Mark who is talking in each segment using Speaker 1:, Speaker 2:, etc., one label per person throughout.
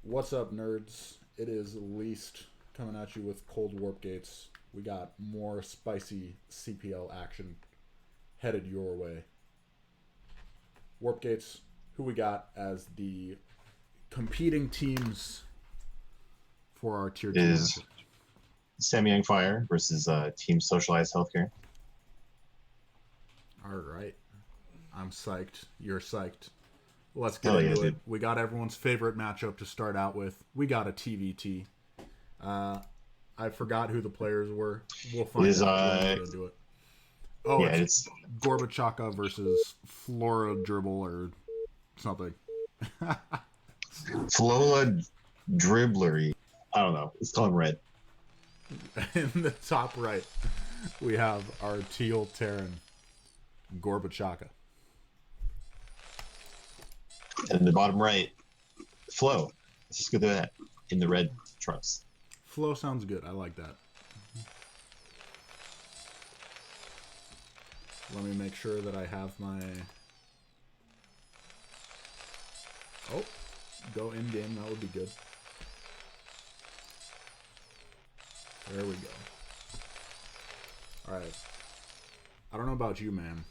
Speaker 1: What's up, nerds? It is Least coming at you with Cold Warp Gates. We got more spicy CPL action headed your way. Warp Gates, who we got as the competing teams for our Tier 2
Speaker 2: Is
Speaker 1: matchup?
Speaker 2: Samyang Fire versus Team Socialized Healthcare.
Speaker 1: Alright. I'm psyched. You're psyched. Let's get
Speaker 2: Hell yeah,
Speaker 1: into it.
Speaker 2: dude.
Speaker 1: We got everyone's favorite matchup to start out with. We got a TVT. I forgot who the players were. We'll find
Speaker 2: Is
Speaker 1: out when we get into it. Oh,
Speaker 2: yeah,
Speaker 1: it's
Speaker 2: it's
Speaker 1: Gorbachaka versus Flora Dribble or something.
Speaker 2: Flola Dribblery. I don't know. Let's call him Red.
Speaker 1: In the top right, we have our teal Terran, Gorbachaka.
Speaker 2: And in the bottom right, Flo. Let's just go through that in the red trunks.
Speaker 1: Flow sounds good. I like that. Let me make sure that I have my... Oh, go in-game. That would be good. There we go. Alright. I don't know about you, man.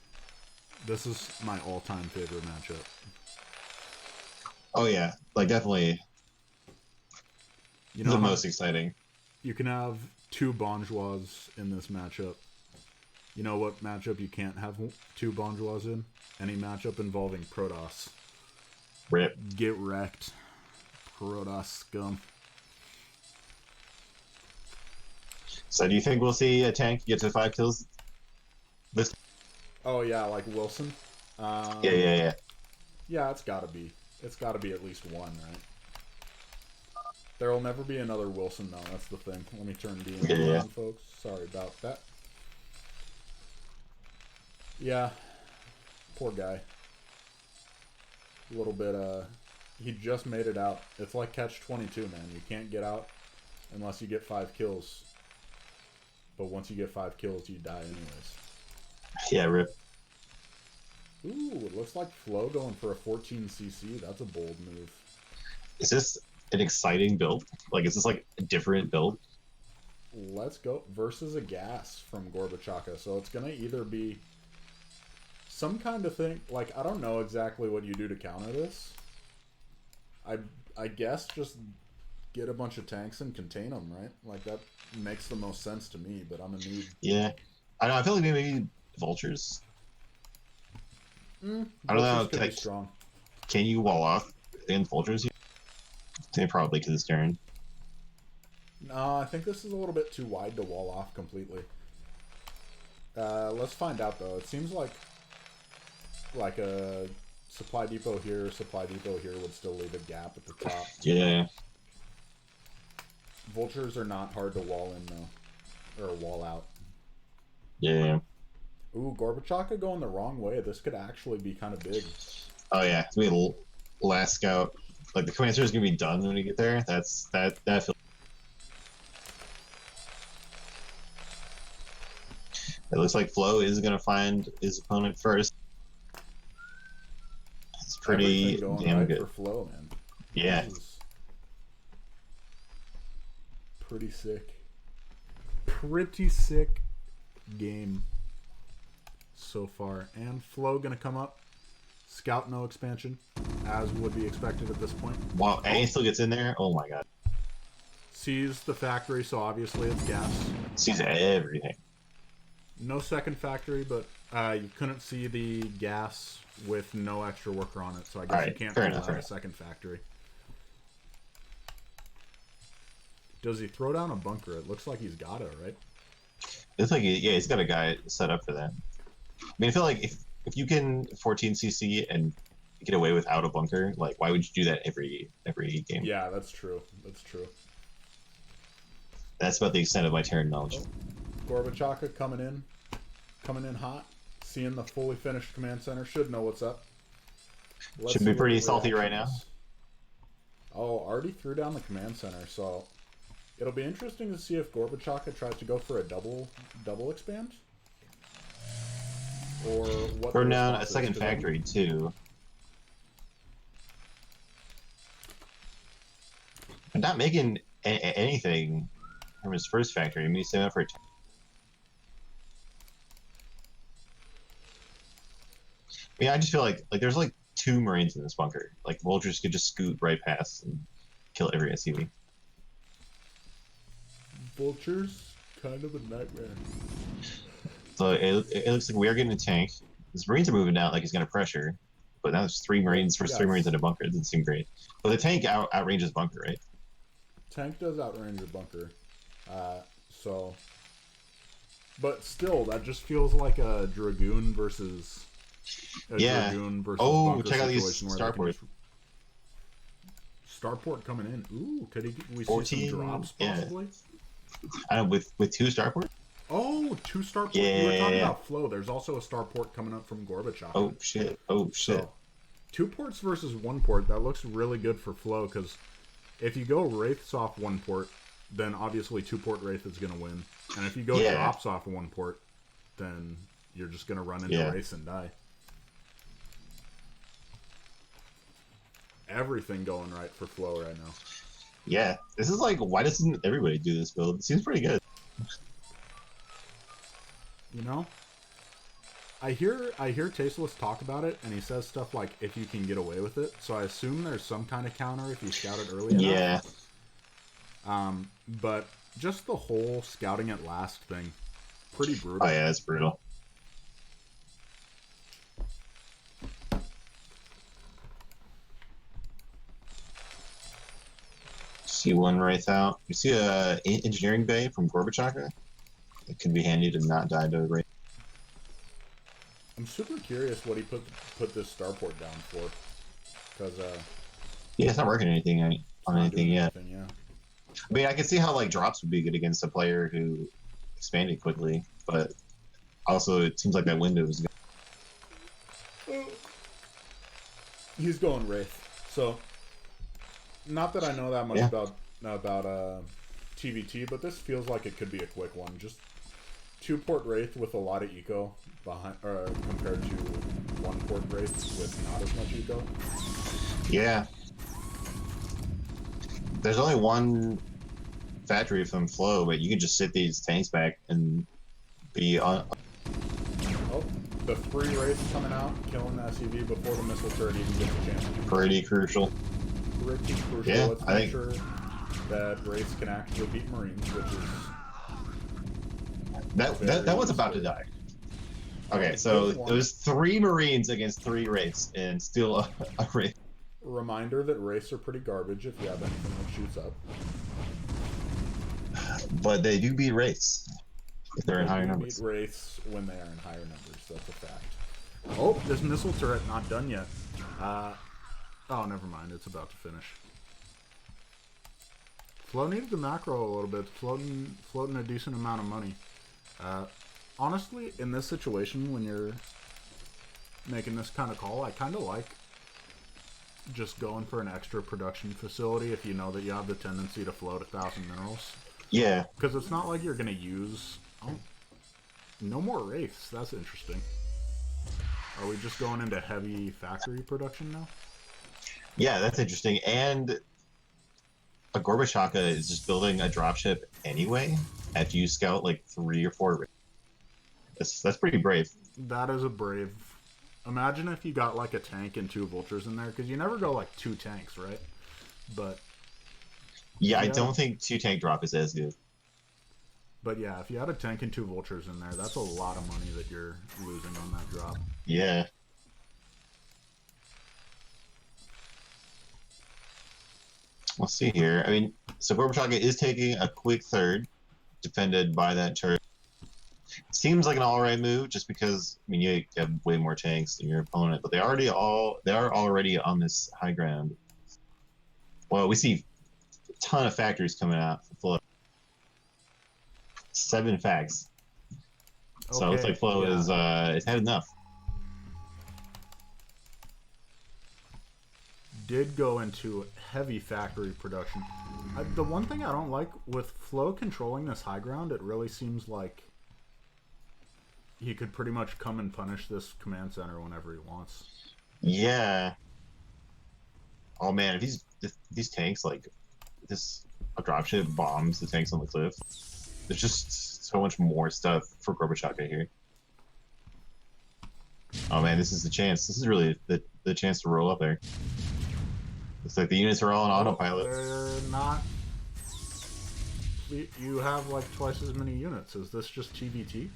Speaker 1: This is my all-time favorite matchup.
Speaker 2: Oh yeah, like definitely
Speaker 1: You know
Speaker 2: the
Speaker 1: how
Speaker 2: most exciting.
Speaker 1: you can have two Bonjois in this matchup. You know what matchup you can't have two Bonjois in? Any matchup involving Protoss.
Speaker 2: Rip.
Speaker 1: Get wrecked. Protoss scum.
Speaker 2: So do you think we'll see a tank get to 5 kills? This?
Speaker 1: Oh yeah, like Wilson.
Speaker 2: Yeah.
Speaker 1: Yeah, it's gotta be. It's gotta be at least one, right? There will never be another Wilson, though. That's the thing. Let me turn D
Speaker 2: Yeah.
Speaker 1: on, folks. Sorry about that. Yeah. Poor guy. A little bit, he just made it out. It's like Catch-22, man. You can't get out unless you get 5 kills. But once you get 5 kills, you die anyways.
Speaker 2: Yeah, rip.
Speaker 1: Ooh, it looks like Flo going for a 14cc. That's a bold move.
Speaker 2: Is this an exciting build? Like, is this like a different build?
Speaker 1: Let's go. Versus a gas from Gorbachaka. So it's going to either be some kind of thing. Like, I don't know exactly what you do to counter this. I guess just get a bunch of tanks and contain them, right? Like, that makes the most sense to me, but I'm a noob.
Speaker 2: Yeah. I don't know, I feel like maybe vultures. I don't know.
Speaker 1: Vultures could be strong.
Speaker 2: Can you wall off in vultures? They probably because it's turn.
Speaker 1: No, I think this is a little bit too wide to wall off completely. Let's find out, though. It seems like a supply depot here would still leave a gap at the top.
Speaker 2: Yeah.
Speaker 1: Vultures are not hard to wall in, though. Or wall out.
Speaker 2: Yeah.
Speaker 1: Ooh, Gorbachaka going the wrong way. This could actually be kind of big.
Speaker 2: Oh yeah. It's gonna be last scout. Like the command center is gonna be done when we get there. That feels. It looks like Flo is gonna find his opponent first. It's pretty
Speaker 1: Everything going
Speaker 2: damn
Speaker 1: right
Speaker 2: good.
Speaker 1: for Flo, man.
Speaker 2: Yeah.
Speaker 1: This is pretty sick. Pretty sick game so far. And Flo gonna come up. Scout no expansion, as would be expected at this point.
Speaker 2: Wow, and he still gets in there. Oh my god.
Speaker 1: Sees the factory, so obviously it's gas.
Speaker 2: Sees everything.
Speaker 1: No second factory, but you couldn't see the gas with no extra worker on it, so I guess you can't pull out a second factory. Does he throw down a bunker? It looks like he's got it, right?
Speaker 2: It's like he's got a guy set up for that. I mean, I feel like if you can 14cc and get away without a bunker, like why would you do that every game?
Speaker 1: Yeah, that's true. That's true.
Speaker 2: That's about the extent of my Terran knowledge.
Speaker 1: Oh, Gorbachaka coming in hot, seeing the fully finished command center, should know what's up.
Speaker 2: Should be pretty salty right now.
Speaker 1: Oh, already threw down the command center, so it'll be interesting to see if Gorbachaka tries to go for a double expand. Or what?
Speaker 2: Burn down a second factory too. not making anything from his first factory. I mean, he's saving up for it. I mean, I just feel like there's like 2 Marines in this bunker. Like vultures could just scoot right past and kill every SCV.
Speaker 1: Vultures, kind of a nightmare.
Speaker 2: So it looks like we are getting a tank. These Marines are moving down like he's going to pressure. But now there's 3 Marines versus 3 Marines in a bunker. It doesn't seem great. But the tank outranges bunker, right?
Speaker 1: Tank does outrange your bunker. So... But still, that just feels like a Dragoon versus... Dragoon versus bunker
Speaker 2: check out these
Speaker 1: situation where
Speaker 2: starport.
Speaker 1: Starport coming in. Ooh, could we see some drops possibly?
Speaker 2: I know, with 2 starport?
Speaker 1: Oh, 2 starport. You were talking about flow. There's also a starport coming up from Gorbachev.
Speaker 2: Oh shit! Oh shit!
Speaker 1: So, 2 ports versus 1 port. That looks really good for flow because if you go wraiths off 1 port, then obviously 2 port wraith is going to win. And if you go drops off 1 port, then you're just going to run into wraiths and die. Everything going right for flow right now.
Speaker 2: Yeah, this is like, why doesn't everybody do this build? It seems pretty good.
Speaker 1: You know, I hear Tasteless talk about it, and he says stuff like if you can get away with it. So I assume there's some kind of counter if you scout it early enough. Yeah. But just the whole scouting at last thing, pretty brutal.
Speaker 2: Oh yeah, it's brutal. See 1 Wraith out. You see a engineering bay from Gorbachev? It could be handy to not die to a Wraith.
Speaker 1: I'm super curious what he put this starport down for, because
Speaker 2: yeah, it's not working anything on anything yet.
Speaker 1: Yeah.
Speaker 2: I mean, I can see how like drops would be good against a player who expanded quickly, but also it seems like that window is good.
Speaker 1: He's going Wraith, so. Not that I know that much about TVT, but this feels like it could be a quick one. Just 2 port wraith with a lot of eco behind, compared to 1 port wraith with not as much eco.
Speaker 2: Yeah. There's only 1 factory from Flow, but you can just sit these tanks back and be on.
Speaker 1: Oh, the 3 wraiths coming out, killing the SCV before the missile turret even gets a chance to do
Speaker 2: pretty crucial.
Speaker 1: Pretty crucial.
Speaker 2: Yeah,
Speaker 1: Let's make sure that Wraiths can actually beat Marines, which is
Speaker 2: that was about to die. Okay, so it was 3 Marines against 3 Wraiths, and still a Wraith.
Speaker 1: Reminder that Wraiths are pretty garbage if you have anything that shoots up.
Speaker 2: But they do beat Wraiths if they're in higher numbers.
Speaker 1: Beat Wraiths when they are in higher numbers. That's a fact. Oh, this missile turret not done yet. Oh, never mind. It's about to finish. Flow needed the macro a little bit. Floating a decent amount of money. Honestly, in this situation, when you're making this kind of call, I kind of like just going for an extra production facility if you know that you have the tendency to float 1,000 minerals.
Speaker 2: Yeah.
Speaker 1: Because it's not like you're going to use... Oh, no more wraiths. That's interesting. Are we just going into heavy factory production now?
Speaker 2: Yeah, that's interesting. And a Gorbachev is just building a dropship anyway after you scout like 3 or 4. That's pretty brave.
Speaker 1: That is a brave. Imagine if you got like a tank and 2 vultures in there, because you never go like 2 tanks, right? But
Speaker 2: yeah, I don't think 2 tank drop is as good.
Speaker 1: But yeah, if you had a tank and 2 vultures in there, that's a lot of money that you're losing on that drop.
Speaker 2: Yeah. Let's see here. I mean, so Gorbachev is taking a quick third, defended by that turret. Seems like an alright move, just because I mean you have way more tanks than your opponent, but they are already on this high ground. Well, we see a ton of factories coming out for Flow. 7 facts. So it looks like Flow is had enough.
Speaker 1: Did go into heavy factory production. The one thing I don't like with Flow controlling this high ground, it really seems like he could pretty much come and punish this command center whenever he wants.
Speaker 2: Yeah. Oh man, if these tanks like this a dropship bombs the tanks on the cliff. There's just so much more stuff for Gorbachev here. Oh man, this is the chance. This is really the chance to roll up there. Looks like the units are all on autopilot.
Speaker 1: They're not. You have like twice as many units. Is this just TBT?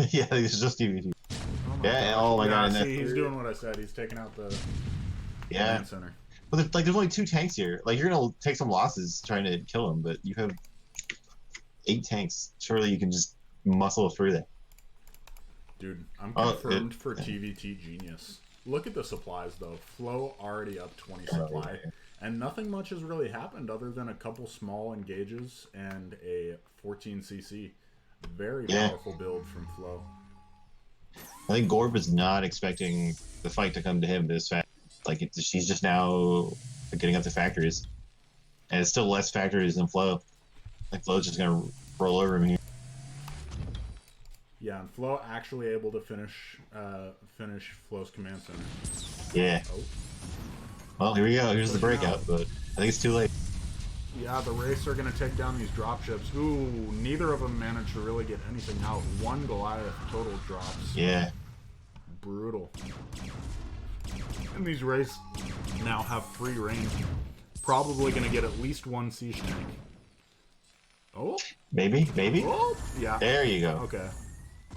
Speaker 2: Yeah, it's just DVT.
Speaker 1: Oh my
Speaker 2: Yeah,
Speaker 1: gosh.
Speaker 2: oh my god.
Speaker 1: See, he's doing what I said. He's taking out the command center.
Speaker 2: But there's only 2 tanks here. Like, you're gonna take some losses trying to kill him, but you have 8 tanks. Surely you can just muscle through that.
Speaker 1: Dude, I'm confirmed for TVT genius. Look at the supplies though. Flow already up 20 supply.
Speaker 2: Yeah.
Speaker 1: And nothing much has really happened other than a couple small engages and a 14cc. Very powerful build from Flow.
Speaker 2: I think Gorb is not expecting the fight to come to him this fast. Like, she's just now getting up the factories. And it's still less factories than Flow. Like, Flow's just gonna roll over him here.
Speaker 1: Yeah, and Flow actually able to finish Flow's command center.
Speaker 2: Yeah.
Speaker 1: Oh.
Speaker 2: Well, here we go. Here's the breakout, but I think it's too late.
Speaker 1: Yeah, the Wraiths are going to take down these dropships. Ooh, neither of them managed to really get anything out. 1 Goliath total drops.
Speaker 2: Yeah.
Speaker 1: Brutal. And these Wraiths now have free range. Probably going to get at least 1 siege tank. Oh.
Speaker 2: Maybe?
Speaker 1: Oh, yeah.
Speaker 2: There you go.
Speaker 1: Okay.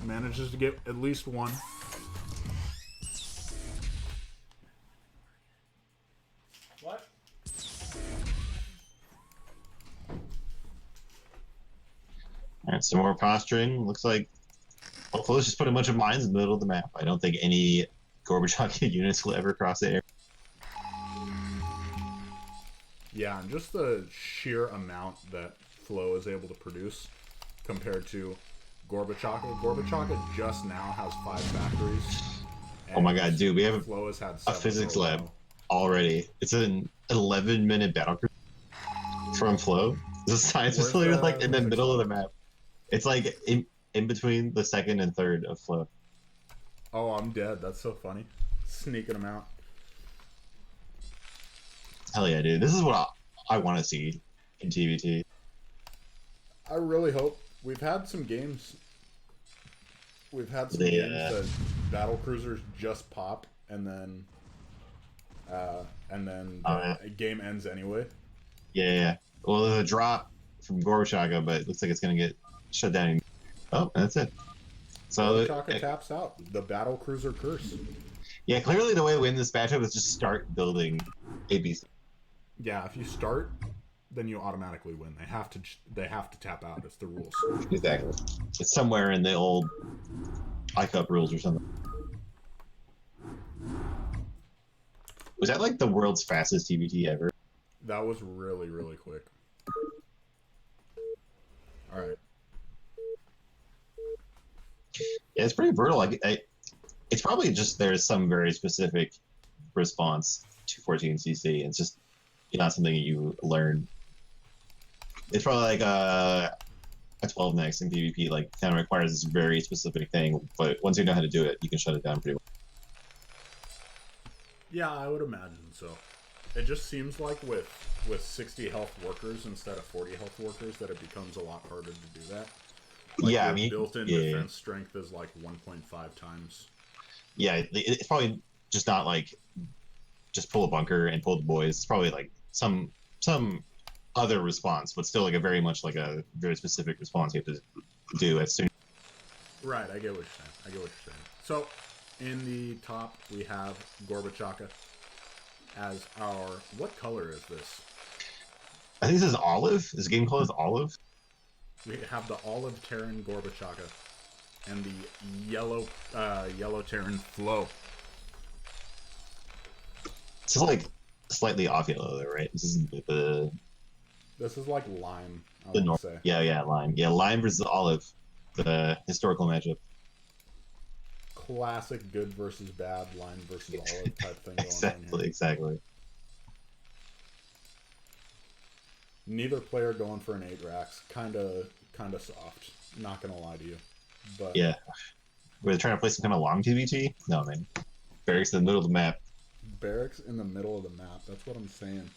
Speaker 1: Manages to get at least 1. What?
Speaker 2: Alright, some more posturing. Looks like Flow's just put a bunch of mines in the middle of the map. I don't think any Gorbachev units will ever cross the air.
Speaker 1: Yeah, and just the sheer amount that Flow is able to produce compared to Gorbachev. Gorbachev just now has 5 factories.
Speaker 2: Oh my god, dude, we have
Speaker 1: Flow has had
Speaker 2: a physics lab already. It's an 11-minute battle cruise from Flow. There's a science facility like in the middle of the map. It's like in between the 2nd and 3rd of Flow.
Speaker 1: Oh, I'm dead. That's so funny. Sneaking them out.
Speaker 2: Hell yeah, dude. This is what I want to see in TVT.
Speaker 1: I really hope. We've had some games. Games that battle cruisers just pop and then the game ends anyway.
Speaker 2: Yeah. Well, there's a drop from Gorbachev, but it looks like it's gonna get shut down. Oh, that's it. So
Speaker 1: Gorbachev taps out. The battle cruiser curse.
Speaker 2: Yeah, clearly the way to win this matchup is just start building ABC.
Speaker 1: Yeah, if you start, then you automatically win. They have to tap out. It's the rules.
Speaker 2: Exactly. It's somewhere in the old iCup rules or something. Was that like the world's fastest TBT ever?
Speaker 1: That was really, really quick. All right.
Speaker 2: Yeah, it's pretty brutal. Like, it's probably just there's some very specific response to 14cc. It's just not something you learn. It's probably like a 12 next in PvP. Like, kind of requires this very specific thing, but once you know how to do it, you can shut it down pretty well.
Speaker 1: Yeah, I would imagine so. It just seems like with 60 health workers instead of 40 health workers that it becomes a lot harder to do that. Like,
Speaker 2: yeah, I mean,
Speaker 1: built-in defense strength is like 1.5 times.
Speaker 2: Yeah, it's probably just not like just pull a bunker and pull the boys. It's probably like some other response, but still like a very much like a very specific response you have to do as soon.
Speaker 1: Right, I get what you're saying. So, in the top we have Gorbachev as our. What color is this?
Speaker 2: I think this is olive. This game called is olive.
Speaker 1: We have the olive Terran Gorbachev and the yellow Terran Flow.
Speaker 2: This is like slightly off yellow though, right? This is the.
Speaker 1: This is like lime. I
Speaker 2: The
Speaker 1: would
Speaker 2: north.
Speaker 1: say.
Speaker 2: Yeah, lime. Yeah, lime versus olive. The historical matchup.
Speaker 1: Classic good versus bad, lime versus olive type thing going on here.
Speaker 2: Exactly.
Speaker 1: Neither player going for an 8 racks. Kinda soft. Not gonna lie to you. But
Speaker 2: Yeah. Were they trying to play some kind of long TBT? No, man. Barracks in the middle of the map.
Speaker 1: barracks in the middle of the map. That's what I'm saying.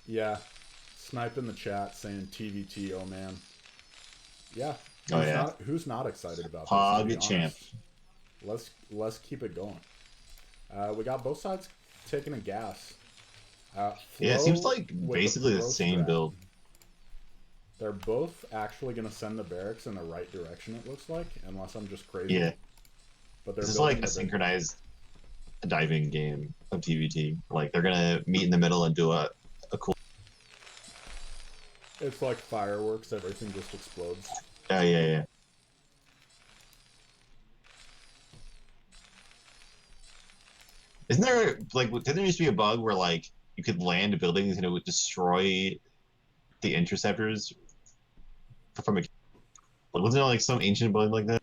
Speaker 1: Yeah. Snipe in the chat saying TVT, oh man. Yeah.
Speaker 2: Oh yeah.
Speaker 1: Who's not excited about this, to
Speaker 2: Pog
Speaker 1: be
Speaker 2: champ.
Speaker 1: honest? Let's keep it going. We got both sides taking a gas.
Speaker 2: Yeah, it seems
Speaker 1: Flo
Speaker 2: like
Speaker 1: with
Speaker 2: basically the
Speaker 1: pro
Speaker 2: same
Speaker 1: strat.
Speaker 2: build.
Speaker 1: They're both actually going to send the barracks in the right direction, it looks like, unless I'm just crazy.
Speaker 2: Yeah.
Speaker 1: But they're
Speaker 2: This is
Speaker 1: building
Speaker 2: like a
Speaker 1: the
Speaker 2: synchronized diving game of TVT. Like they're gonna meet in the middle and do a cool.
Speaker 1: It's like fireworks, everything just explodes.
Speaker 2: Oh yeah. Isn't there like didn't there used to be a bug where like you could land buildings and it would destroy the interceptors from a wasn't there like some ancient bug like that?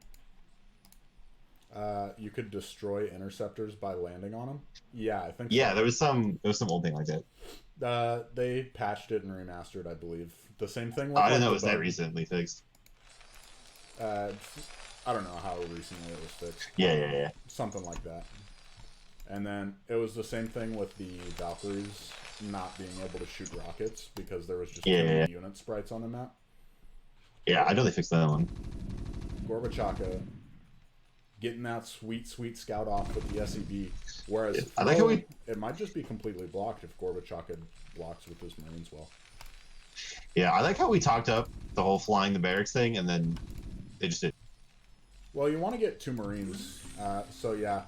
Speaker 1: You could destroy interceptors by landing on them. Yeah, I think.
Speaker 2: Yeah,
Speaker 1: So.
Speaker 2: there was some old thing like that.
Speaker 1: They patched it and remastered, I believe. The same thing with.
Speaker 2: I didn't
Speaker 1: like,
Speaker 2: know
Speaker 1: the
Speaker 2: it was that
Speaker 1: bug.
Speaker 2: recently fixed.
Speaker 1: I don't know how recently it was fixed.
Speaker 2: Yeah.
Speaker 1: Something like that. And then it was the same thing with the Valkyries not being able to shoot rockets because there was just too many unit sprites on the map.
Speaker 2: Yeah, I know they fixed that one.
Speaker 1: Gorbachaka getting that sweet scout off with the SEB. Whereas
Speaker 2: I like how
Speaker 1: it might just be completely blocked if Gorbachaka blocks with his Marines well.
Speaker 2: Yeah, I like how we talked up the whole flying the barracks thing, and then they just did.
Speaker 1: Well, you want to get 2 Marines. So yeah,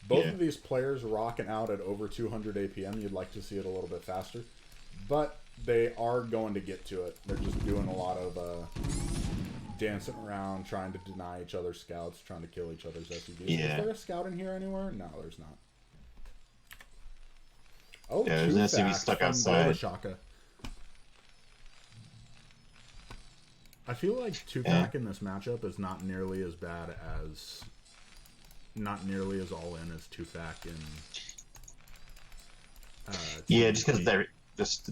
Speaker 1: both of these players rocking out at over 200 APM. You'd like to see it a little bit faster, but they are going to get to it. They're just doing a lot of dancing around, trying to deny each other's scouts, trying to kill each other's SUVs.
Speaker 2: Yeah.
Speaker 1: Is there a scout in here anywhere? No, there's not. Oh,
Speaker 2: Yeah, there's an SUV stuck outside.
Speaker 1: Gorbachaka. I feel like 2-pack in this matchup is not nearly as bad as... Not nearly as all-in as 2-pack in...
Speaker 2: Yeah, just because they're just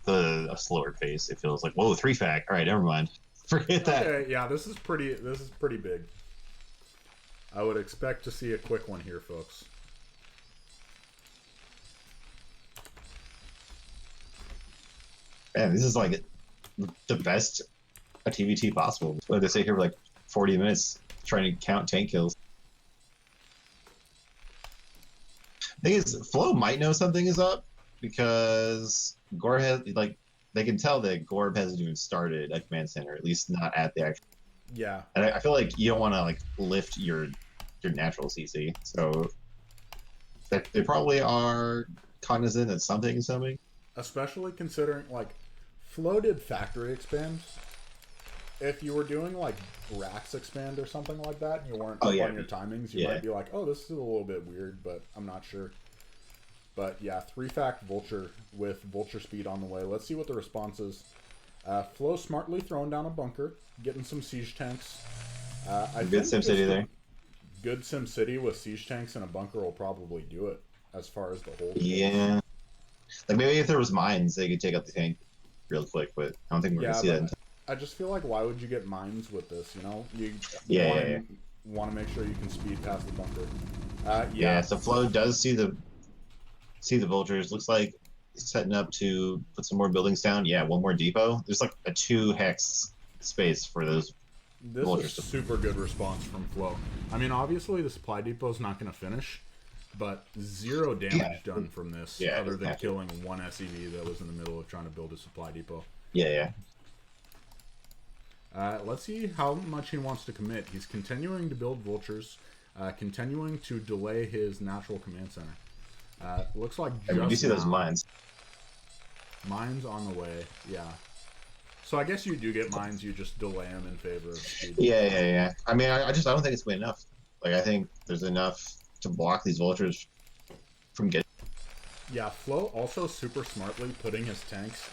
Speaker 2: a slower pace. It feels like, whoa, 3-fac. All right, never mind. Forget that.
Speaker 1: Okay, yeah, this is pretty big. I would expect to see a quick one here, folks.
Speaker 2: Man, this is like the best a TVT possible. What did they say here for like 40 minutes trying to count tank kills? Thing is, Flo might know something is up because Gorb has like they can tell that Gorb hasn't even started at command center, at least not at the actual.
Speaker 1: Yeah,
Speaker 2: And I feel like you don't want to like lift your natural CC, so they probably are cognizant that something is coming.
Speaker 1: especially considering like Flo did factory expand. If you were doing like racks expand or something like that, and you weren't up on your timings, you might be like, "Oh, this is a little bit weird," but I'm not sure. But yeah, 3-fact Vulture with Vulture speed on the way. Let's see what the response is. Flo smartly throwing down a bunker, getting some siege tanks.
Speaker 2: Good SimCity there.
Speaker 1: Good SimCity with siege tanks and a bunker will probably do it as far as the hold.
Speaker 2: Yeah. Like maybe if there was mines, they could take out the tank real quick, but I don't think we're gonna see that.
Speaker 1: I just feel like why would you get mines with this? You know, you want to make sure you can speed past the bunker.
Speaker 2: Yeah. So Flo does see the vultures. Looks like he's setting up to put some more buildings down. Yeah, one more depot. There's like a 2 hex space for those.
Speaker 1: This is super good response from Flo. I mean, obviously the supply depot is not going to finish, but 0 damage done from this, other than killing one SEV that was in the middle of trying to build a supply depot.
Speaker 2: Yeah.
Speaker 1: Let's see how much he wants to commit. He's continuing to build vultures, continuing to delay his natural command center. Looks like just
Speaker 2: you see those mines.
Speaker 1: Mines on the way, yeah. So I guess you do get mines, you just delay them in favor of speed.
Speaker 2: Yeah. I mean, I don't think it's been enough. Like, I think there's enough to block these vultures from getting...
Speaker 1: Yeah, Flo also super smartly putting his tanks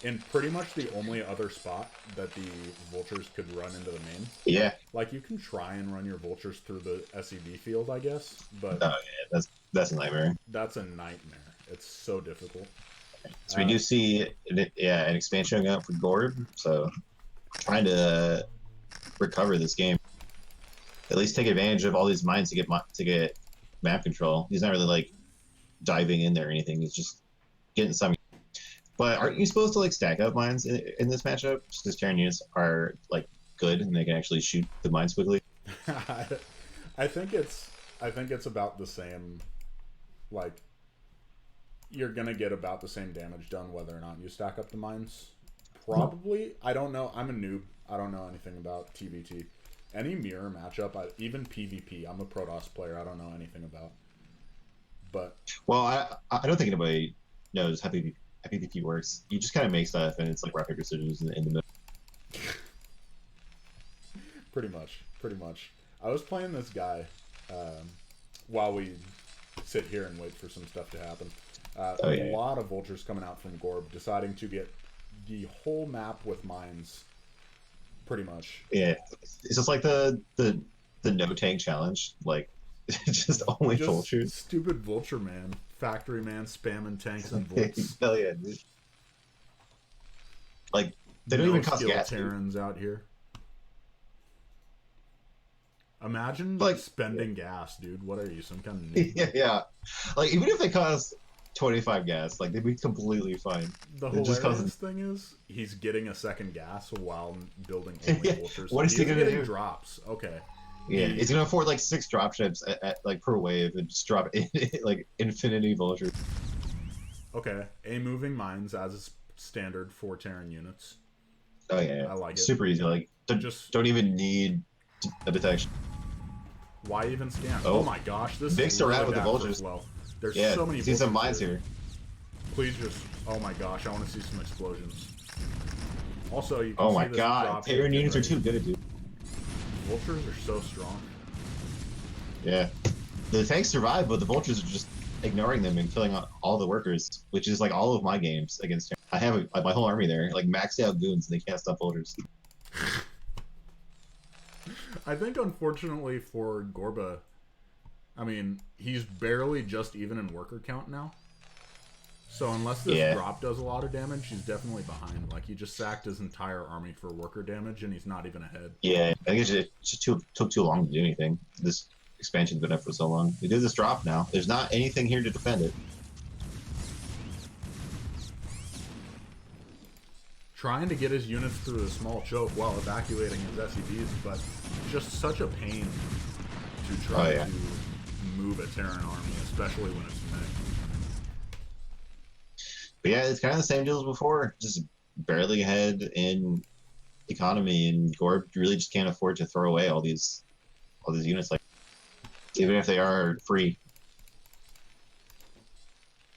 Speaker 1: in pretty much the only other spot that the vultures could run into the main.
Speaker 2: Yeah.
Speaker 1: Like, you can try and run your vultures through the SEB field, I guess, but...
Speaker 2: Oh, yeah, that's a nightmare.
Speaker 1: That's a nightmare. It's so difficult.
Speaker 2: So we do see, an expansion going up for Gorb, so trying to recover this game. At least take advantage of all these mines to get map control. He's not really, like, diving in there or anything. He's just getting some. But aren't you supposed to like stack up mines in this matchup? Just because Terran units are like good and they can actually shoot the mines quickly.
Speaker 1: I think it's about the same. Like, you're gonna get about the same damage done whether or not you stack up the mines. Probably. I don't know. I'm a noob. I don't know anything about TBT. Any mirror matchup, even PvP. I'm a Protoss player. I don't know anything about. But
Speaker 2: well, I don't think anybody knows how PvP works. You just kind of make stuff, and it's like rock paper scissors in the middle.
Speaker 1: Pretty much. I was playing this guy while we sit here and wait for some stuff to happen. A lot of vultures coming out from Gorb, deciding to get the whole map with mines. Pretty much.
Speaker 2: Yeah, it's just like the no tank challenge. Like, just only vultures.
Speaker 1: Stupid vulture man, factory man, spamming tanks and volts.
Speaker 2: Hell yeah, dude. Like, they don't even cost gas.
Speaker 1: Terrans out here. Imagine spending gas, dude. What are you, some kind of noob?
Speaker 2: Yeah. Like, even if they cost 25 gas, like, they'd be completely fine.
Speaker 1: The hilarious thing is, he's getting a second gas while building only vultures. What is he gonna do? Drops. Okay.
Speaker 2: Yeah, he's gonna afford like 6 dropships at like per wave and just drop like infinity vultures.
Speaker 1: Okay, a moving mines as is standard for Terran units.
Speaker 2: Oh yeah,
Speaker 1: I like it.
Speaker 2: Super easy. Like, don't even need a detection.
Speaker 1: Why even scan? Oh my gosh, this
Speaker 2: mixed
Speaker 1: is
Speaker 2: around with the vultures.
Speaker 1: Well, there's
Speaker 2: so
Speaker 1: many.
Speaker 2: See some mines here.
Speaker 1: Please just. Oh my gosh, I want to see some explosions. Also, you can
Speaker 2: oh my god, Terran units are too good, dude.
Speaker 1: Vultures are so strong.
Speaker 2: Yeah, the tanks survive, but the vultures are just ignoring them and killing all the workers, which is like all of my games against. I have my whole army there, like maxed out goons, and they can't stop vultures.
Speaker 1: I think, unfortunately for Gorba, I mean, he's barely just even in worker count now. So unless this drop does a lot of damage, he's definitely behind. Like, he just sacked his entire army for worker damage, and he's not even ahead.
Speaker 2: Yeah, I think it just took too long to do anything. This expansion's been up for so long. We did this drop now. There's not anything here to defend it.
Speaker 1: Trying to get his units through the small choke while evacuating his SCVs, but just such a pain to try to move a Terran army, especially when it's mixed.
Speaker 2: But yeah, it's kind of the same deal as before. Just barely ahead in economy, and Gorb really just can't afford to throw away all these units, like, even if they are free.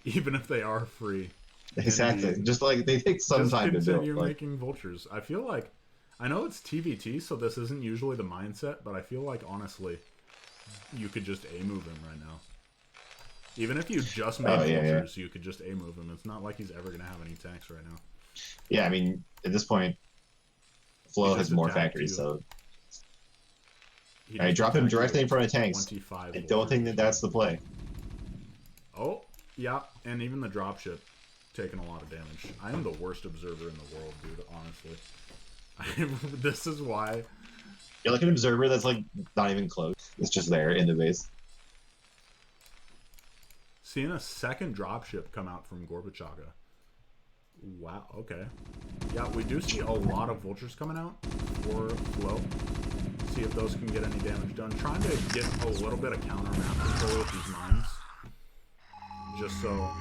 Speaker 1: Even if they are free.
Speaker 2: Exactly. Just like they take some time to build.
Speaker 1: Continue making vultures. I feel like, I know it's TVT, so this isn't usually the mindset, but I feel like, honestly, you could just A-move him right now. Even if you just made vultures, you could just A-move him. It's not like he's ever going to have any tanks right now.
Speaker 2: Yeah, I mean, at this point, Flo has more factories, so... Alright, drop him directly in front of tanks. I don't think that's the play.
Speaker 1: Oh, yeah, and even the dropship taking a lot of damage. I am the worst observer in the world, dude, honestly. This is why...
Speaker 2: You're like an observer that's, like, not even close. It's just there in the base.
Speaker 1: Seeing a second dropship come out from Gorbachaga. Wow, okay. Yeah, we do see a lot of vultures coming out for Flo. See if those can get any damage done. Trying to get a little bit of counter map control with these mines. Just so...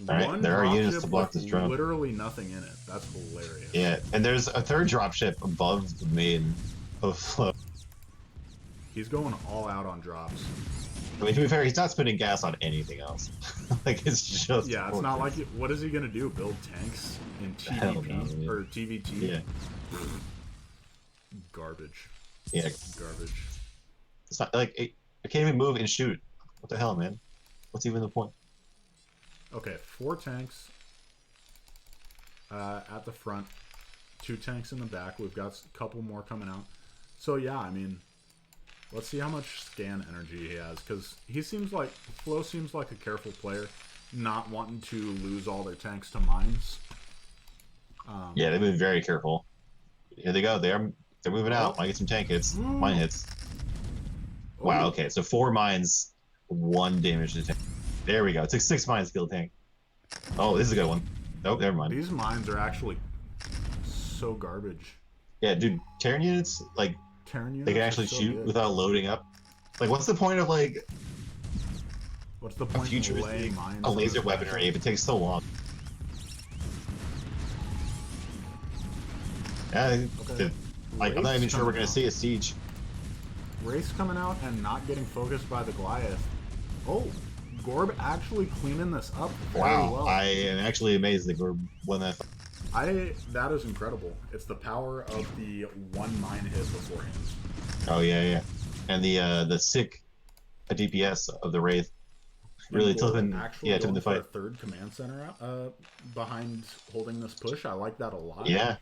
Speaker 2: Alright, there are units to block this drone.
Speaker 1: Literally nothing in it. That's hilarious.
Speaker 2: Yeah, and there's a third dropship above the main of Flo.
Speaker 1: He's going all out on drops.
Speaker 2: I mean, to be fair, he's not spending gas on anything else. Like, it's just...
Speaker 1: Yeah, it's not like... What is he going to do? Build tanks in TVP? Or TVT?
Speaker 2: Yeah.
Speaker 1: Garbage.
Speaker 2: Yeah.
Speaker 1: Garbage.
Speaker 2: It's not like... I can't even move and shoot. What the hell, man? What's even the point?
Speaker 1: Okay, 4 tanks at the front. 2 tanks in the back. We've got a couple more coming out. So, yeah, I mean... Let's see how much scan energy he has, because Flo seems like a careful player, not wanting to lose all their tanks to mines.
Speaker 2: Yeah, they've been very careful. Here they go. They're moving out. I get some tank hits. Mine hits. Wow. Okay, so 4 mines, 1 damage to tank. There we go. It took 6 mines to kill the tank. Oh, this is a good one. Nope, never mind.
Speaker 1: These mines are actually so garbage.
Speaker 2: Yeah, dude, Terran units, like,
Speaker 1: Terran units
Speaker 2: they can actually
Speaker 1: so
Speaker 2: shoot
Speaker 1: good.
Speaker 2: without loading up. Like, what's the point of, like,
Speaker 1: What's the
Speaker 2: a
Speaker 1: point of
Speaker 2: futuristic,
Speaker 1: laying mines
Speaker 2: a
Speaker 1: on
Speaker 2: laser
Speaker 1: this
Speaker 2: weaponry if it takes so long? Yeah,
Speaker 1: Okay.
Speaker 2: like, I'm not even sure we're going to
Speaker 1: out.
Speaker 2: see a siege.
Speaker 1: Race coming out and not getting focused by the Goliath. Oh, Gorb actually cleaning this up very
Speaker 2: Wow,
Speaker 1: well.
Speaker 2: I am actually amazed that we're won that.
Speaker 1: That is incredible. It's the power of the one mine hit beforehand.
Speaker 2: Oh, yeah. And the sick DPS of the Wraith really took him
Speaker 1: Actually,
Speaker 2: the
Speaker 1: for a
Speaker 2: fight.
Speaker 1: third command center behind holding this push. I like that a lot.
Speaker 2: Yeah.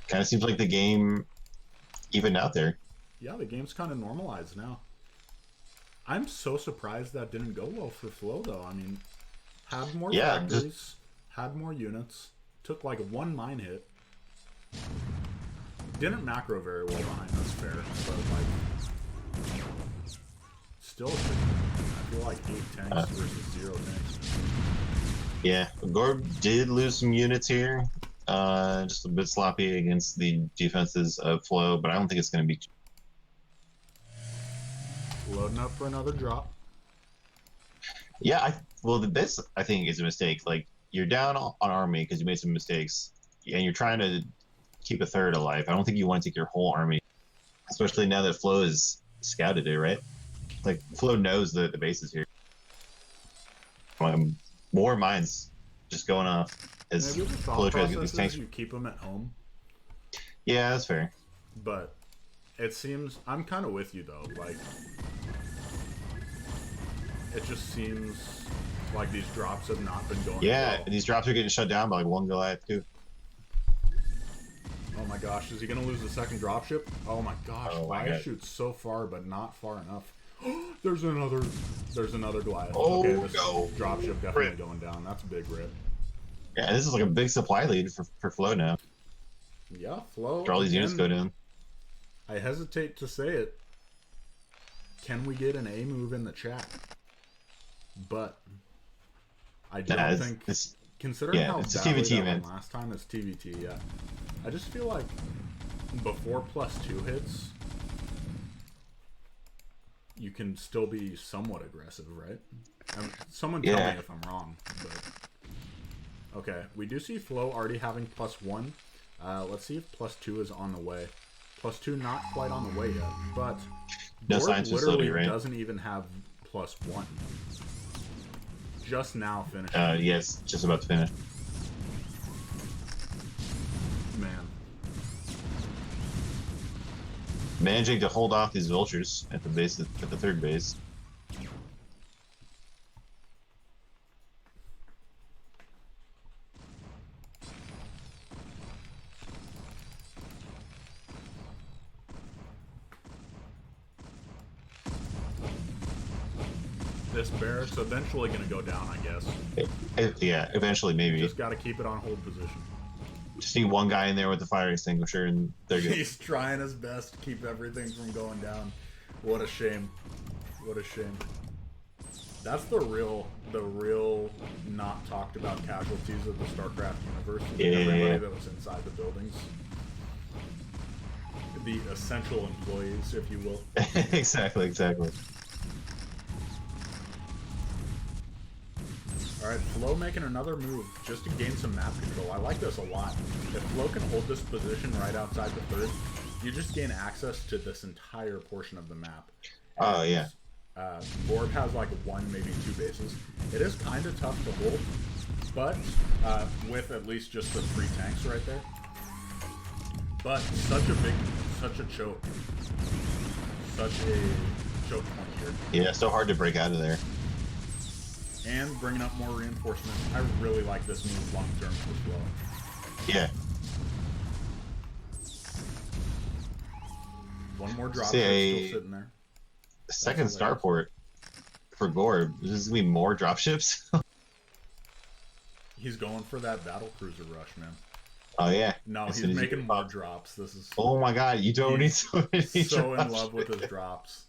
Speaker 2: Kind of seems like the game evened out there.
Speaker 1: Yeah, the game's kind of normalized now. I'm so surprised that didn't go well for Flow, though. I mean, had more factories, had more units, took like one mine hit. Didn't macro very well behind us, fair, but like, still, I feel like 8 tanks versus 0 tanks.
Speaker 2: Yeah, Gorb did lose some units here. Just a bit sloppy against the defenses of Flow, but I don't think it's going to be.
Speaker 1: Loading up for another drop.
Speaker 2: Yeah, this I think is a mistake. Like, you're down on army because you made some mistakes, and you're trying to keep a third alive. I don't think you want to take your whole army, especially now that Flo has scouted it, right? Like, Flo knows the bases here. More mines just going off as
Speaker 1: Maybe the
Speaker 2: Flo
Speaker 1: thought
Speaker 2: tries to get these
Speaker 1: process
Speaker 2: tanks.
Speaker 1: is you keep them at home,
Speaker 2: Yeah, that's fair.
Speaker 1: but it seems I'm kind of with you though. Like, it just seems like these drops have not been going.
Speaker 2: Yeah,
Speaker 1: well.
Speaker 2: and these drops are getting shut down by like one Goliath too.
Speaker 1: Oh my gosh, is he gonna lose the second dropship? Oh my gosh, Goliath shoots so far, but not far enough. There's another Goliath.
Speaker 2: Oh,
Speaker 1: okay, this
Speaker 2: no.
Speaker 1: dropship definitely going down. That's a big rip.
Speaker 2: Yeah, this is like a big supply lead for Flo now.
Speaker 1: Yeah, Flow.
Speaker 2: After all these units go down.
Speaker 1: I hesitate to say it. Can we get an A move in the chat? But I don't think, considering how
Speaker 2: it's
Speaker 1: badly
Speaker 2: TVT,
Speaker 1: that
Speaker 2: man.
Speaker 1: went last time, it's TVT. Yeah, I just feel like before +2 hits, you can still be somewhat aggressive, right? Someone tell me if I'm wrong. But okay, we do see Flow already having +1. Let's see if +2 is on the way. +2 not quite on the way yet, but
Speaker 2: No
Speaker 1: Borg
Speaker 2: science
Speaker 1: literally
Speaker 2: facility, right?
Speaker 1: doesn't even have +1. Just now finished.
Speaker 2: Yes, just about to finish.
Speaker 1: Man.
Speaker 2: Managing to hold off these vultures at the base, at the third base.
Speaker 1: This barracks eventually going to go down, I guess.
Speaker 2: Yeah, eventually maybe.
Speaker 1: Just got to keep it on hold position.
Speaker 2: Just need one guy in there with the fire extinguisher, and they're good.
Speaker 1: He's trying his best to keep everything from going down. What a shame. What a shame. That's the real not talked about casualties of the StarCraft universe. Everybody that was inside the buildings. The essential employees, if you will.
Speaker 2: Exactly.
Speaker 1: Alright, Flo making another move just to gain some map control. I like this a lot. If Flo can hold this position right outside the third, you just gain access to this entire portion of the map.
Speaker 2: Oh, yeah.
Speaker 1: Borg has like 1, maybe 2 bases. It is kind of tough to hold, but with at least just the 3 tanks right there. But such a choke. Such a choke point here.
Speaker 2: Yeah, so hard to break out of there.
Speaker 1: And bringing up more reinforcements. I really like this move long term as well.
Speaker 2: Yeah.
Speaker 1: One more drop still sitting there.
Speaker 2: Second starport for Gorb. This is gonna be more dropships.
Speaker 1: He's going for that battle cruiser rush, man.
Speaker 2: Oh yeah.
Speaker 1: No, he's making more drops. This is.
Speaker 2: Oh my god, you don't need so many
Speaker 1: so
Speaker 2: drops.
Speaker 1: in love with his drops.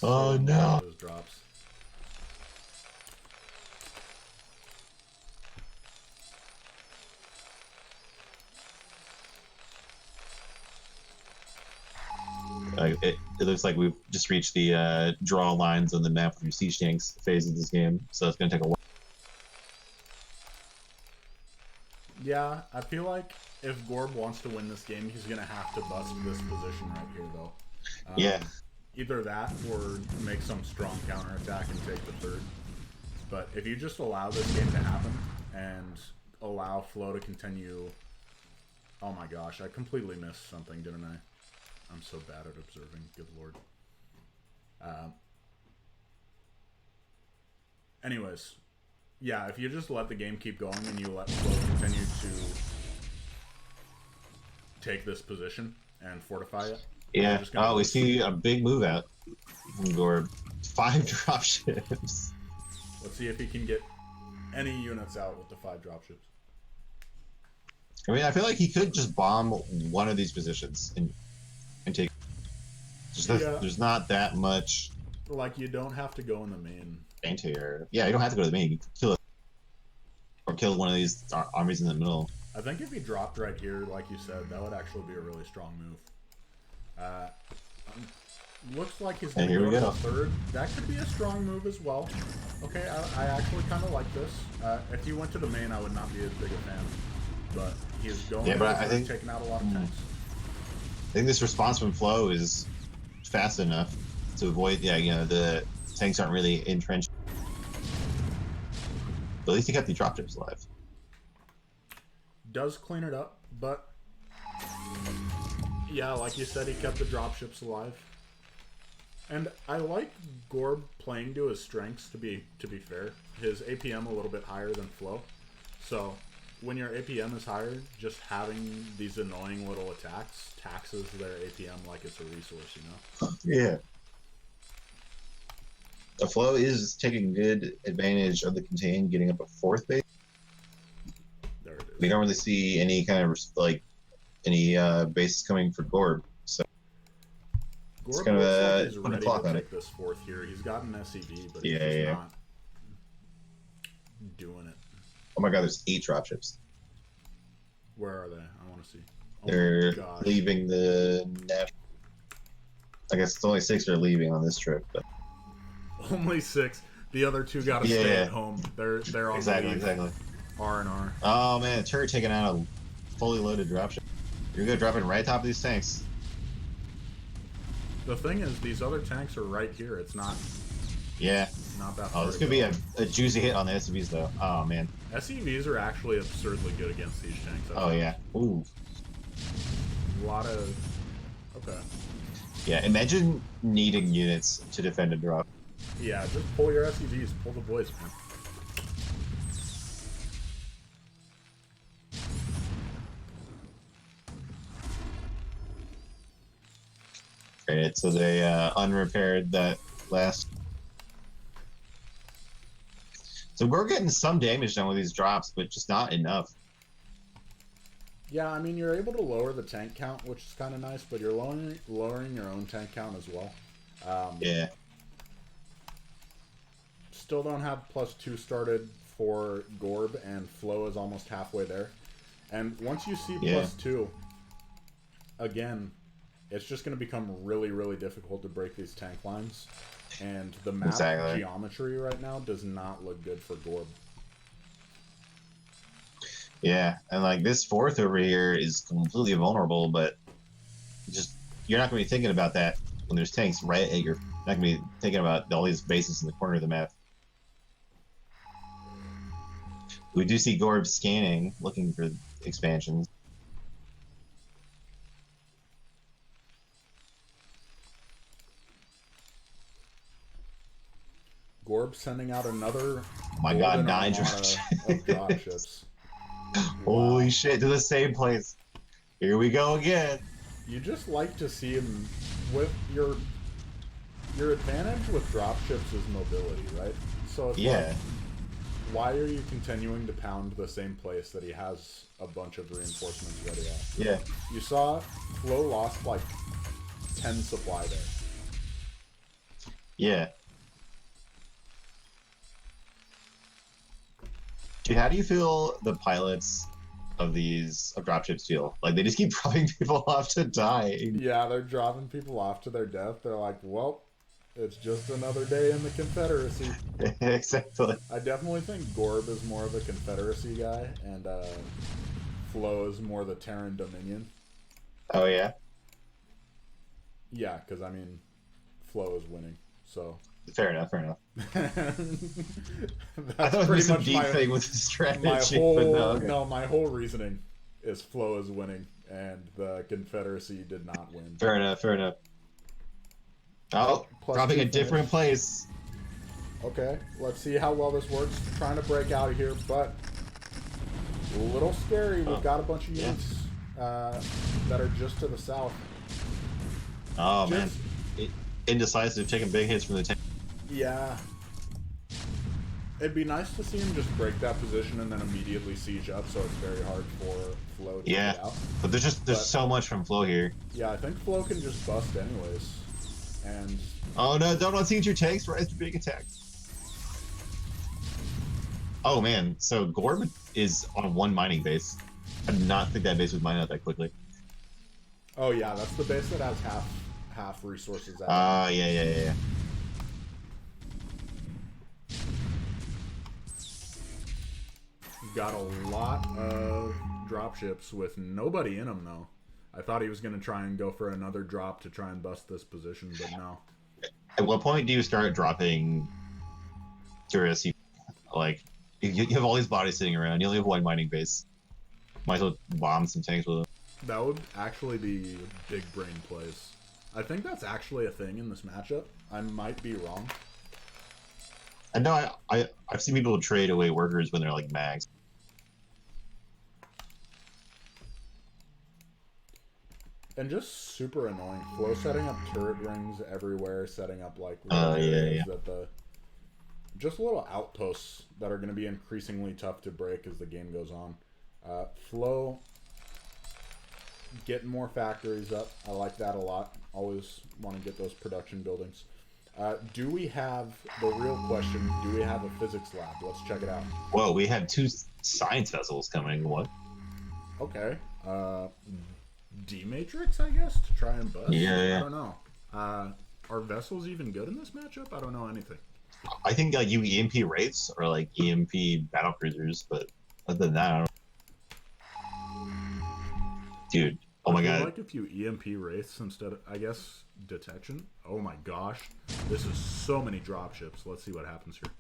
Speaker 2: Oh no.
Speaker 1: His drops.
Speaker 2: Like it looks like we've just reached the draw lines on the map from siege tanks phase of this game, so it's gonna take a while.
Speaker 1: Yeah, I feel like if Gorb wants to win this game, he's gonna have to bust this position right here, though.
Speaker 2: Yeah.
Speaker 1: Either that or make some strong counterattack and take the third. But if you just allow this game to happen and allow Flo to continue... Oh my gosh, I completely missed something, didn't I? I'm so bad at observing, good lord. Anyways, yeah, if you just let the game keep going and you let Flo continue to take this position and fortify it.
Speaker 2: Yeah. Oh, we see a big move out from Gorb. 5 dropships.
Speaker 1: Let's see if he can get any units out with the 5 dropships.
Speaker 2: I mean, I feel like he could just bomb one of these positions and take. There's not that much.
Speaker 1: Like, you don't have to go in the main.
Speaker 2: Anti-air. Yeah, you don't have to go to the main. You can kill it. Or kill one of these armies in the middle.
Speaker 1: I think if he dropped right here, like you said, that would actually be a really strong move. Looks like he's going to go to the third. That could be a strong move as well. Okay, I actually kind of like this. If he went to the main, I would not be as big a fan. But he is going taking out a lot of tanks.
Speaker 2: I think this response from Flo is fast enough to avoid, the tanks aren't really entrenched. But at least he kept the dropships alive.
Speaker 1: Does clean it up, but yeah, like you said, he kept the dropships alive. And I like Gorb playing to his strengths, to be fair. His APM a little bit higher than Flo. So when your APM is higher, just having these annoying little attacks taxes their APM like it's a resource, you know?
Speaker 2: Yeah. The Flo is taking good advantage of the contain, getting up a 4th base.
Speaker 1: There it is.
Speaker 2: We don't really see any kind of bases coming for Gorb, so
Speaker 1: Gorb kind of he's ready to take this 4th here. He's got an SEV, but he's just not doing it.
Speaker 2: Oh my god, there's 8 dropships.
Speaker 1: Where are they? I want to see. Oh,
Speaker 2: they're leaving the net. I guess it's only 6 are leaving on this trip, but
Speaker 1: only 6. The other 2 got to stay at home. They're on
Speaker 2: exactly.
Speaker 1: R&R.
Speaker 2: Oh man, turret taking out a fully loaded dropship. You're gonna drop it right top of these tanks.
Speaker 1: The thing is, these other tanks are right here. It's not.
Speaker 2: Yeah.
Speaker 1: Not that.
Speaker 2: Oh, this could be a juicy hit on the SCVs though. Oh man.
Speaker 1: SCVs are actually absurdly good against these tanks.
Speaker 2: Oh yeah. Ooh.
Speaker 1: A lot of. Okay.
Speaker 2: Yeah. Imagine needing units to defend a drop.
Speaker 1: Yeah, just pull your SCVs. Pull the boys, man.
Speaker 2: Right, so they unrepaired that last. So we're getting some damage done with these drops, but just not enough.
Speaker 1: Yeah, I mean, you're able to lower the tank count, which is kind of nice, but you're lowering your own tank count as well.
Speaker 2: Yeah.
Speaker 1: Still don't have +2 started for Gorb, and Flo is almost halfway there. And once you see +2, again, it's just going to become really, really difficult to break these tank lines. And the map geometry right now does not look good for Gorb.
Speaker 2: Yeah, and like this 4th over here is completely vulnerable, but just you're not going to be thinking about that when there's tanks right at your. Not going to be thinking about all these bases in the corner of the map. We do see Gorb scanning, looking for expansions.
Speaker 1: Gorb sending out another.
Speaker 2: Oh my god, 9 dropships. Holy shit, to the same place. Here we go again.
Speaker 1: You just like to see him with your advantage with dropships is mobility, right? So it's like, why are you continuing to pound the same place that he has a bunch of reinforcements ready at?
Speaker 2: Yeah.
Speaker 1: You saw Flo lost like 10 supply there.
Speaker 2: Yeah. Dude, how do you feel the pilots of these dropships feel. Like they just keep dropping people off to die.
Speaker 1: Yeah, they're dropping people off to their death. They're like, well, it's just another day in the Confederacy.
Speaker 2: Exactly.
Speaker 1: I definitely think Gorb is more of a Confederacy guy, and Flo is more the Terran Dominion.
Speaker 2: Oh yeah.
Speaker 1: Yeah, because I mean, Flo is winning, so.
Speaker 2: Fair enough. Fair enough. I
Speaker 1: That's
Speaker 2: thought it was
Speaker 1: pretty
Speaker 2: some
Speaker 1: much
Speaker 2: deep
Speaker 1: my,
Speaker 2: thing with the strategy.
Speaker 1: my whole
Speaker 2: but no, okay.
Speaker 1: no, my whole reasoning is Flo is winning, and the Confederacy did not win.
Speaker 2: Fair enough. Fair enough. Oh,
Speaker 1: Plus
Speaker 2: dropping
Speaker 1: 2
Speaker 2: a different place.
Speaker 1: Okay, let's see how well this works. Trying to break out of here, but a little scary. We've got a bunch of units that are just to the south.
Speaker 2: Oh man, indecisive, taking big hits from the tank.
Speaker 1: Yeah. It'd be nice to see him just break that position and then immediately siege up, so it's very hard for Flo to get out.
Speaker 2: But there's so much from Flo here.
Speaker 1: Yeah, I think Flo can just bust anyways. And
Speaker 2: oh no, don't siege your tanks, rise to big attack. Oh man, so Gorb is on one mining base. I did not think that base would mine out that quickly.
Speaker 1: oh yeah, that's the base that has half resources at
Speaker 2: yeah.
Speaker 1: Got a lot of dropships with nobody in them though. I thought he was going to try and go for another drop to try and bust this position, but no.
Speaker 2: At what point do you start dropping curiosity? Like, you have all these bodies sitting around, you only have one mining base. Might as well bomb some tanks with them.
Speaker 1: That would actually be big brain plays. I think that's actually a thing in this matchup. I might be wrong.
Speaker 2: I know I've seen people trade away workers when they're like mags.
Speaker 1: And just super annoying. Flo setting up turret rings everywhere, setting up like
Speaker 2: yeah.
Speaker 1: that the just little outposts that are going to be increasingly tough to break as the game goes on. Flo getting more factories up. I like that a lot. Always want to get those production buildings. Do we have, the real question, do we have a physics lab? Let's check it out.
Speaker 2: Whoa, we have 2 science vessels coming. What?
Speaker 1: Okay. D-Matrix, I guess, to try and bust?
Speaker 2: Yeah.
Speaker 1: I don't know. Are vessels even good in this matchup? I don't know anything.
Speaker 2: I think like you EMP Wraiths or like EMP battlecruisers, but other than that, I don't. Dude, oh my god.
Speaker 1: Like if you EMP Wraiths instead of, I guess, detection. Oh my gosh. This is so many dropships. Let's see what happens here.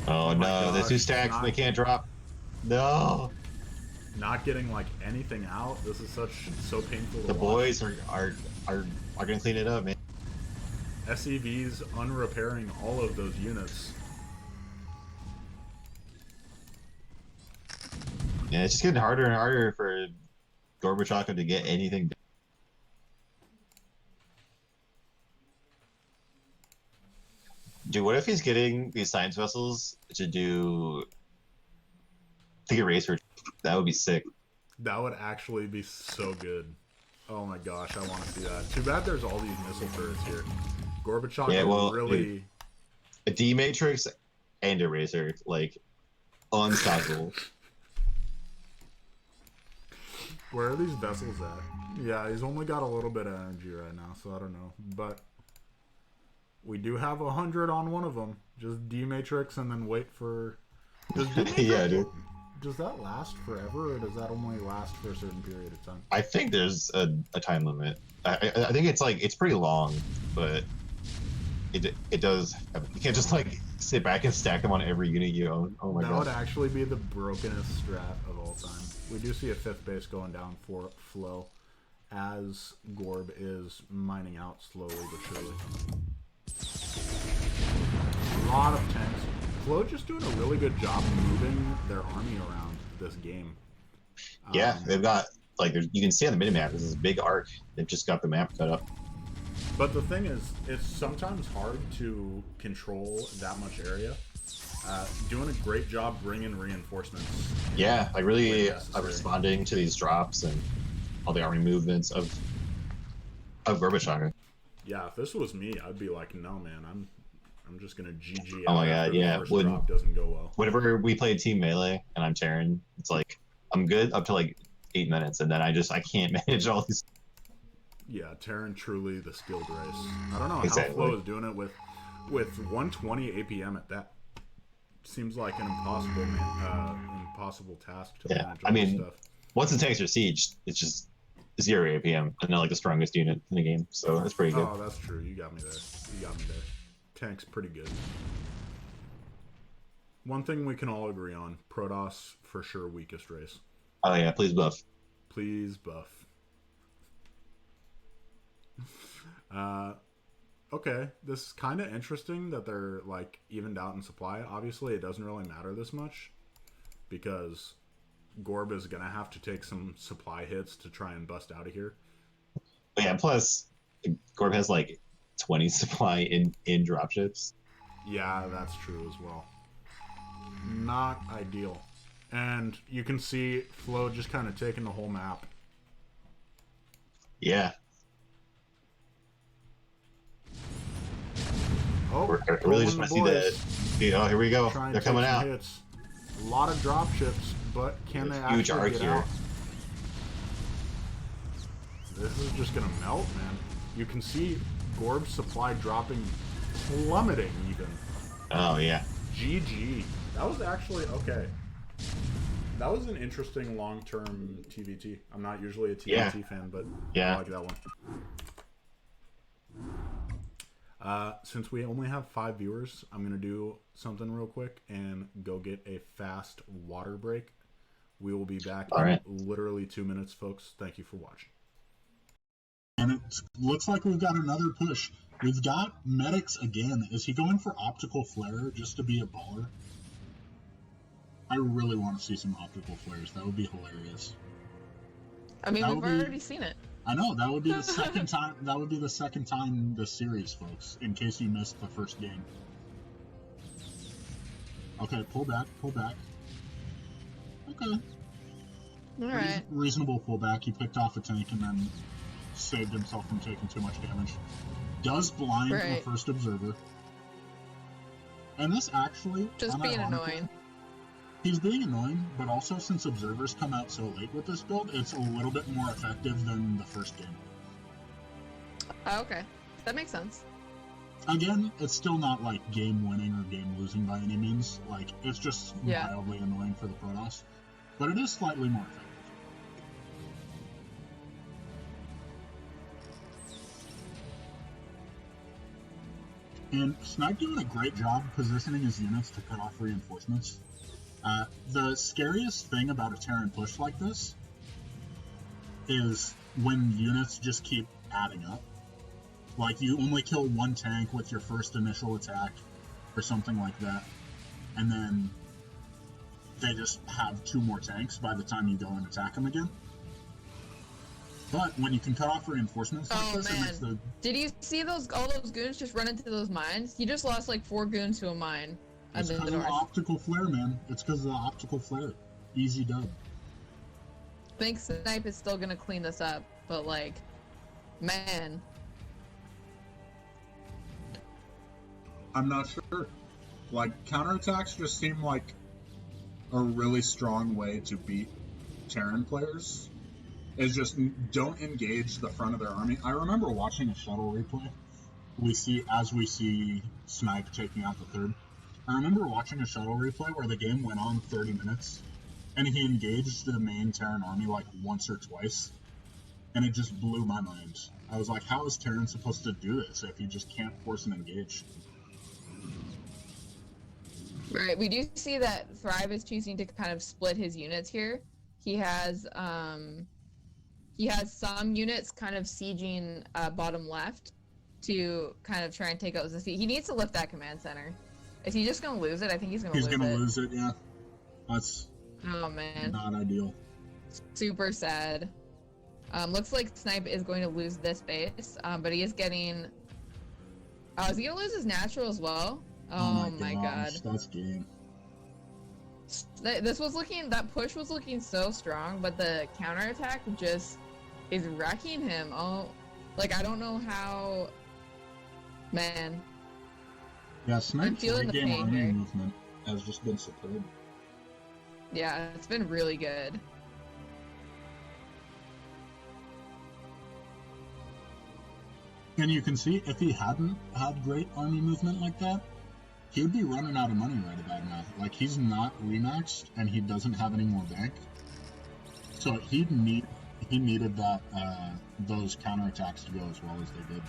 Speaker 2: Oh no,
Speaker 1: gosh,
Speaker 2: there's 2 stacks and they can't drop. No.
Speaker 1: Not getting like anything out. This is so painful to
Speaker 2: The
Speaker 1: watch.
Speaker 2: boys are gonna clean it up, man.
Speaker 1: SEV's unrepairing all of those units.
Speaker 2: Yeah, it's just getting harder and harder for Gorbachev to get anything done. Dude, what if he's getting these science vessels to do the eraser? That would be sick.
Speaker 1: That would actually be so good. Oh my gosh, I want to see that. Too bad there's all these missile turrets here. Gorbachev really...
Speaker 2: Dude, a D-Matrix and a Razor, like, unstoppable.
Speaker 1: Where are these vessels at? Yeah, he's only got a little bit of energy right now, so I don't know. But we do have 100 on one of them. Just D-Matrix and then wait for... Does
Speaker 2: yeah, dude.
Speaker 1: Does that last forever, or does that only last for a certain period of time?
Speaker 2: I think there's a time limit. I think it's like, it's pretty long, but it does... You can't just, like, sit back and stack them on every unit you own. Oh my god.
Speaker 1: That would actually be the brokenest strat of all time. We do see a 5th base going down for Flo as Gorb is mining out slowly but surely. A lot of tanks. Flo just doing a really good job moving their army around this game.
Speaker 2: Yeah, they've got, like, you can see on the minimap, this is a big arc. They've just got the map cut up.
Speaker 1: But the thing is, it's sometimes hard to control that much area. Doing a great job bringing reinforcements.
Speaker 2: Yeah, like really responding to these drops and all the army movements of Gorbachev.
Speaker 1: Yeah, if this was me, I'd be like, no, man, I'm I'm just gonna GG
Speaker 2: Oh
Speaker 1: out
Speaker 2: my
Speaker 1: after
Speaker 2: god,
Speaker 1: the
Speaker 2: yeah.
Speaker 1: first drop doesn't go well.
Speaker 2: Whenever we play Team Melee and I'm Terran, it's like I'm good up to like 8 minutes, and then I can't manage all these.
Speaker 1: Yeah, Terran truly the skilled race. I don't know how
Speaker 2: Exactly.
Speaker 1: Flo is doing it with 120 APM at that. Seems like an impossible task to
Speaker 2: Yeah,
Speaker 1: manage
Speaker 2: I
Speaker 1: all this
Speaker 2: mean,
Speaker 1: stuff.
Speaker 2: once the tanks are sieged, it's just 0 APM, and not like the strongest unit in the game, so that's pretty good.
Speaker 1: Oh, that's true. You got me there. You got me there. Tank's pretty good. One thing we can all agree on: Protoss for sure weakest race.
Speaker 2: Oh yeah, please buff.
Speaker 1: Please buff. Okay, this is kind of interesting that they're like evened out in supply. Obviously, it doesn't really matter this much because Gorb is gonna have to take some supply hits to try and bust out of here.
Speaker 2: But yeah, plus Gorb has like 20 supply in dropships.
Speaker 1: Yeah, that's true as well. Not ideal. And you can see Flo just kind of taking the whole map.
Speaker 2: Yeah.
Speaker 1: Oh,
Speaker 2: I really just want to see that. Oh, here we go. They're coming out.
Speaker 1: Hits. A lot of drop ships, but can they
Speaker 2: huge
Speaker 1: actually
Speaker 2: arc
Speaker 1: get
Speaker 2: here.
Speaker 1: out? This is just gonna melt, man. You can see Gorb's supply dropping, plummeting even.
Speaker 2: Oh yeah.
Speaker 1: GG. That was actually okay. That was an interesting long-term TVT. I'm not usually a TVT fan, but
Speaker 2: yeah.
Speaker 1: I like that one. Since we only have 5 viewers, I'm going to do something real quick and go get a fast water break. We will be back in literally 2 minutes, folks. Thank you for watching.
Speaker 3: And it looks like we've got another push. We've got medics again. Is he going for optical flare just to be a baller? I really want to see some optical flares. That would be hilarious.
Speaker 4: I mean, we've already seen it.
Speaker 3: I know, that would be the second time. That would be the second time this series, folks. In case you missed the first game. Okay, pull back, pull back. Okay.
Speaker 4: All right.
Speaker 3: Reasonable pullback. He picked off a tank and then saved himself from taking too much damage. Does blind the first observer. And this actually
Speaker 4: just being annoying.
Speaker 3: He's being annoying, but also since observers come out so late with this build, it's a little bit more effective than the first game.
Speaker 4: Oh, okay. That makes sense.
Speaker 3: Again, it's still not like game winning or game losing by any means. Like, it's just mildly annoying for the Protoss. But it is slightly more effective. And Snipe doing a great job positioning his units to cut off reinforcements. The scariest thing about a Terran push like this is when units just keep adding up. Like, you only kill one tank with your first initial attack or something like that, and then they just have 2 more tanks by the time you go and attack them again. But when you can cut off reinforcements like this, it makes the...
Speaker 4: Did you see all those goons just run into those mines? You just lost like 4 goons to a mine.
Speaker 3: It's because of the optical flare, man. It's because of the optical flare. Easy dub.
Speaker 4: I think Snipe is still gonna clean this up, but like, man.
Speaker 3: I'm not sure. Like, counterattacks just seem like a really strong way to beat Terran players. Is just don't engage the front of their army. I remember watching a shuttle replay. We see Snipe taking out the third. I remember watching a shuttle replay where the game went on 30 minutes, and he engaged the main Terran army like once or twice, and it just blew my mind. I was like, how is Terran supposed to do this if he just can't force an engage?
Speaker 4: Right, we do see that Thrive is choosing to kind of split his units here. He has some units kind of sieging bottom left to kind of try and take out the sea. He needs to lift that command center. Is he just gonna lose it? I think he's gonna lose it.
Speaker 3: He's gonna lose it, yeah. That's not ideal.
Speaker 4: Super sad. Looks like Snipe is going to lose this base, but he is getting... is he gonna lose his natural as well? Oh my god.
Speaker 3: That's game.
Speaker 4: That push was looking so strong, but the counterattack just is wrecking him. Oh, like, I don't know how... Man.
Speaker 3: Yeah, Snipe's
Speaker 4: feeling
Speaker 3: late
Speaker 4: the
Speaker 3: game
Speaker 4: pain
Speaker 3: army
Speaker 4: here.
Speaker 3: movement has just been superb.
Speaker 4: Yeah, it's been really good.
Speaker 3: And you can see if he hadn't had great army movement like that, he would be running out of money right about now. Like, he's not remaxed and he doesn't have any more bank. So he needed that those counterattacks to go as well as they did.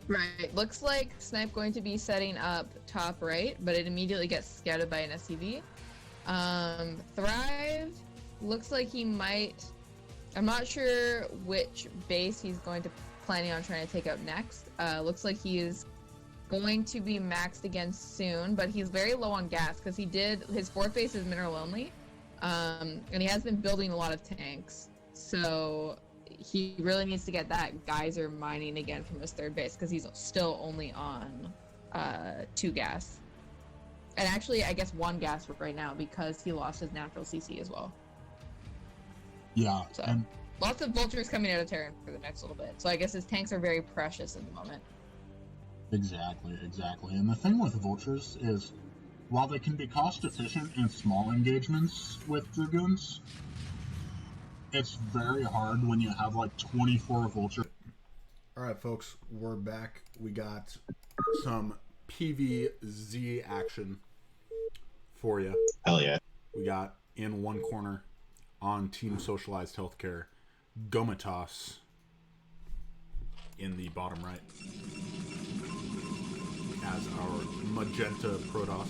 Speaker 4: Right. Looks like Snipe going to be setting up top right, but it immediately gets scouted by an SCV. Thrive looks like he might. I'm not sure which base he's planning on trying to take out next. Looks like he is going to be maxed again soon, but he's very low on gas because his fourth base is mineral only, and he has been building a lot of tanks. So he really needs to get that geyser mining again from his third base because he's still only on 2 gas. And actually, I guess 1 gas right now because he lost his natural CC as well.
Speaker 3: Yeah,
Speaker 4: So
Speaker 3: and
Speaker 4: lots of vultures coming out of Terran for the next little bit. So I guess his tanks are very precious at the moment.
Speaker 3: exactly. And the thing with vultures is, while they can be cost efficient in small engagements with dragoons, it's very hard when you have like 24 vultures.
Speaker 1: All right, folks, we're back. We got some PVZ action for you.
Speaker 2: Hell yeah.
Speaker 1: We got in one corner on Team Socialized Healthcare, Gomitas in the bottom right as our magenta Protoss.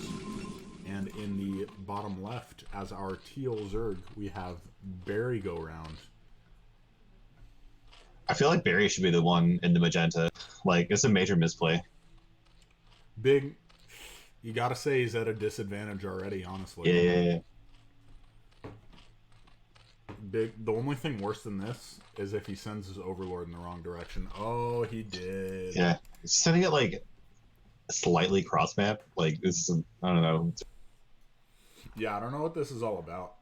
Speaker 1: And in the bottom left as our teal Zerg, we have Barry go round.
Speaker 2: I feel like Barry should be the one in the magenta. Like, it's a major misplay.
Speaker 1: Big, you gotta say he's at a disadvantage already, honestly.
Speaker 2: Yeah.
Speaker 1: Big. The only thing worse than this is if he sends his overlord in the wrong direction. Oh, he did.
Speaker 2: Yeah. Sending it like slightly cross map. Like, this is, I don't know.
Speaker 1: Yeah, I don't know what this is all about.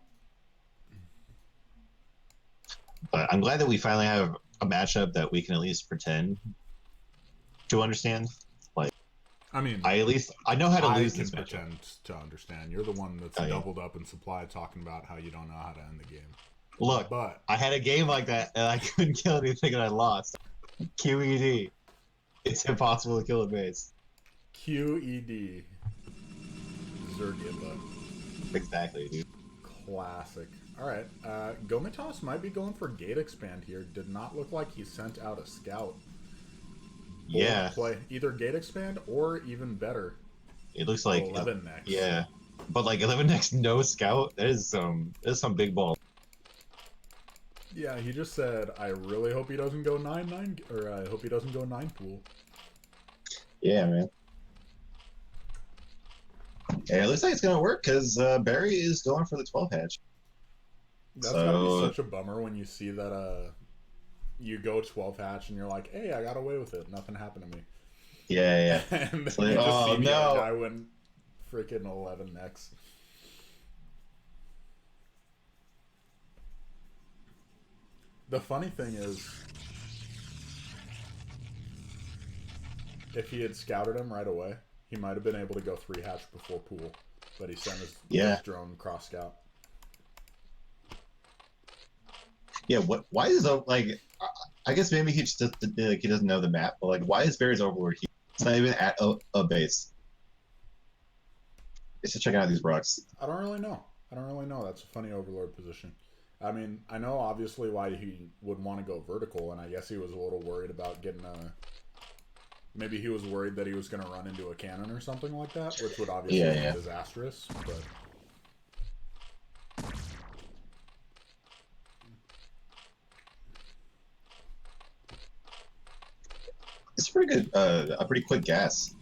Speaker 2: But I'm glad that we finally have a matchup that we can at least pretend to understand. Like,
Speaker 1: I mean,
Speaker 2: I know how to
Speaker 1: I
Speaker 2: lose
Speaker 1: can
Speaker 2: this matchup.
Speaker 1: pretend to understand. You're the one that's
Speaker 2: Oh, yeah.
Speaker 1: doubled up in supply talking about how you don't know how to end the game.
Speaker 2: Look,
Speaker 1: But
Speaker 2: I had a game like that and I couldn't kill anything and I lost. QED. It's impossible to kill a base.
Speaker 1: QED. Zergibba.
Speaker 2: Exactly, dude.
Speaker 1: Classic. Alright, Gomitas might be going for gate expand here. Did not look like he sent out a scout.
Speaker 2: Yeah.
Speaker 1: Play either gate expand or even better,
Speaker 2: It looks like
Speaker 1: 11 next.
Speaker 2: Yeah. But like 11 next no scout, that is some big ball.
Speaker 1: Yeah, he just said, I really hope he doesn't go 9-9, or I hope he doesn't go 9 pool.
Speaker 2: Yeah, man. Yeah, it looks like it's gonna work because Barry is going for the 12 hatch.
Speaker 1: That's gotta be such a bummer when you see that you go 12 hatch and you're like, hey, I got away with it. Nothing happened to me.
Speaker 2: Yeah.
Speaker 1: And then
Speaker 2: Like,
Speaker 1: you just
Speaker 2: oh,
Speaker 1: see the
Speaker 2: no.
Speaker 1: other guy win freaking 11 next. The funny thing is, if he had scouted him right away, he might have been able to go 3 hatch before pool. But he sent his drone cross scout.
Speaker 2: Yeah, why is it like? I guess maybe he just like he doesn't know the map. But like, why is Barry's overlord here? It's not even at a base. It's just checking out these rocks.
Speaker 1: I don't really know. That's a funny overlord position. I mean, I know obviously why he would want to go vertical, and I guess he was a little worried about getting a... Maybe he was worried that he was going to run into a cannon or something like that, which would obviously be disastrous, but...
Speaker 2: It's pretty good, a pretty quick gas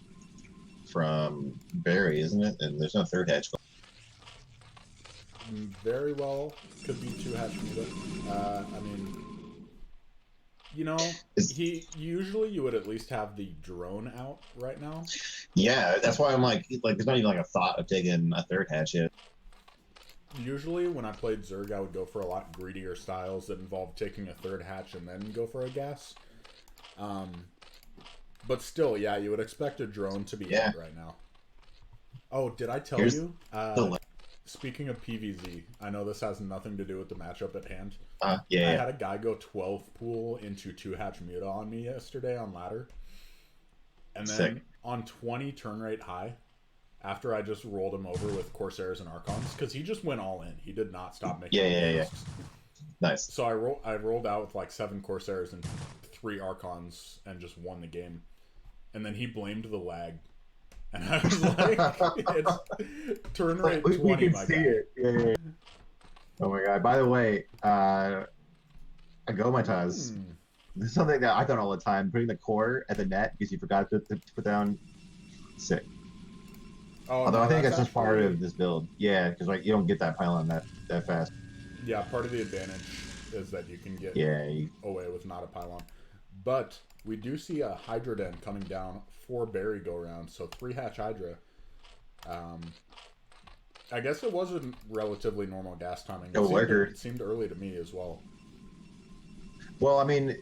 Speaker 2: from Barry, isn't it? And there's no third hatch.
Speaker 1: Very well could be 2 hatch meter. I mean, you know, usually you would at least have the drone out right now.
Speaker 2: Yeah, that's why I'm like there's not even like a thought of taking a third hatch yet.
Speaker 1: Usually when I played Zerg, I would go for a lot greedier styles that involved taking a third hatch and then go for a gas. But still, yeah, you would expect a drone to be
Speaker 2: Yeah.
Speaker 1: hit right now. Oh, did I tell
Speaker 2: Here's
Speaker 1: you?
Speaker 2: the
Speaker 1: Speaking of PVZ, I know this has nothing to do with the matchup at hand.
Speaker 2: yeah,
Speaker 1: I
Speaker 2: yeah.
Speaker 1: had a guy go 12 pool into 2-hatch Muta on me yesterday on ladder. And then
Speaker 2: Sick.
Speaker 1: on 20 turn rate high, after I just rolled him over with Corsairs and Archons, because he just went all in. He did not stop making
Speaker 2: Yeah.
Speaker 1: risks.
Speaker 2: Nice.
Speaker 1: So I rolled out with like 7 Corsairs and 3 Archons and just won the game. And then he blamed the lag. And I was like, it's turn rate 20,
Speaker 2: we can
Speaker 1: my
Speaker 2: see
Speaker 1: guy.
Speaker 2: it. Yeah. Oh my god. By the way, Agomatas. This is something that I thought all the time. Putting the core at the net because you forgot to put down. Sick.
Speaker 1: Oh,
Speaker 2: Although
Speaker 1: no,
Speaker 2: I think
Speaker 1: that's
Speaker 2: that's just part
Speaker 1: actually-
Speaker 2: of this build. Yeah, because like you don't get that pylon that fast.
Speaker 1: Yeah, part of the advantage is that you can get
Speaker 2: Yeah.
Speaker 1: away with not a pylon. But we do see a Hydra Den coming down for Berry go round, so 3-hatch Hydra. I guess it was a relatively normal gas timing. It seemed early to me as well.
Speaker 2: Well, I mean,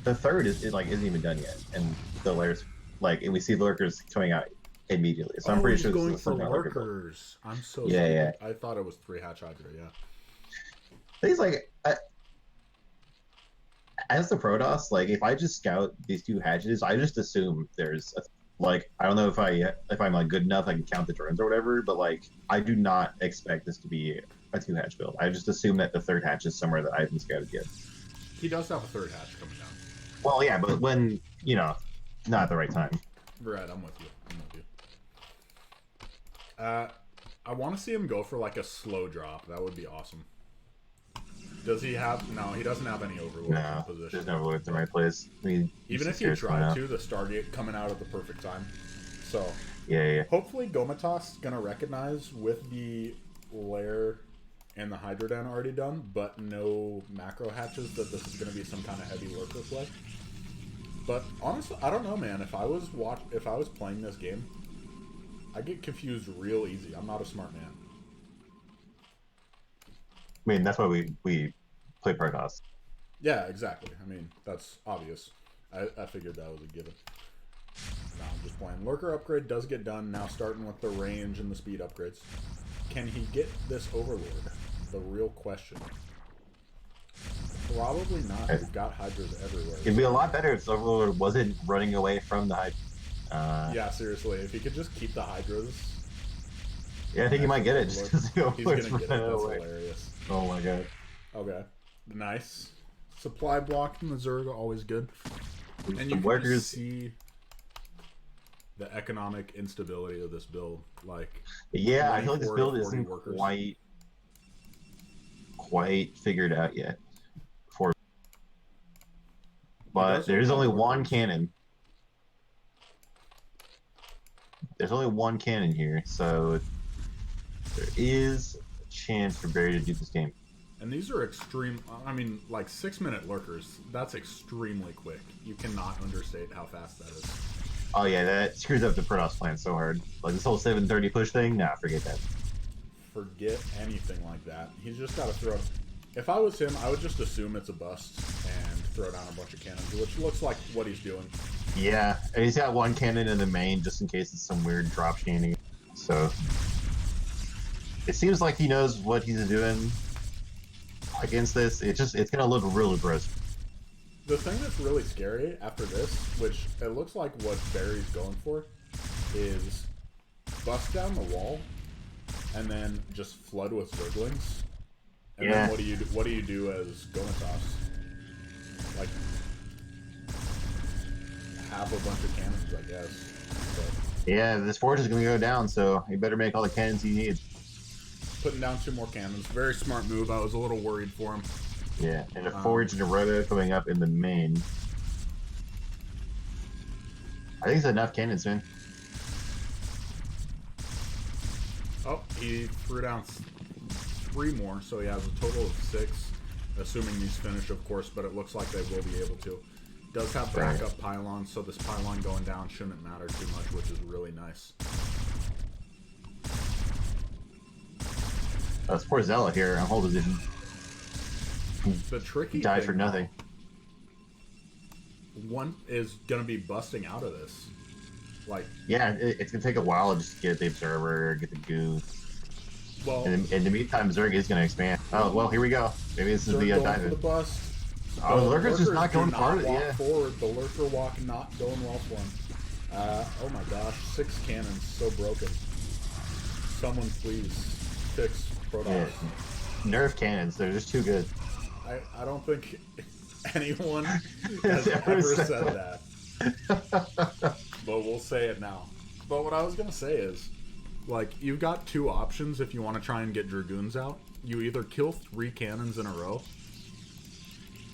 Speaker 2: the third isn't even done yet, and the layers and we see lurkers coming out immediately. So I'm pretty sure
Speaker 1: going
Speaker 2: this is
Speaker 1: for
Speaker 2: something like
Speaker 1: lurkers. I'm so
Speaker 2: Yeah,
Speaker 1: stupid.
Speaker 2: yeah.
Speaker 1: I thought it was 3-hatch Hydra. Yeah.
Speaker 2: Things like as the Protoss, like if I just scout these 2 hatches, I just assume there's I don't know if I'm like good enough I can count the drones or whatever, but like I do not expect this to be a 2-hatch build. I just assume that the 3rd hatch is somewhere that I haven't scouted yet.
Speaker 1: He does have a 3rd hatch coming down.
Speaker 2: Well, yeah, but when not at the right time.
Speaker 1: Right, I'm with you. I want to see him go for like a slow drop. That would be awesome. Does he have? No, he doesn't have any overload
Speaker 2: No,
Speaker 1: position.
Speaker 2: there's no overload at the right place. I mean,
Speaker 1: Even if he tried to, the Stargate coming out at the perfect time. So
Speaker 2: yeah.
Speaker 1: hopefully Gomatas gonna recognize with the lair and the Hydra Den already done, but no macro hatches, that this is gonna be some kind of heavy lurker play. But honestly, I don't know, man. If I was playing this game, I get confused real easy. I'm not a smart man.
Speaker 2: I mean, that's why we play Protoss.
Speaker 1: Yeah, exactly. I mean, that's obvious. I figured that was a given. No, I'm just playing. Lurker upgrade does get done, now starting with the range and the speed upgrades. Can he get this Overlord? The real question. Probably not. We've got Hydras everywhere.
Speaker 2: It'd be a lot better if Overlord wasn't running away from the Hydra.
Speaker 1: Yeah, seriously. If he could just keep the Hydras.
Speaker 2: Yeah, I think he might get it. Just 'cause the
Speaker 1: He's gonna
Speaker 2: Overlord's
Speaker 1: get it.
Speaker 2: running
Speaker 1: That's
Speaker 2: away.
Speaker 1: hilarious.
Speaker 2: Oh my god.
Speaker 1: Okay. Nice. Supply block from the Zerg, always good. And you can
Speaker 2: workers
Speaker 1: just see the economic instability of this build. Like,
Speaker 2: Yeah, I feel like this
Speaker 1: 24 to
Speaker 2: build
Speaker 1: 40
Speaker 2: isn't
Speaker 1: workers.
Speaker 2: quite figured out yet. But
Speaker 1: does
Speaker 2: there's
Speaker 1: have
Speaker 2: only
Speaker 1: workers.
Speaker 2: one cannon. There's only one cannon here, so there is a chance for Barry to do this game.
Speaker 1: And these are extreme. I mean, like 6-minute lurkers. That's extremely quick. You cannot understate how fast that is.
Speaker 2: Oh yeah, that screws up the Protoss plan so hard. Like this whole 7:30 push thing, nah, forget that.
Speaker 1: Forget anything like that. He's just got to throw. If I was him, I would just assume it's a bust and throw down a bunch of cannons, which looks like what he's doing.
Speaker 2: Yeah, and he's got one cannon in the main just in case it's some weird drop shanty. So it seems like he knows what he's doing against this. It's gonna look real aggressive.
Speaker 1: The thing that's really scary after this, which it looks like what Barry's going for, is bust down the wall and then just flood with Zerglings. And
Speaker 2: Yeah.
Speaker 1: then what do you do as Gomatas? Like, have a bunch of cannons, I guess. But
Speaker 2: Yeah, this forge is gonna go down, so he better make all the cannons he needs.
Speaker 1: putting down 2 more cannons, very smart move. I was a little worried for him.
Speaker 2: Yeah, and a forge and a roto coming up in the main. I think it's enough cannons, man.
Speaker 1: Oh, he threw down 3 more, so he has a total of 6, assuming these finish, of course, but it looks like they will be able to. Does have backup pylons, so this pylon going down shouldn't matter too much, which is really nice.
Speaker 2: It's poor Zella here on hold position.
Speaker 1: The tricky
Speaker 2: Died
Speaker 1: thing
Speaker 2: for nothing.
Speaker 1: one is gonna be busting out of this. Like,
Speaker 2: Yeah, it's gonna take a while just to get the observer, get the goo.
Speaker 1: well,
Speaker 2: And in the meantime, Zerg is gonna expand. Oh well, here we go. Maybe this is
Speaker 1: Zerg
Speaker 2: the
Speaker 1: going for
Speaker 2: diamond.
Speaker 1: the bust.
Speaker 2: Oh, the lurker's just not
Speaker 1: do
Speaker 2: going forward.
Speaker 1: walk
Speaker 2: Yeah.
Speaker 1: forward. The lurker walk not going well for him. Oh my gosh, 6 cannons, so broken. Someone please fix Protoss.
Speaker 2: Yeah. Nerf cannons, they're just too good.
Speaker 1: I don't think anyone has ever said that. But we'll say it now. But what I was gonna say is, like, you've got 2 options if you want to try and get Dragoons out. You either kill 3 cannons in a row,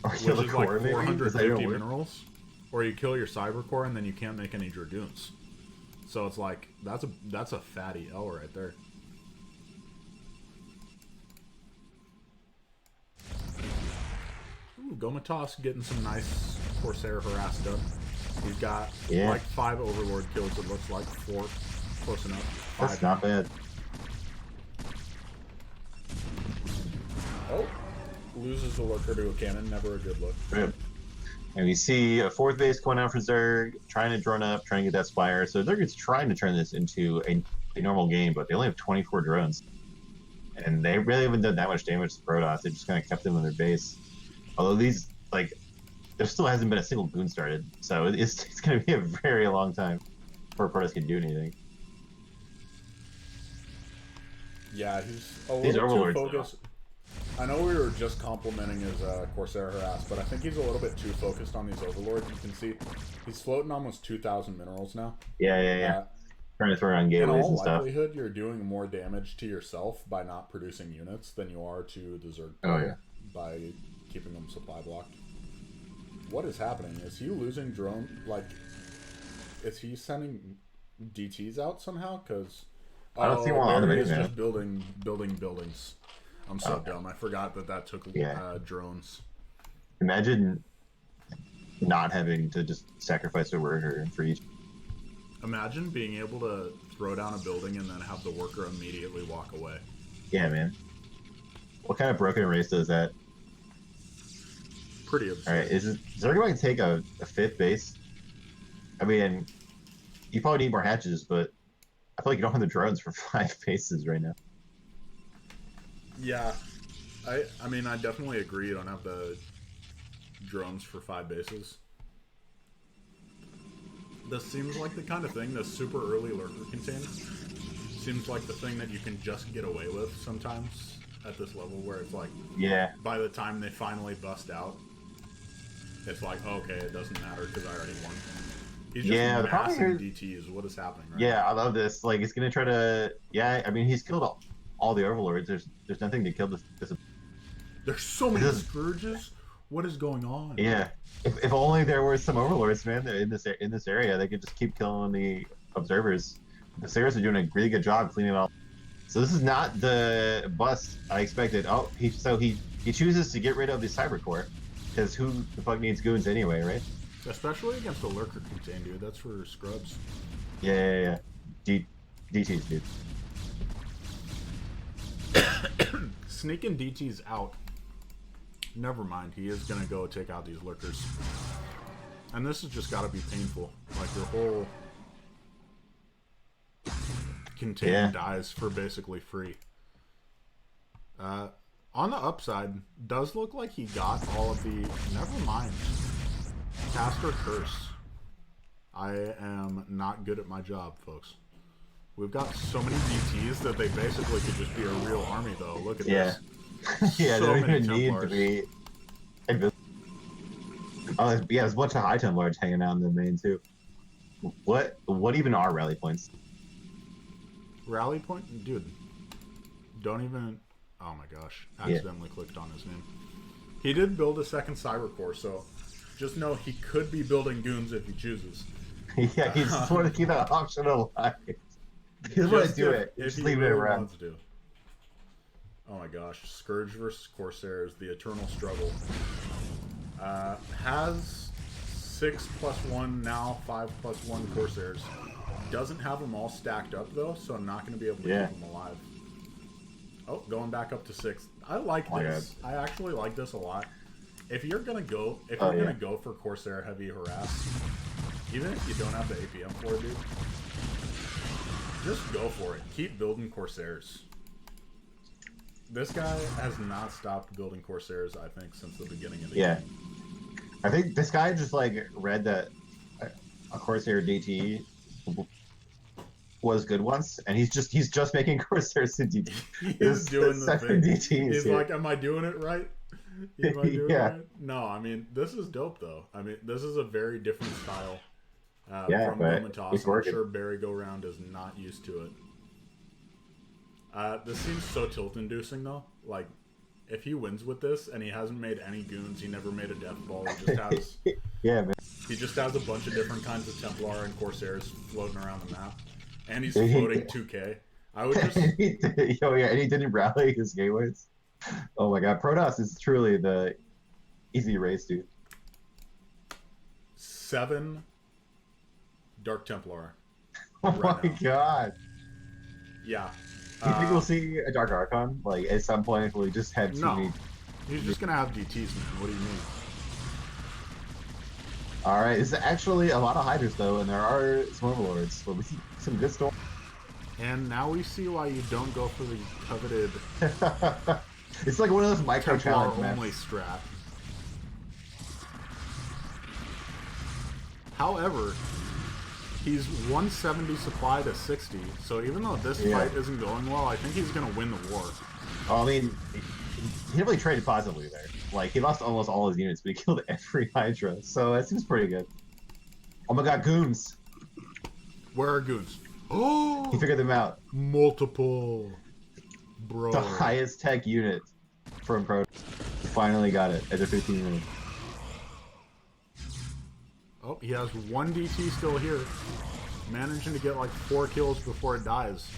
Speaker 1: which is like 450 minerals, or you kill your Cyber Core and then you can't make any Dragoons. So it's like, that's a fatty L right there. Ooh, Gomatos getting some nice Corsair harass done. He's got like 5 Overlord kills, it looks like. 4. Close enough. 5.
Speaker 2: That's not bad.
Speaker 1: Oh, loses the lurker to a cannon. Never a good look.
Speaker 2: Good. And we see a 4th base going out for Zerg, trying to drone up, trying to get that Spire. So Zerg is trying to turn this into a normal game, but they only have 24 drones. And they really haven't done that much damage to Protoss. They just kind of kept them on their base. Although these, like, there still hasn't been a single goon started. So it's going to be a very long time before Protoss can do anything.
Speaker 1: Yeah, he's a little too focused. I know we were just complimenting his Corsair harass, but I think he's a little bit too focused on these Overlords. You can see he's floating almost 2,000 minerals now.
Speaker 2: Yeah. Trying to throw on gateways and stuff.
Speaker 1: In all likelihood, you're doing more damage to yourself by not producing units than you are to the Zerg by keeping them supply blocked. What is happening? Is he losing drone? Like, is he sending DTs out somehow? Because
Speaker 2: I don't see one on the
Speaker 1: he's
Speaker 2: map.
Speaker 1: just building buildings. I'm so dumb. I forgot that took drones.
Speaker 2: Imagine not having to just sacrifice a worker for each.
Speaker 1: Imagine being able to throw down a building and then have the worker immediately walk away.
Speaker 2: Yeah, man. What kind of broken race does that?
Speaker 1: Pretty absurd.
Speaker 2: Alright, is there going to take a 5th base? I mean, you probably need more hatches, but I feel like you don't have the drones for 5 bases right now.
Speaker 1: Yeah, I mean, I definitely agree. You don't have the drones for 5 bases. This seems like the kind of thing, this super early lurker container, seems like the thing that you can just get away with sometimes at this level, where it's like, by the time they finally bust out, it's like, okay, it doesn't matter because I already won. He's just massing DTs. What is happening right now?
Speaker 2: I love this. Like, he's going to try to... Yeah, I mean, he's killed all the Overlords. There's nothing to kill this.
Speaker 1: There's so many Scourges? What is going on?
Speaker 2: Yeah. If only there were some Overlords, man, in this area, they could just keep killing the Observers. The Sailors are doing a really good job cleaning it up. So this is not the bust I expected. Oh, he chooses to get rid of the Cyber Core. Because who the fuck needs goons anyway, right?
Speaker 1: Especially against a lurker contain, dude. That's for scrubs.
Speaker 2: Yeah. DTs, dude.
Speaker 1: Sneaking DTs out. Never mind. He is going to go take out these lurkers. And this has just got to be painful. Like, your whole contain dies for basically free. On the upside, does look like he got all of the... Never mind. Caster Curse. I am not good at my job, folks. We've got so many DTs that they basically could just be a real army, though. Look at this.
Speaker 2: Yeah,
Speaker 1: so
Speaker 2: they don't
Speaker 1: many
Speaker 2: even need
Speaker 1: Templars.
Speaker 2: to be... Oh, yeah, there's a bunch of high Templars hanging out in the main, too. What even are rally points?
Speaker 1: Rally point? Dude. Don't even... Oh my gosh. Accidentally clicked on his name. He did build a second Cyber Core, so just know he could be building goons if he chooses.
Speaker 2: Yeah, he just wanted to keep that option alive. He doesn't want to do it. Just leave it around.
Speaker 1: Oh my gosh. Scourge versus Corsairs, the eternal struggle. Has 6+1, now 5+1 Corsairs. Doesn't have them all stacked up, though, so I'm not going to be able to keep them alive. Oh, going back up to 6. I like this. I actually like this a lot. if you're gonna go for Corsair heavy harass, even if you don't have the APM for it, dude, just go for it. Keep building Corsairs. This guy has not stopped building Corsairs, I think, since the beginning of the game.
Speaker 2: I think this guy just like read that a Corsair DT was good once, and he's just making Corsairs to DT.
Speaker 1: He's doing the thing.
Speaker 2: DTs
Speaker 1: He's
Speaker 2: here.
Speaker 1: like, am I doing it right? Am I doing it right? No, I mean, this is dope, though. I mean, this is a very different style from Gomatos. I'm sure Barry Go Round is not used to it. This seems so tilt-inducing, though. Like, if he wins with this, and he hasn't made any goons, he never made a death ball, he just has...
Speaker 2: Man.
Speaker 1: He just has a bunch of different kinds of Templar and Corsairs floating around the map. And he's floating 2K. I would just...
Speaker 2: and he didn't rally his gateways. Oh my god, Protoss is truly the easy race, dude.
Speaker 1: 7 Dark Templar.
Speaker 2: Oh my god.
Speaker 1: Yeah.
Speaker 2: Do you think we'll see a Dark Archon? Like, at some point, will he just have too many...
Speaker 1: He's just gonna have DTs, man. What do you mean?
Speaker 2: Alright, it's actually a lot of Hydras, though, and there are some Overlords. So we see some good stuff.
Speaker 1: And now we see why you don't go for the coveted...
Speaker 2: It's like one of those micro-challenge
Speaker 1: Templar only strat. However, he's 170 supply to 60, so even though this fight isn't going well, I think he's going to win the war.
Speaker 2: Oh, I mean, he really traded positively there. Like, he lost almost all his units, but he killed every Hydra, so that seems pretty good. Oh my god, goons!
Speaker 1: Where are goons? Oh!
Speaker 2: He figured them out.
Speaker 1: Multiple. Bro.
Speaker 2: The highest tech unit from Pro. Finally got it at the 15 minutes.
Speaker 1: Oh, he has 1 DT still here. Managing to get like 4 kills before it dies.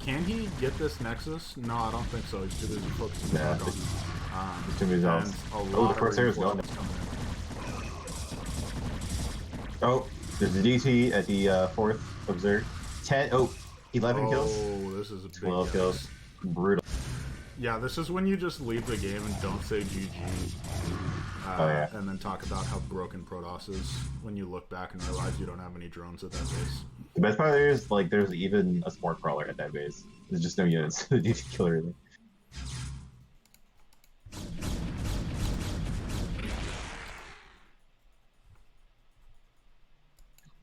Speaker 1: Can he get this Nexus? No, I don't think so. He's too busy focusing on
Speaker 2: too many zones.
Speaker 1: The
Speaker 2: Corsair's going. Oh, there's a DT at the 4th Observer. 11 kills.
Speaker 1: Oh, this is a big
Speaker 2: 12 kills. Brutal.
Speaker 1: Yeah, this is when you just leave the game and don't say GG. And then talk about how broken Protoss is when you look back and realize you don't have any drones at that base.
Speaker 2: The best part is, like, there's even a Spore Crawler at that base. There's just no units. The DT killer in there.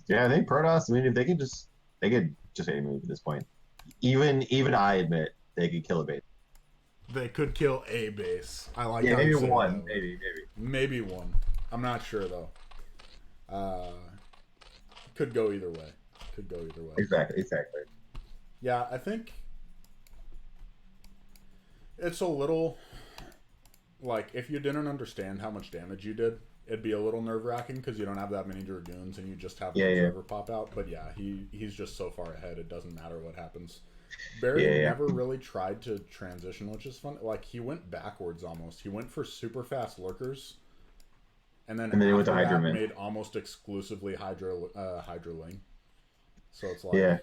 Speaker 2: Yeah, I think Protoss, I mean, if they could just A move at this point. Even I admit they could kill a base.
Speaker 1: They could kill a base. I like.
Speaker 2: Yeah,
Speaker 1: how
Speaker 2: maybe
Speaker 1: you said
Speaker 2: one.
Speaker 1: that. Maybe one. I'm not sure though. Could go either way.
Speaker 2: Exactly.
Speaker 1: Yeah, I think it's a little like if you didn't understand how much damage you did, it'd be a little nerve-wracking because you don't have that many Dragoons and you just have the observer pop out. But yeah, he's just so far ahead, it doesn't matter what happens. Barry never really tried to transition, which is fun. Like, he went backwards almost. He went for super fast lurkers, and then
Speaker 2: he went to
Speaker 1: after
Speaker 2: Hydra
Speaker 1: that made almost exclusively Hydra Ling. So it's like...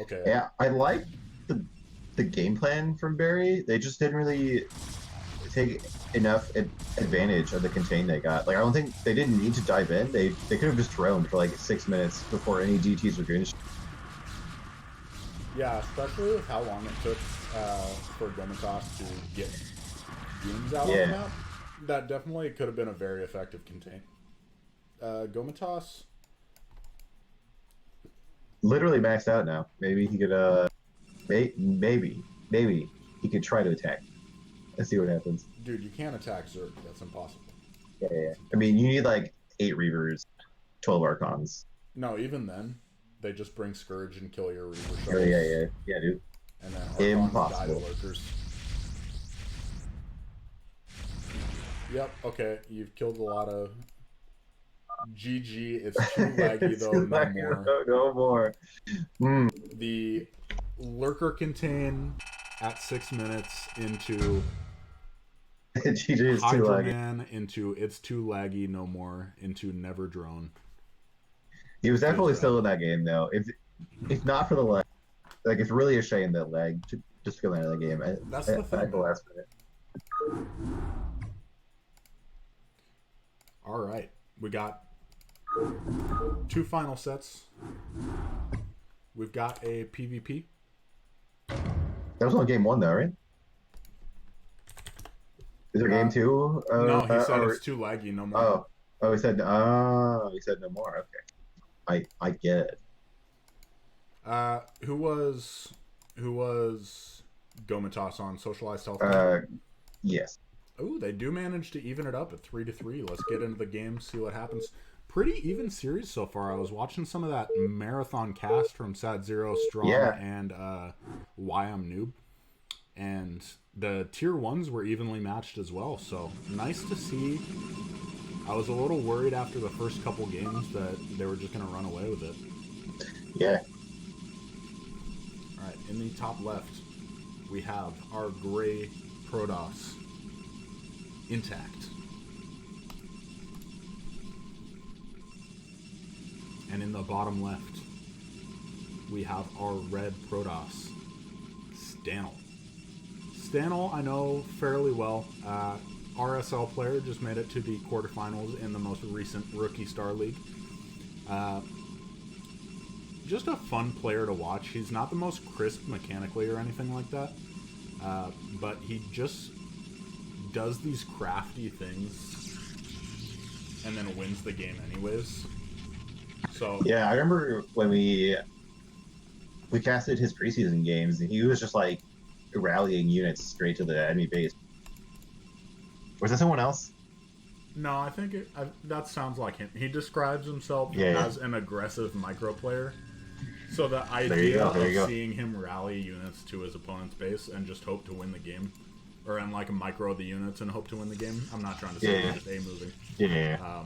Speaker 1: Okay.
Speaker 2: Yeah, I like the game plan from Barry. They just didn't really take enough advantage of the contain they got. Like, I don't think they didn't need to dive in. They could have just droned for like 6 minutes before any DTs were finished.
Speaker 1: Yeah, especially with how long it took for Gomatos to get goons out on the map. That definitely could have been a very effective contain. Gomatos
Speaker 2: literally maxed out now. Maybe he could maybe he could try to attack. Let's see what happens.
Speaker 1: Dude, you can't attack Zerg. That's impossible.
Speaker 2: Yeah. I mean, you need like 8 Reavers, 12 Archons.
Speaker 1: No, even then, they just bring Scourge and kill your Reaver shuttles.
Speaker 2: Yeah, dude.
Speaker 1: And then Archons die to lurkers. Yep, okay, you've killed a lot of... GG, it's too laggy though,
Speaker 2: no more.
Speaker 1: The lurker contain at 6 minutes into
Speaker 2: GG is too laggy.
Speaker 1: Into it's too laggy, no more, into never drone.
Speaker 2: He was definitely still in that game though. If not for the lag, like, it's really a shame that lag just go out of the game.
Speaker 1: That's the thing.
Speaker 2: At the last minute.
Speaker 1: All right. We got 2 final sets. We've got a PvP.
Speaker 5: That was only game 1, though, right? Is there game 2?
Speaker 1: No, he said it's too laggy. No more.
Speaker 5: He said no more. Okay, I get it.
Speaker 1: Who was Gomitas on Socialized Health?
Speaker 5: Yes.
Speaker 1: Oh, they do manage to even it up at 3-3. Let's get into the game, see what happens. Pretty even series so far. I was watching some of that marathon cast from Sat Zero Strong and Why I'm Noob, and the tier 1s were evenly matched as well. So nice to see. I was a little worried after the first couple games that they were just going to run away with it.
Speaker 5: Yeah.
Speaker 1: All right, in the top left, we have our gray Protoss intact. And in the bottom left, we have our red Protoss, Stanel. Stanel, I know fairly well. RSL player, just made it to the quarterfinals in the most recent Rookie Star League. Just a fun player to watch. He's not the most crisp mechanically or anything like that, but he just does these crafty things and then wins the game anyways. So
Speaker 5: yeah, I remember when we casted his preseason games, and he was just like rallying units straight to the enemy base. Was that someone else?
Speaker 1: No, I think that sounds like him. He describes himself as an aggressive micro player. So the idea of seeing him rally units to his opponent's base and just hope to win the game, or and like micro the units and hope to win the game. I'm not trying to say he's just A-moving.
Speaker 5: Yeah.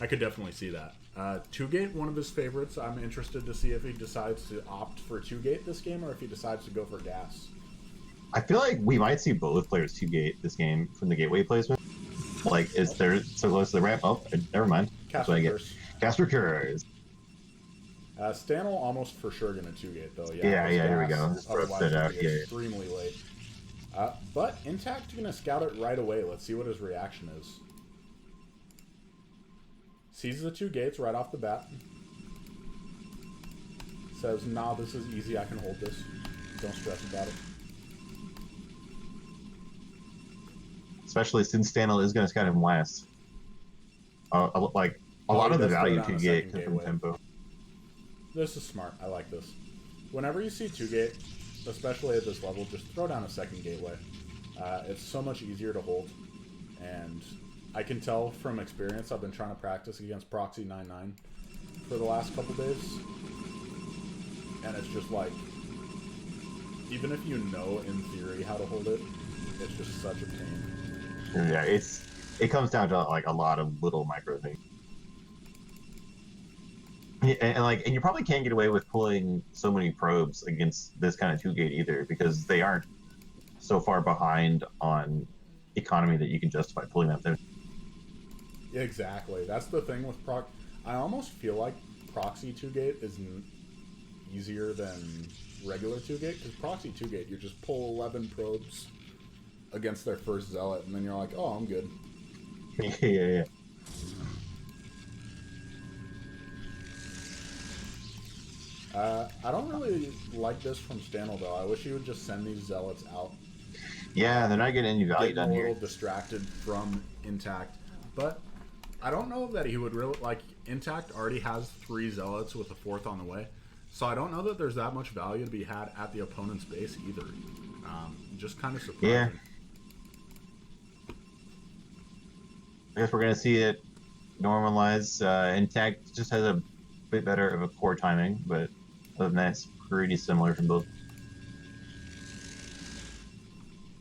Speaker 1: I could definitely see that. 2-Gate, one of his favorites. I'm interested to see if he decides to opt for 2-Gate this game or if he decides to go for gas.
Speaker 5: I feel like we might see both players 2-Gate this game from the gateway placement. Like, is there so close to the ramp? Oh, never mind. That's what I get. Casper Curse.
Speaker 1: Stanel almost for sure gonna 2-Gate though.
Speaker 5: Yeah, here we go.
Speaker 1: Otherwise, extremely late. But Intact gonna scout it right away. Let's see what his reaction is. Sees the 2 gates right off the bat. Says, nah, this is easy, I can hold this. Don't stress about it.
Speaker 2: Especially since Stanel is going to scout him last. Like, a lot of the value 2-Gate comes from tempo.
Speaker 1: This is smart. I like this. Whenever you see 2-Gate, especially at this level, just throw down a second gateway. It's so much easier to hold. And I can tell from experience, I've been trying to practice against Proxy 9-9 for the last couple days. And it's just like, even if you know in theory how to hold it, it's just such a pain.
Speaker 2: Yeah, it comes down to like a lot of little micro things. And you probably can't get away with pulling so many probes against this kind of 2-Gate either, because they aren't so far behind on economy that you can justify pulling them there.
Speaker 1: Exactly. That's the thing with proc. I almost feel like proxy 2-Gate is easier than regular 2-Gate, because proxy 2-Gate, you just pull 11 probes against their first zealot, and then you're like, oh, I'm good.
Speaker 2: Yeah.
Speaker 1: I don't really like this from Stanel, though. I wish he would just send these zealots out.
Speaker 2: Yeah, they're not getting any value down here.
Speaker 1: A little distracted from Intact, but I don't know that he would really like. Intact already has 3 zealots with a 4th on the way, so I don't know that there's that much value to be had at the opponent's base either. Just kind of surprising.
Speaker 2: Yeah. I guess we're gonna see it normalize. Intact just has a bit better of a core timing, but other than that, it's pretty similar from both.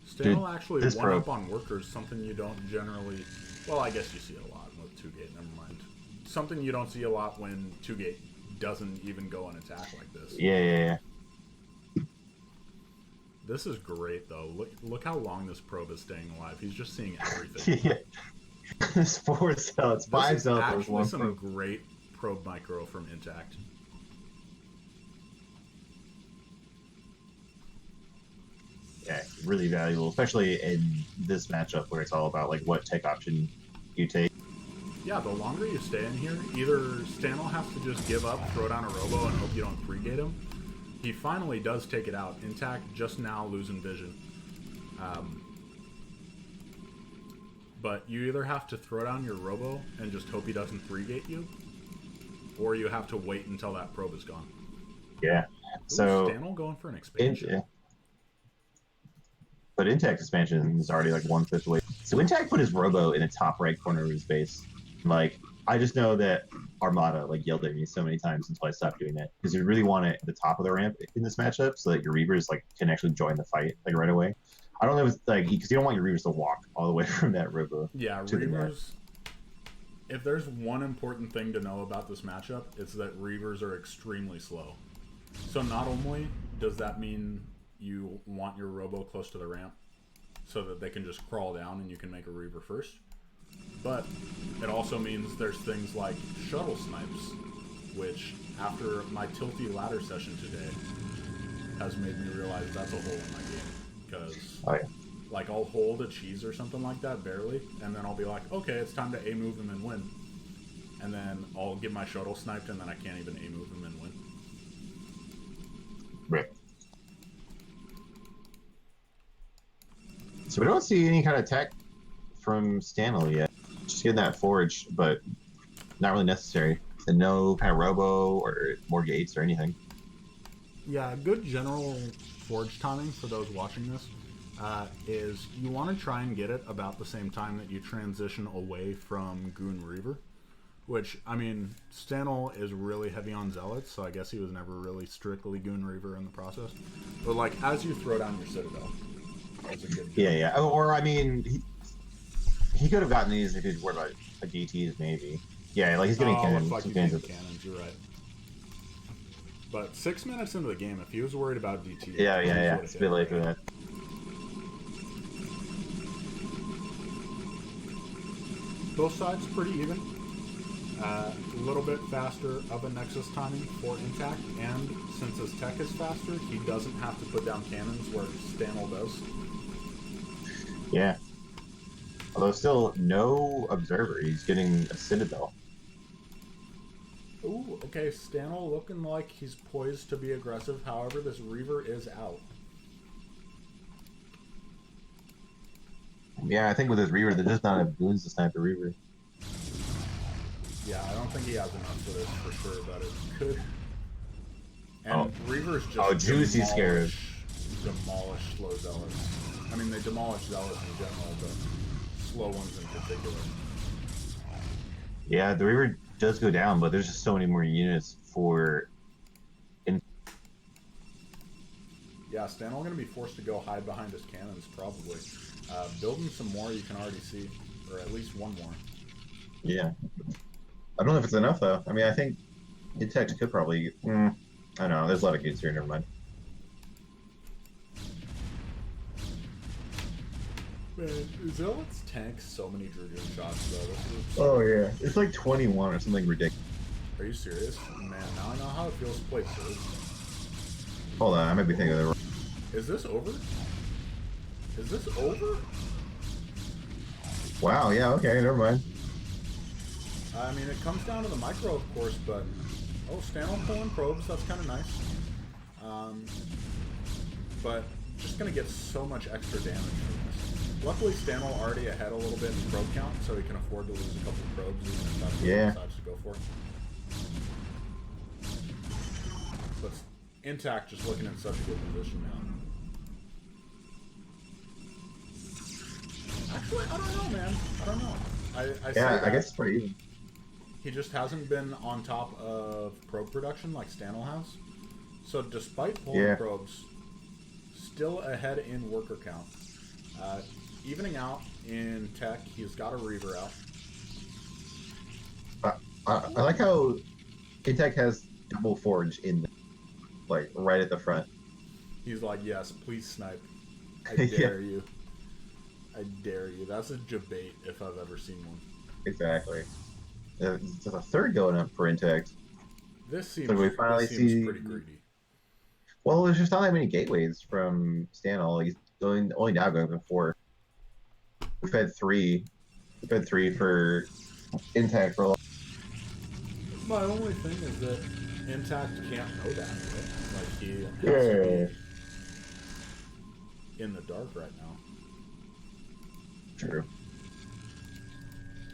Speaker 1: Stanel actually won up on workers, something you don't generally... Well, I guess you see it a lot with 2-Gate, never mind. Something you don't see a lot when 2-Gate doesn't even go on attack like this.
Speaker 2: Yeah.
Speaker 1: This is great, though. Look how long this probe is staying alive. He's just seeing everything.
Speaker 2: Yeah. There's 4 zealots, 5 zealots, there's 1
Speaker 1: some
Speaker 2: probe.
Speaker 1: Great probe micro from Intact.
Speaker 2: Yeah, really valuable, especially in this matchup where it's all about like what tech option you take.
Speaker 1: Yeah, the longer you stay in here, either Stan will have to just give up, throw down a robo, and hope you don't 3-gate him. He finally does take it out. Intact just now losing vision. But you either have to throw down your robo and just hope he doesn't 3-gate you, or you have to wait until that probe is gone.
Speaker 5: Yeah.
Speaker 1: Ooh,
Speaker 5: So
Speaker 1: Stanel going for an expansion.
Speaker 5: But Intact expansion is already like 1/5 away. So Intact put his robo in the top right corner of his base. Like, I just know that Armada like yelled at me so many times until I stopped doing that, because you really want it at the top of the ramp in this matchup so that your Reavers like can actually join the fight like right away. I don't know if it's like, because you don't want your Reavers to walk all the way from that robo.
Speaker 1: Yeah,
Speaker 5: to the net.
Speaker 1: Reavers. If there's one important thing to know about this matchup, it's that Reavers are extremely slow. So not only does that mean you want your robo close to the ramp so that they can just crawl down and you can make a Reaver first, but it also means there's things like shuttle snipes, which after my tilty ladder session today has made me realize that's a hole in my game. Because like I'll hold a cheese or something like that barely, and then I'll be like, okay, it's time to A-move him and win. And then I'll get my shuttle sniped and then I can't even A-move him and win.
Speaker 5: Right. So we don't see any kind of tech from Stanley yet. Just getting that forge, but not really necessary. And no kind of robo or more gates or anything.
Speaker 1: Yeah, good general forge timing for those watching this is you want to try and get it about the same time that you transition away from Goon Reaver. Which, I mean, Stanel is really heavy on Zealots, so I guess he was never really strictly Goon Reaver in the process. But, like, as you throw down your Citadel, that's a good job.
Speaker 5: Yeah. Oh, or, I mean, he could have gotten these if he was worried about a DTs, maybe. Yeah, like, he's getting cannons.
Speaker 1: Like he's getting cannons, you're right. But 6 minutes into the game, if he was worried about DT...
Speaker 5: Yeah. It's a bit late for that.
Speaker 1: Both sides pretty even. A little bit faster of a Nexus timing for Intact, and since his tech is faster, he doesn't have to put down cannons where Stanel does.
Speaker 5: Yeah. Although still no Observer, he's getting a Citadel.
Speaker 1: Ooh, okay, Stanel looking like he's poised to be aggressive, however this Reaver is out.
Speaker 5: Yeah, I think with his Reaver, they're just not enough goons to snipe the Reaver.
Speaker 1: Yeah, I don't think he has enough for this for sure, but it could. And Reaver's just
Speaker 5: Juicy Scarab.
Speaker 1: Demolish slow Zealots. I mean, they demolish Zealots in general, but slow ones in particular.
Speaker 5: Yeah, the Reaver does go down, but there's just so many more units for...
Speaker 1: Yeah, Stanel going to be forced to go hide behind his cannons, probably. Building some more, you can already see, or at least one more.
Speaker 5: Yeah. I don't know if it's enough, though. I mean, I think Intact could probably... I don't know, there's a lot of gates here, never mind.
Speaker 1: Man, Zealots tank so many Dragoon shots, though.
Speaker 5: Oh, yeah. It's like 21 or something ridiculous.
Speaker 1: Are you serious? Man, now I know how it feels to play Surge.
Speaker 5: Hold on, I might be thinking of the wrong...
Speaker 1: Is this over? Is this over?
Speaker 5: Wow, yeah, okay, never mind.
Speaker 1: I mean, it comes down to the micro, of course, but... Oh, Stanel pulling probes, that's kind of nice. But just going to get so much extra damage from this. Luckily, Stanel already ahead a little bit in probe count, so he can afford to lose a couple of probes even if that's what he decides to go for. But Intact just looking in such a good position now. Actually, I don't know, man. I don't know. I
Speaker 5: guess it's pretty even.
Speaker 1: He just hasn't been on top of probe production like Stanel has. So despite pulling probes, still ahead in worker count. Evening out in tech, he's got a Reaver out.
Speaker 5: I like how Intact has double forge in, like, right at the front.
Speaker 1: He's like, yes, please snipe. I dare you. I dare you. That's a debate if I've ever seen one.
Speaker 5: Exactly. There's a third going up for Intact.
Speaker 1: This seems,
Speaker 5: so we finally see
Speaker 1: pretty greedy.
Speaker 5: Well, there's just not that many gateways from Stanel. He's only now going for 4. We've had 3. We've had 3 for intact for a long.
Speaker 1: My only thing is that Intact can't know that, right? Like, he has
Speaker 5: Yeah.
Speaker 1: to be in the dark right now.
Speaker 5: True.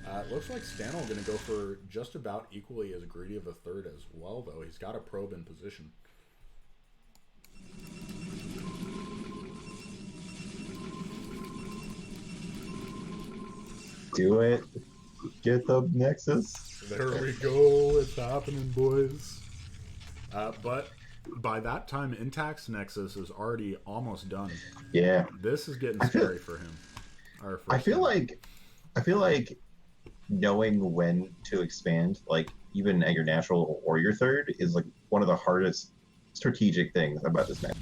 Speaker 1: It looks like Stanel going to go for just about equally as greedy of a third as well, though. He's got a probe in position.
Speaker 5: Do it. Get the Nexus.
Speaker 1: There we go. It's happening, boys. But by that time, Intact's Nexus is already almost done.
Speaker 5: Yeah.
Speaker 1: This is getting scary for him. Or for
Speaker 5: I feel
Speaker 1: Stanel.
Speaker 5: like knowing when to expand, like even at your natural or your third, is like one of the hardest strategic things about this match.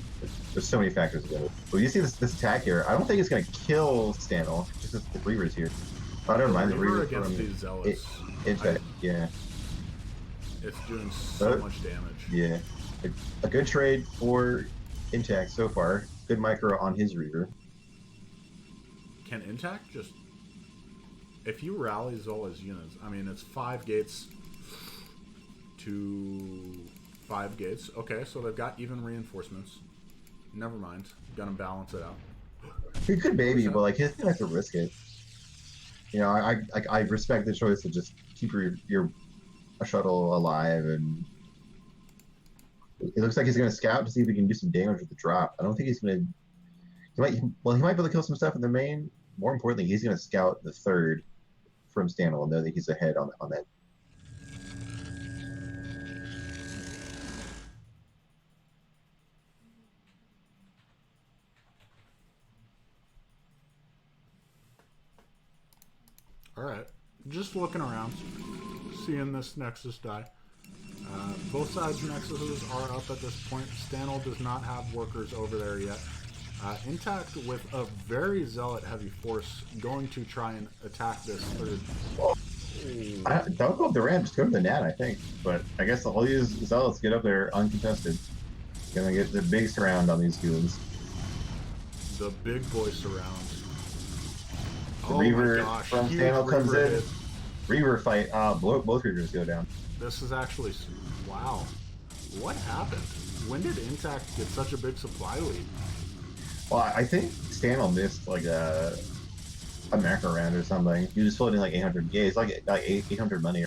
Speaker 5: There's so many factors to it. But you see this attack here, I don't think it's gonna kill Stanel, just the Reaver's here. Oh, never mind, the
Speaker 1: Reaver
Speaker 5: Reaver
Speaker 1: against
Speaker 5: from
Speaker 1: these Zealots.
Speaker 5: yeah.
Speaker 1: It's doing so much damage.
Speaker 5: Yeah. A good trade for Intact so far. Good micro on his Reaver.
Speaker 1: Can Intact just... If you rally Zola's units, I mean, it's 5 gates to 5 gates. Okay, so they've got even reinforcements. Never mind. Gonna balance it out.
Speaker 5: He could maybe, but like he's gonna have to risk it. You know, I respect the choice to just keep your a shuttle alive, and it looks like he's gonna scout to see if he can do some damage with the drop. I don't think he's gonna. He might be able to kill some stuff in the main. More importantly, he's gonna scout the third from Stanel and know that he's ahead on that.
Speaker 1: Alright. Just looking around. Seeing this Nexus die. Both sides' Nexuses are up at this point. Stanel does not have workers over there yet. Intact with a very Zealot heavy force going to try and attack this third.
Speaker 5: Don't go up the ramp, just go to the net, I think. But I guess all these Zealots get up there uncontested. Gonna get the big surround on these goons.
Speaker 1: The big boy surround.
Speaker 5: The
Speaker 1: Oh
Speaker 5: Reaver
Speaker 1: my gosh,
Speaker 5: from
Speaker 1: huge
Speaker 5: Stanel comes
Speaker 1: Reaver
Speaker 5: in.
Speaker 1: hit.
Speaker 5: Reaver fight. Both Reavers go down.
Speaker 1: This is actually... Wow. What happened? When did Intact get such a big supply lead?
Speaker 5: Well, I think Stanel missed like a macro round or something. He was floating like 800 gates, like 800 money.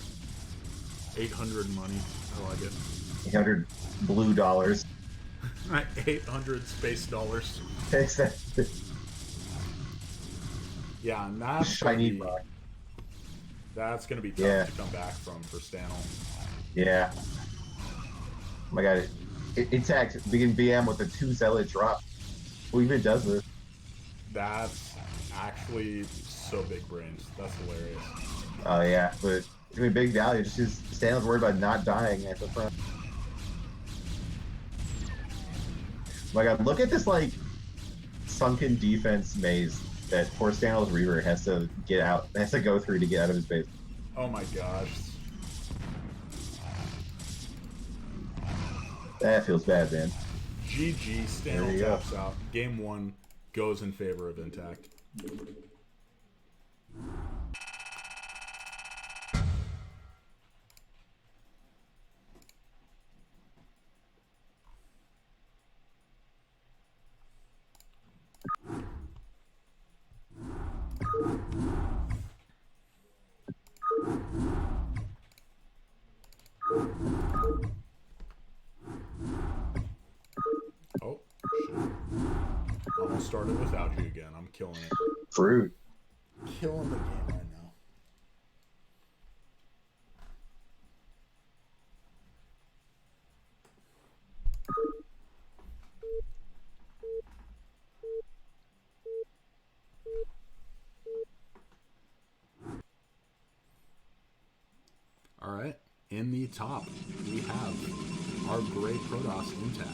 Speaker 1: 800 money. I like it.
Speaker 5: 800 blue dollars.
Speaker 1: 800 space dollars.
Speaker 5: Exactly.
Speaker 1: Yeah, and that's
Speaker 5: Shiny
Speaker 1: gonna be,
Speaker 5: rock.
Speaker 1: that's gonna be tough
Speaker 5: Yeah.
Speaker 1: to come back from for Stanel.
Speaker 5: Yeah. Oh my god. Intact begin BM with a 2 zealot drop. Who even does this?
Speaker 1: That's actually so big brains. That's hilarious.
Speaker 5: Oh yeah, but it's gonna be big value. Just because Stanley's worried about not dying at the front. Oh my god, look at this like sunken defense maze that poor Stanley's Reaver has to get out, has to go through to get out of his base.
Speaker 1: Oh my gosh.
Speaker 5: That feels bad, man.
Speaker 1: GG,
Speaker 5: There
Speaker 1: Stanel
Speaker 5: you go.
Speaker 1: taps out. Game 1 goes in favor of Intact. Oh, shit. Almost started without you again. I'm killing it.
Speaker 5: Fruit.
Speaker 1: Killing the game right now. Alright, in the top, we have our Gray Protoss Intact.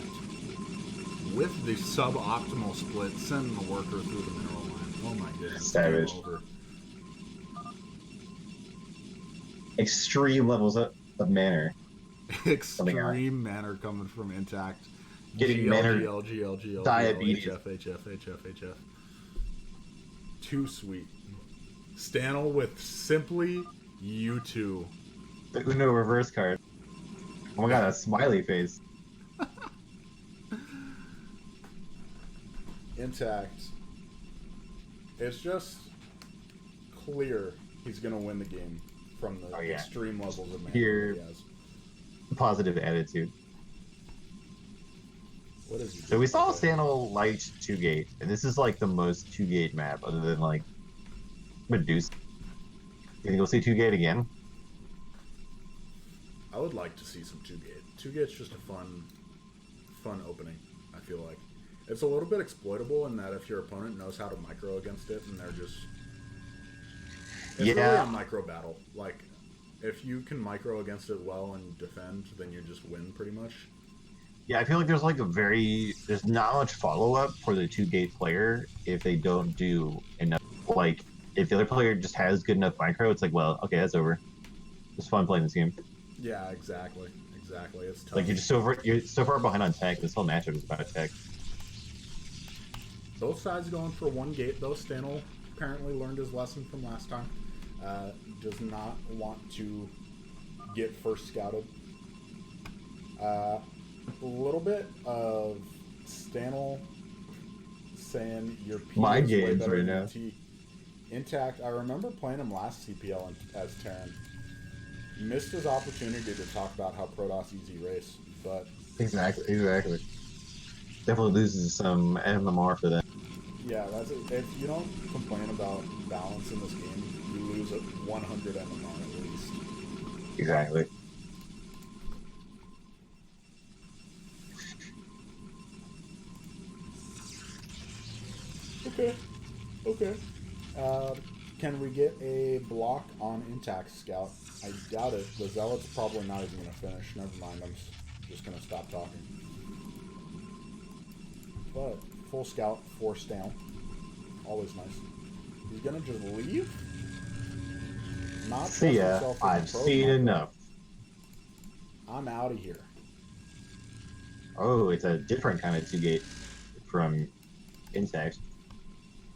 Speaker 1: With the suboptimal split, sending the worker through the mineral line. Oh my goodness.
Speaker 5: Savage.
Speaker 1: Game over.
Speaker 5: Extreme levels of manner.
Speaker 1: Extreme manner coming from Intact.
Speaker 5: Getting manner
Speaker 1: GL,
Speaker 5: diabetes.
Speaker 1: HF. Too sweet. Stanel with simply You too.
Speaker 5: The Uno reverse card. Oh my god, a smiley face.
Speaker 1: Intact. It's just clear he's gonna win the game from the extreme levels of mana
Speaker 5: Here-
Speaker 1: he has.
Speaker 5: Positive attitude.
Speaker 1: What is he
Speaker 5: So
Speaker 1: doing?
Speaker 5: we saw
Speaker 1: Okay.
Speaker 5: Stanel light 2-gate, and this is like the most 2-gate map other than like Medusa. You think we'll see 2-gate again?
Speaker 1: I would like to see some 2-gate. 2-gate's just a fun opening, I feel like. It's a little bit exploitable in that if your opponent knows how to micro against it and they're just... It's really
Speaker 5: Yeah.
Speaker 1: a micro battle. Like, if you can micro against it well and defend, then you just win pretty much.
Speaker 5: Yeah, I feel like there's like there's not much follow-up for the 2-gate player if they don't do enough. Like, if the other player just has good enough micro, it's like, well, okay, that's over. It's fun playing this game.
Speaker 1: Yeah, exactly. Exactly. It's tough.
Speaker 5: Like, you're so far behind on tech. This whole matchup is about tech.
Speaker 1: Both sides going for 1 gate, though. Stanel apparently learned his lesson from last time. Does not want to get first scouted. A little bit of Stanel saying your P
Speaker 5: Mind
Speaker 1: is way
Speaker 5: games
Speaker 1: better
Speaker 5: right
Speaker 1: than
Speaker 5: now.
Speaker 1: your T. Intact. I remember playing him last CPL as Terran. Missed his opportunity to talk about how Protoss easy race, but
Speaker 5: Exactly. Definitely loses some MMR for that.
Speaker 1: yeah, that's it. If you don't complain about balance in this game, you lose at 100 MMR at least.
Speaker 5: Exactly.
Speaker 1: Okay. Can we get a block on Intact Scout? I doubt it. The Zealot's probably not even going to finish. Never mind, I'm just going to stop talking. But, full Scout, force down. Always nice. He's going to just leave? Not
Speaker 5: See
Speaker 1: trust
Speaker 5: ya.
Speaker 1: himself in the
Speaker 5: I've
Speaker 1: probe
Speaker 5: seen
Speaker 1: market.
Speaker 5: enough.
Speaker 1: I'm out of here.
Speaker 5: Oh, it's a different kind of 2-gate from Intact.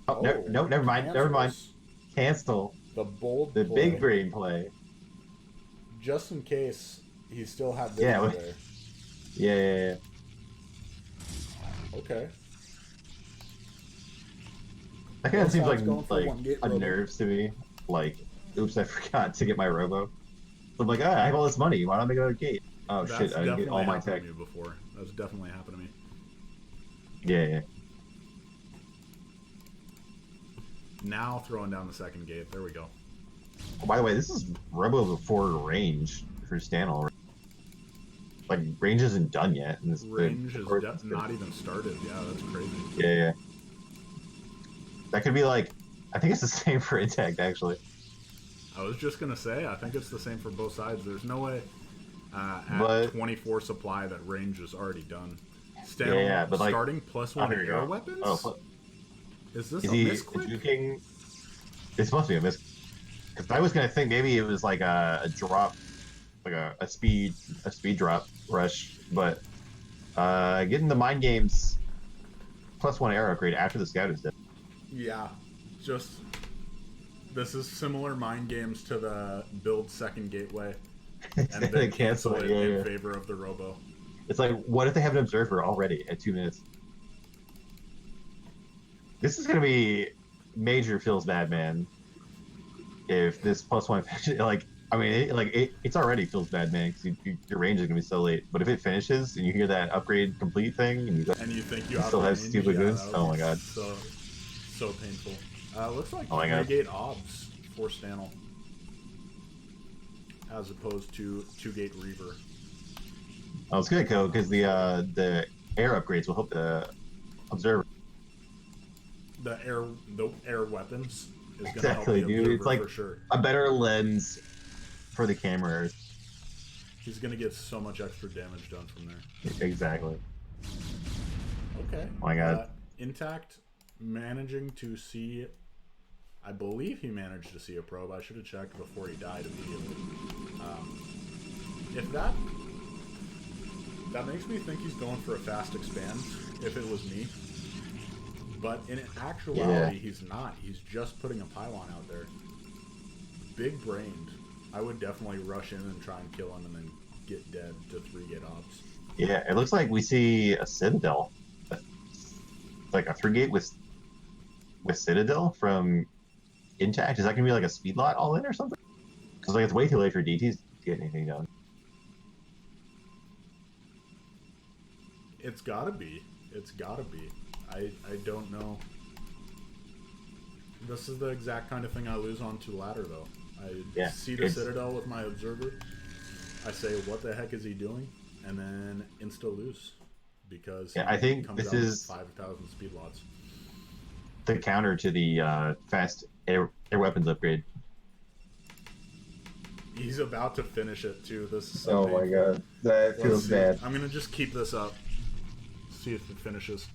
Speaker 5: Oh, no, never mind.
Speaker 1: Cancels
Speaker 5: Cancel
Speaker 1: The bold
Speaker 5: the
Speaker 1: play.
Speaker 5: big brain play.
Speaker 1: Just in case he still had
Speaker 5: Yeah,
Speaker 1: video
Speaker 5: well-
Speaker 1: there.
Speaker 5: Yeah.
Speaker 1: Okay.
Speaker 5: That kind of
Speaker 1: Both
Speaker 5: seems
Speaker 1: sides
Speaker 5: like
Speaker 1: going for 1-gate
Speaker 5: a
Speaker 1: robo.
Speaker 5: nerves to me. Like, oops, I forgot to get my robo. I'm like, I have all this money. Why don't I go to gate? Oh
Speaker 1: That's
Speaker 5: shit, I didn't get all my
Speaker 1: happened
Speaker 5: tech.
Speaker 1: to me before. That's definitely happened to me.
Speaker 5: Yeah.
Speaker 1: Now throwing down the second gate. There we go.
Speaker 5: Oh, by the way, this is robo before range for Stanel. Like, range isn't done yet. And this
Speaker 1: Range is not even started. Yeah, that's crazy.
Speaker 5: Yeah. That could be like, I think it's the same for Intact actually.
Speaker 1: I was just gonna say, I think it's the same for both sides. There's no way at
Speaker 5: But-
Speaker 1: 24 supply that range is already done. Stanel
Speaker 5: Yeah, but like,
Speaker 1: starting +1
Speaker 5: here you
Speaker 1: air
Speaker 5: go.
Speaker 1: weapons?
Speaker 5: Oh,
Speaker 1: Is this
Speaker 5: is
Speaker 1: a
Speaker 5: he
Speaker 1: misclick?
Speaker 5: juking? It's supposed to be a miss. Because I was gonna think maybe it was like a drop, like a speed drop rush, but getting the mind games +1 air upgrade after the scout is dead.
Speaker 1: Yeah, just this is similar mind games to the build second gateway and then cancel it in favor of the robo.
Speaker 5: It's like, what if they have an observer already at 2 minutes? This is gonna be major feels bad, man. If this +1 like, I mean, it's already feels bad, man, because your range is gonna be so late. But if it finishes and you hear that upgrade complete thing, and you go,
Speaker 1: And you think you
Speaker 5: still have
Speaker 1: outrange,
Speaker 5: stupid goods?
Speaker 1: that would
Speaker 5: Oh
Speaker 1: be
Speaker 5: my god.
Speaker 1: so painful. Looks like
Speaker 5: Oh my god.
Speaker 1: 3-gate obs for Stanel as opposed to 2-gate Reaver.
Speaker 5: Oh, it's good, Ko, because the air upgrades will help the observer.
Speaker 1: The air weapons is gonna
Speaker 5: Exactly,
Speaker 1: help the
Speaker 5: dude.
Speaker 1: observer
Speaker 5: It's like
Speaker 1: for sure.
Speaker 5: a better lens for the camera.
Speaker 1: He's gonna get so much extra damage done from there.
Speaker 5: Exactly.
Speaker 1: Okay.
Speaker 5: Oh my god.
Speaker 1: Intact managing to see. I believe he managed to see a probe. I should have checked before he died immediately. If that makes me think he's going for a fast expand. If it was me, but in actuality, he's not. He's just putting a pylon out there. Big brained. I would definitely rush in and try and kill him and then get dead to 3-gate obs.
Speaker 2: Yeah, it looks like we see a Citadel. Like a 3-gate with Citadel from Intact. Is that gonna be like a speed lot all in or something? Because like it's way too late for DTs to get anything done.
Speaker 1: It's gotta be. It's gotta be. I don't know. This is the exact kind of thing I lose on to ladder, though. I see the Citadel with my observer. I say, what the heck is he doing? And then insta-lose. Because he
Speaker 2: I think
Speaker 1: comes
Speaker 2: this
Speaker 1: out with
Speaker 2: is
Speaker 1: 5,000 speed lots.
Speaker 2: the counter to the fast air weapons upgrade.
Speaker 1: He's about to finish it, too. This is so
Speaker 5: Oh my
Speaker 1: painful.
Speaker 5: god, that
Speaker 1: Let's
Speaker 5: feels
Speaker 1: see.
Speaker 5: bad.
Speaker 1: I'm going to just keep this up. See if it finishes.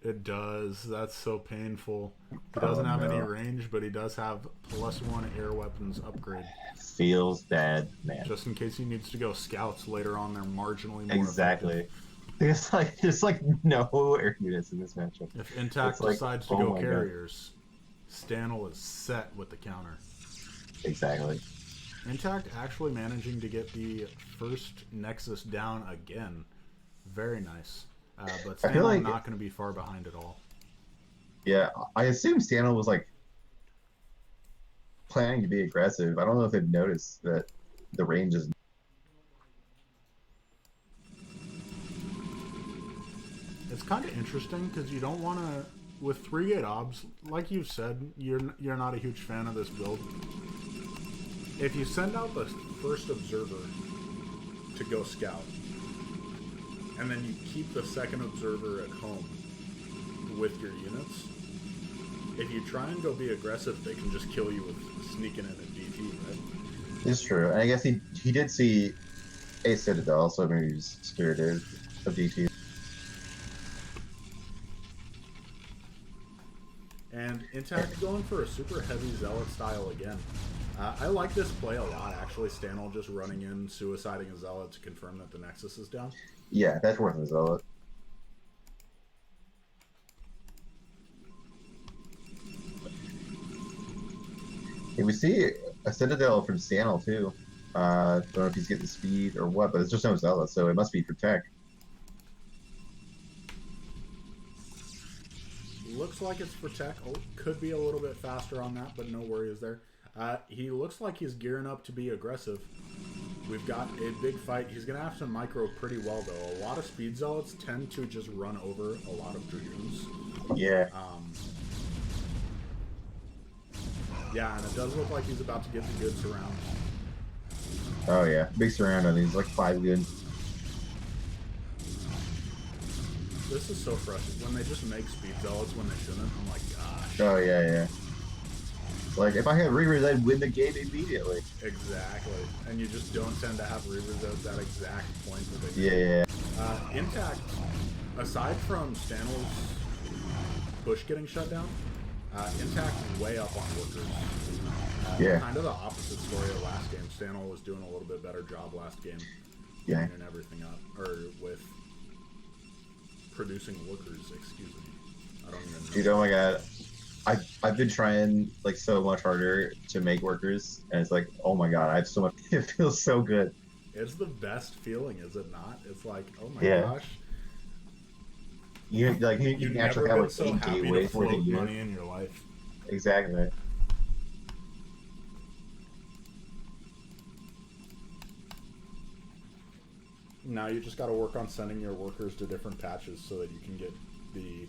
Speaker 1: It does. That's so painful. He doesn't have any range, but he does have +1 air weapons upgrade.
Speaker 2: Feels bad, man.
Speaker 1: Just in case he needs to go scouts later on, they're marginally more
Speaker 2: Exactly.
Speaker 1: effective.
Speaker 2: There's like no air units in this matchup.
Speaker 1: If Intact
Speaker 2: It's like,
Speaker 1: decides to
Speaker 2: oh
Speaker 1: go
Speaker 2: my God.
Speaker 1: carriers, Stanel is set with the counter.
Speaker 2: Exactly.
Speaker 1: Intact actually managing to get the first Nexus down again. Very nice. But
Speaker 5: I feel
Speaker 1: Stanel
Speaker 5: like-
Speaker 1: not going to be far behind at all.
Speaker 5: Yeah, I assume Stanel was like planning to be aggressive. I don't know if they've noticed that the range is.
Speaker 1: It's kind of interesting because you don't want to, with 3-gate obs, like you've said, you're not a huge fan of this build. If you send out the first observer to go scout, and then you keep the second observer at home with your units, if you try and go be aggressive, they can just kill you with sneaking in a DT, right?
Speaker 5: It's true, and I guess he did see a Citadel, so maybe he's scared of DT.
Speaker 1: And Intact going for a super heavy Zealot style again. I like this play a lot, actually. Stanel just running in, suiciding a Zealot to confirm that the Nexus is down.
Speaker 5: Yeah, that's worth a Zealot. Hey, we see a Citadel from Stanel too. Don't know if he's getting speed or what, but it's just no Zealot, so it must be for tech.
Speaker 1: Looks like it's for tech. Oh, could be a little bit faster on that, but no worries there. He looks like he's gearing up to be aggressive. We've got a big fight. He's going to have to micro pretty well, though. A lot of speed zealots tend to just run over a lot of dragoons.
Speaker 5: Yeah.
Speaker 1: Yeah, and it does look like he's about to get the good surround.
Speaker 5: Oh yeah, big surround on these, like 5 good.
Speaker 1: This is so frustrating. When they just make speed zealots when they shouldn't, I'm like, gosh.
Speaker 5: Oh yeah, yeah. Like if I had Reavers, I'd win the game immediately.
Speaker 1: Exactly. And you just don't tend to have Reavers at that exact point that they
Speaker 5: Yeah,
Speaker 1: do. Intact, aside from Stanel's push getting shut down, Intact way up on workers.
Speaker 5: Yeah.
Speaker 1: Kind of the opposite story of last game. Stanel was doing a little bit better job last game.
Speaker 5: Yeah.
Speaker 1: Cleaning everything up. Or with producing workers, excuse me. I don't even know.
Speaker 5: Dude, oh my god. I've been trying like so much harder to make workers, and it's like, oh my god, I have so much. It feels so good.
Speaker 1: It's the best feeling, is it not? It's like, oh my
Speaker 5: Yeah.
Speaker 1: gosh.
Speaker 5: You
Speaker 1: You've
Speaker 5: can
Speaker 1: never
Speaker 5: actually have
Speaker 1: been
Speaker 5: like
Speaker 1: so
Speaker 5: 8
Speaker 1: happy to
Speaker 5: gateways worth
Speaker 1: float
Speaker 5: of
Speaker 1: money
Speaker 5: units.
Speaker 1: in your life.
Speaker 5: Exactly.
Speaker 1: Now you just got to work on sending your workers to different patches so that you can get the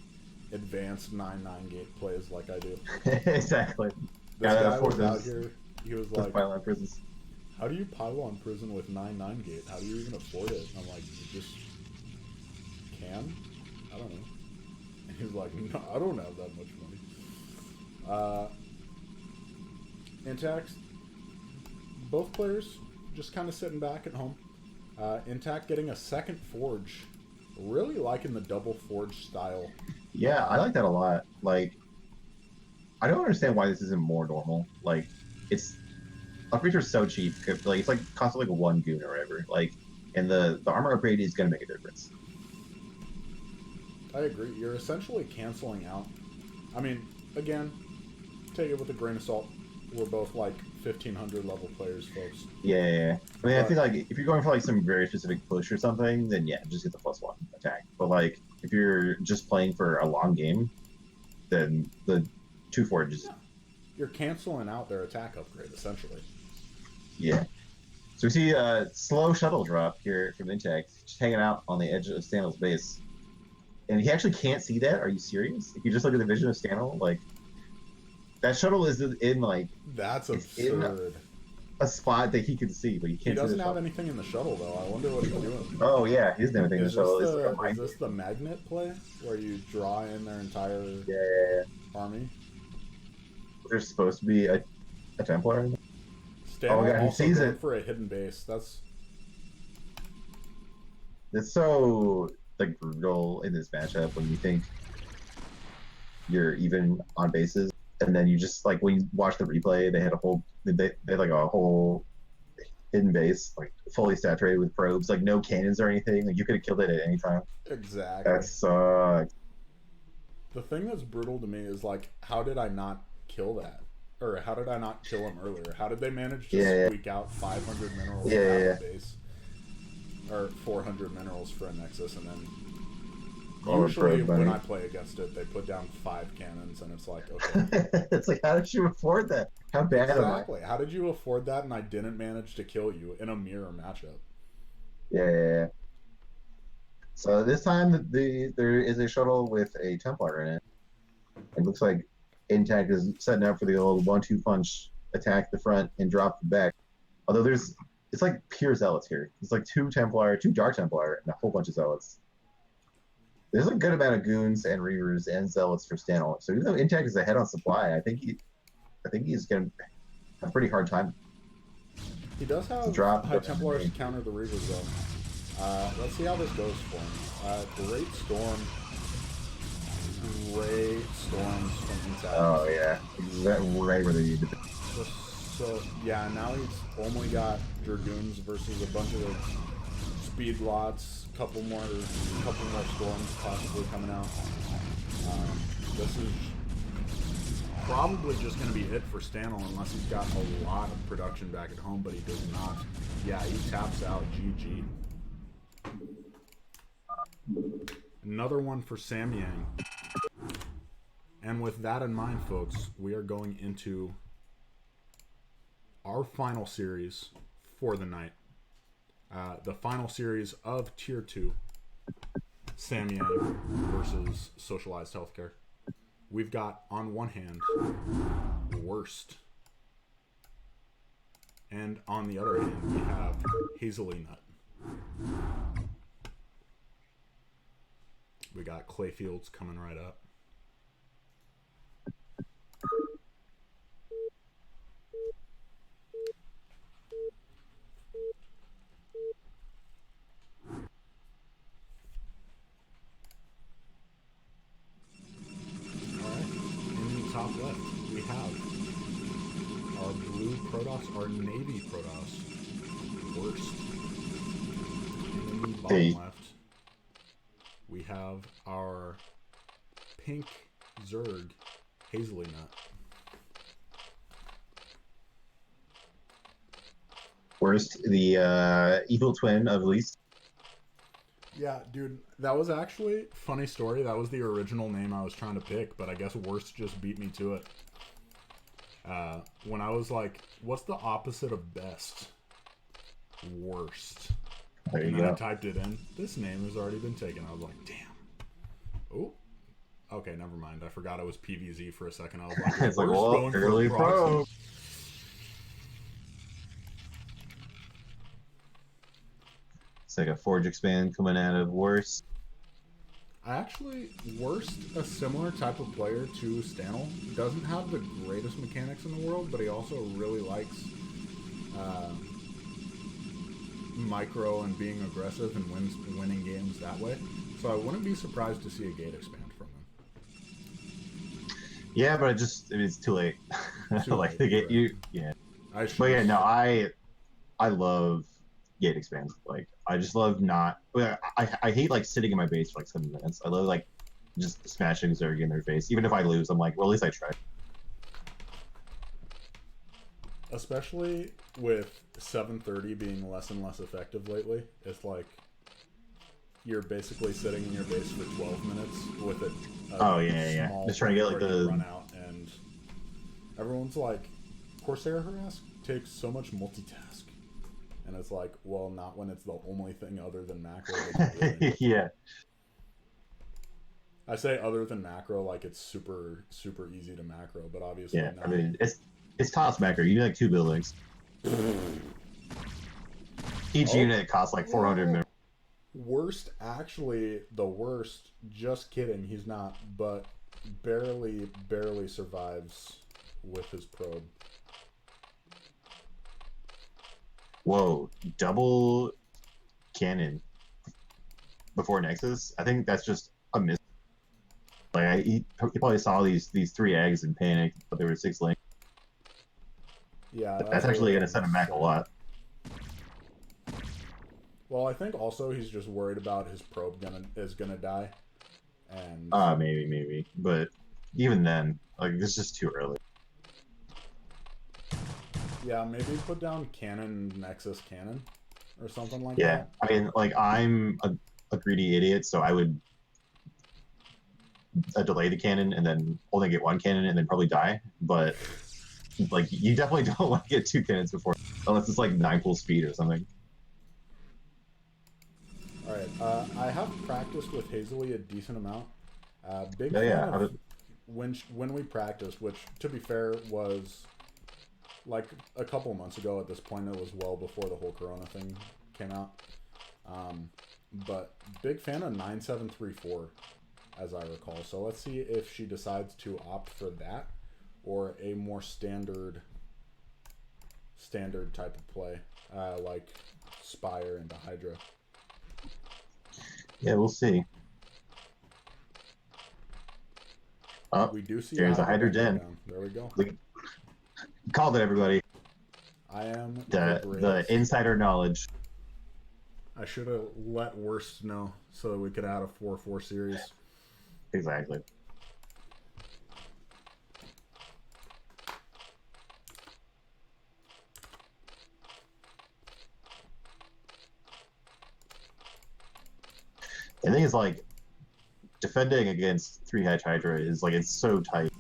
Speaker 1: advanced 9-9 gate plays like I do.
Speaker 5: Exactly.
Speaker 1: This
Speaker 5: Yeah,
Speaker 1: guy
Speaker 5: that's
Speaker 1: was
Speaker 5: what
Speaker 1: out
Speaker 5: those-
Speaker 1: here, he was
Speaker 5: Those
Speaker 1: like,
Speaker 5: pylon prisons.
Speaker 1: how do you pylon prison with 9-9 gate? How do you even afford it? I'm like, you just can? I don't know. And he's like, no, I don't have that much money. Intact, both players just kind of sitting back at home. Intact getting a second forge. Really liking the double forge style.
Speaker 5: Yeah, I like that a lot. Like, I don't understand why this isn't more normal. Like, it's upgrades are so cheap. Like, it's like costs like 1 goon or whatever. Like, and the armor upgrade is gonna make a difference.
Speaker 1: I agree. You're essentially canceling out. I mean, again, take it with a grain of salt. We're both like 1500 level players, folks.
Speaker 5: Yeah. I mean, I
Speaker 1: But-
Speaker 5: feel like if you're going for like some very specific push or something, then yeah, just get the +1 attack. But like if you're just playing for a long game, then the 2/4 just
Speaker 1: You're canceling out their attack upgrade, essentially.
Speaker 5: yeah. So we see a slow shuttle drop here from Intech, just hanging out on the edge of Stanley's base. And he actually can't see that? Are you serious? If you just look at the vision of Stanley, like, that shuttle is in, like,
Speaker 1: That's
Speaker 5: It's in-
Speaker 1: absurd.
Speaker 5: a spot that he can see, but you
Speaker 1: He
Speaker 5: can't see
Speaker 1: doesn't
Speaker 5: the
Speaker 1: have
Speaker 5: shuttle.
Speaker 1: anything in the shuttle, though. I wonder what he's doing.
Speaker 5: Oh, yeah, he doesn't have anything in the
Speaker 1: Is
Speaker 5: shuttle. It's like a
Speaker 1: is
Speaker 5: mine.
Speaker 1: this the magnet play? Where you draw in their entire
Speaker 5: Yeah.
Speaker 1: army?
Speaker 5: There's supposed to be a Templar in there.
Speaker 1: Stanley
Speaker 5: God, he
Speaker 1: also
Speaker 5: sees
Speaker 1: going
Speaker 5: it.
Speaker 1: for a hidden base. That's
Speaker 5: It's so, like, brutal in this matchup when you think you're even on bases, and then you just, like, when you watch the replay, they had like a whole hidden base, like, fully saturated with probes, like, no cannons or anything. Like, you could have killed it at any time.
Speaker 1: exactly.
Speaker 5: That sucks.
Speaker 1: The thing that's brutal to me is like, how did I not kill that? Or how did I not kill him earlier? How did they manage to
Speaker 5: Yeah.
Speaker 1: squeak out 500 minerals
Speaker 5: Yeah.
Speaker 1: out of base? Or 400 minerals for a Nexus, and then
Speaker 5: Oh,
Speaker 1: usually
Speaker 5: probe
Speaker 1: when
Speaker 5: money.
Speaker 1: I play against it, they put down 5 cannons, and it's like, okay,
Speaker 5: It's like, how did you afford that? How bad am I?
Speaker 1: exactly. How did you afford that, and I didn't manage to kill you in a mirror matchup?
Speaker 5: Yeah. So this time, there is a shuttle with a Templar in it. It looks like Intact is setting up for the old 1-2 punch, attack the front and drop the back. Although it's like pure zealots here. It's like 2 Templar, 2 Dark Templar, and a whole bunch of zealots. There's a good amount of goons and reavers and zealots for Stanley. So even though Intact is ahead on supply, I think he's gonna have a pretty hard time.
Speaker 1: He does have
Speaker 5: Drop
Speaker 1: High
Speaker 5: the-
Speaker 1: Templars to counter the Reavers, though. Let's see how this goes for him. Great storm. Great storms from inside.
Speaker 5: Oh yeah, right where they need to be.
Speaker 1: So yeah, now he's only got Dragoons versus a bunch of speed lots, couple more storms possibly coming out. This is probably just going to be it for Stanley unless he's got a lot of production back at home, but he does not. Yeah, he taps out. GG. Another one for Samyang. And with that in mind, folks, we are going into our final series for the night. The final series of Tier 2. Samyang versus Socialized Healthcare. We've got, on one hand, Worst. And on the other hand, we have Hazely Nut. We got Clayfields coming right up. Alright, in the top left, we have our blue Protoss, our navy Protoss, Worst. And in the bottom
Speaker 5: Hey.
Speaker 1: left, we have our pink Zerg, Hazely Nut.
Speaker 5: Worst, the evil twin of Least.
Speaker 1: Yeah, dude, that was actually funny story. That was the original name I was trying to pick, but I guess Worst just beat me to it. When I was like, what's the opposite of best? Worst.
Speaker 5: There you
Speaker 1: And then I
Speaker 5: go.
Speaker 1: typed it in. This name has already been taken. I was like, damn. Oh. Okay, never mind. I forgot it was PVZ for a second. I was like,
Speaker 5: It's like,
Speaker 1: Worst
Speaker 5: well,
Speaker 1: going for
Speaker 5: early
Speaker 1: proxy.
Speaker 5: pro. It's like a Forge expand coming out of Worst.
Speaker 1: Worst, a similar type of player to Stanel, doesn't have the greatest mechanics in the world, but he also really likes micro and being aggressive and winning games that way. So I wouldn't be surprised to see a gate expand from him.
Speaker 5: Yeah, but it's too late.
Speaker 1: Too
Speaker 5: like
Speaker 1: late,
Speaker 5: they get
Speaker 1: right.
Speaker 5: you, yeah.
Speaker 1: I should,
Speaker 5: But yeah, no, I love gate expands. Like I just love not. I hate like sitting in my base for like 7 minutes. I love like just smashing Zerg in their face. Even if I lose, I'm like, well, at least I tried.
Speaker 1: especially with 730 being less and less effective lately, it's like you're basically sitting in your base for 12 minutes with a
Speaker 2: yeah. Just trying to get like the
Speaker 1: run out, and everyone's like, Corsair harass takes so much multitask, and it's like, well, not when it's the only thing other than macro that you're doing.
Speaker 2: yeah.
Speaker 1: I say other than macro, like it's super easy to macro, but obviously
Speaker 2: Yeah,
Speaker 1: not.
Speaker 2: I mean, it's toss macro. You need like 2 buildings. Each unit costs like 400 memory.
Speaker 1: Worst, actually, the worst, just kidding, he's not, but barely survives with his probe.
Speaker 2: Whoa, double cannon before Nexus? I think that's just a miss. Like, he probably saw these 3 eggs and panicked, but there were 6 links.
Speaker 1: Yeah,
Speaker 2: That's actually going to set him back a lot.
Speaker 1: Well, I think also he's just worried about his probe is gonna die, and
Speaker 2: maybe, but even then, like, this is just too early.
Speaker 1: yeah, maybe put down cannon Nexus cannon or something like
Speaker 2: Yeah,
Speaker 1: that.
Speaker 2: I mean, like, I'm a greedy idiot, so I would delay the cannon and then only get 1 cannon and then probably die. But like, you definitely don't want to get 2 cannons before, unless it's like 9 full speed or something.
Speaker 1: All right, I have practiced with Hazley a decent amount. Big
Speaker 2: Oh,
Speaker 1: fan
Speaker 2: yeah.
Speaker 1: of when we practiced, which to be fair was like a couple months ago. At this point, it was well before the whole Corona thing came out. But big fan of 9734, as I recall. So let's see if she decides to opt for that or a more standard type of play, like Spire into Hydra.
Speaker 2: Yeah, we'll see. Oh,
Speaker 1: We do see
Speaker 2: there's a Hydra gen.
Speaker 1: down. There we go.
Speaker 2: We called it, everybody.
Speaker 1: I am
Speaker 2: The insider knowledge.
Speaker 1: I should have let Worst know so that we could add a 4-4 series.
Speaker 2: Exactly. The thing is, like, defending against 3-hatch Hydra is, like, it's so tight.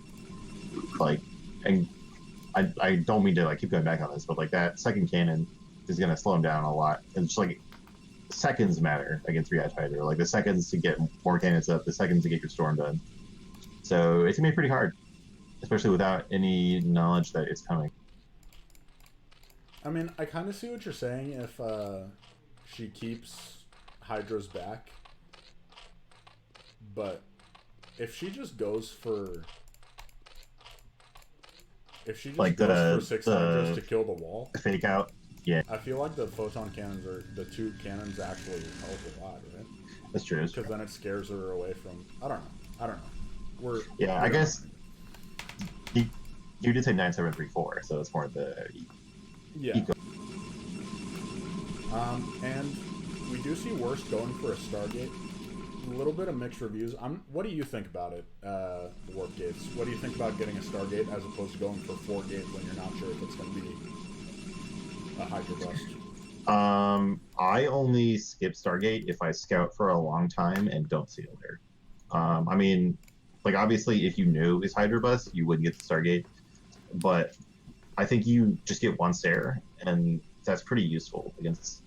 Speaker 2: Like, and I don't mean to, like, keep going back on this, but, like, that second cannon is going to slow him down a lot. And it's like, seconds matter against 3-hatch Hydra. Like, the seconds to get more cannons up, the seconds to get your storm done. So it's going to be pretty hard, especially without any knowledge that it's coming.
Speaker 1: I mean, I kind of see what you're saying if she keeps Hydra's back. But if she just goes for... If she just
Speaker 2: like
Speaker 1: goes for 6 Hydras to kill the wall...
Speaker 2: Fake out, yeah.
Speaker 1: I feel like the photon cannons are... The 2 cannons actually help a lot, right?
Speaker 2: That's true.
Speaker 1: Because then it scares her away from... I don't know.
Speaker 2: I guess... You did say 9734, so it's more the...
Speaker 1: Yeah. And we do see Worst going for a Stargate. A little bit of mixed reviews. What do you think about it, Warp Gates? What do you think about getting a Stargate as opposed to going for 4 Gate when you're not sure if it's going to be a Hydra bust?
Speaker 2: I only skip Stargate if I scout for a long time and don't seal there. I mean, like, obviously, if you knew it's Hydra bust, you wouldn't get the Stargate. But I think you just get 1 Stare, and that's pretty useful against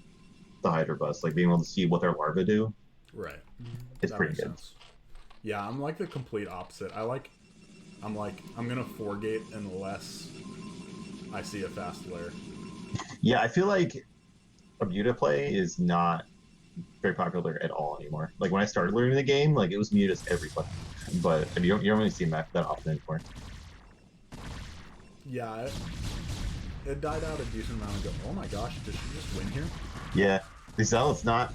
Speaker 2: the Hydra bust. Like, being able to see what their larvae do.
Speaker 1: Right.
Speaker 2: It's pretty good.
Speaker 1: Sense. Yeah, I'm like the complete opposite. I'm gonna 4 Gate unless I see a fast flare.
Speaker 2: Yeah, I feel like Bermuda play is not very popular at all anymore. Like, when I started learning the game, like, it was Bermuda's every play. But you don't really see that often anymore.
Speaker 1: Yeah, it died out a decent amount ago. Oh my gosh, did she just win here?
Speaker 2: Yeah, the Zealot's not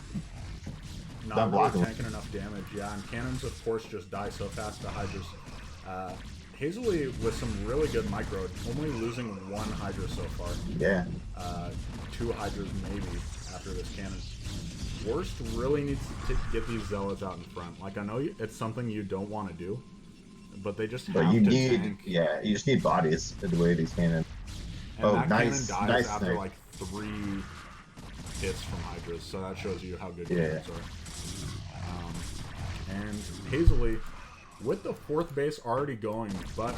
Speaker 1: Not really
Speaker 2: blocking.
Speaker 1: tanking enough damage. Yeah, and cannons, of course, just die so fast to Hydras. Hazley with some really good micro, only losing 1 Hydra so far.
Speaker 2: Yeah.
Speaker 1: 2 Hydras maybe after this cannon. Worst really needs to get these Zealots out in front. Like, I know it's something you don't want to do, but they just have
Speaker 2: But you
Speaker 1: to
Speaker 2: need,
Speaker 1: tank.
Speaker 2: yeah, you just need bodies to the way these cannons.
Speaker 1: And
Speaker 5: Oh,
Speaker 1: that
Speaker 5: nice,
Speaker 1: cannon dies
Speaker 5: nice
Speaker 1: after
Speaker 5: snipe.
Speaker 1: like 3 hits from Hydras, so that shows you how good
Speaker 5: Yeah.
Speaker 1: cannons are. And Hazley, with the 4th base already going, but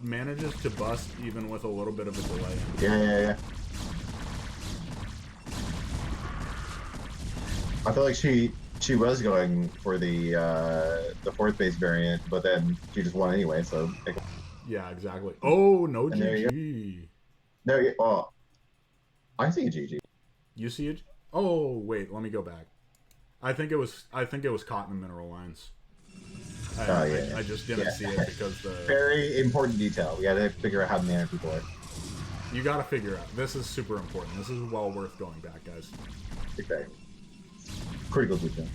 Speaker 1: manages to bust even with a little bit of a delay.
Speaker 5: Yeah. I feel like she was going for the 4th base variant, but then she just won anyway. So
Speaker 1: Yeah, exactly. Oh, no
Speaker 5: And there you
Speaker 1: GG.
Speaker 5: no, oh, I see a GG.
Speaker 1: You see it? Oh, wait, let me go back. I think it was caught in the mineral lines.
Speaker 5: Yeah.
Speaker 1: I just didn't see it because the
Speaker 5: Very important detail. We got to figure out how to manage people are.
Speaker 1: you got to figure out. This is super important. This is well worth going back, guys.
Speaker 5: Okay. Critical detail.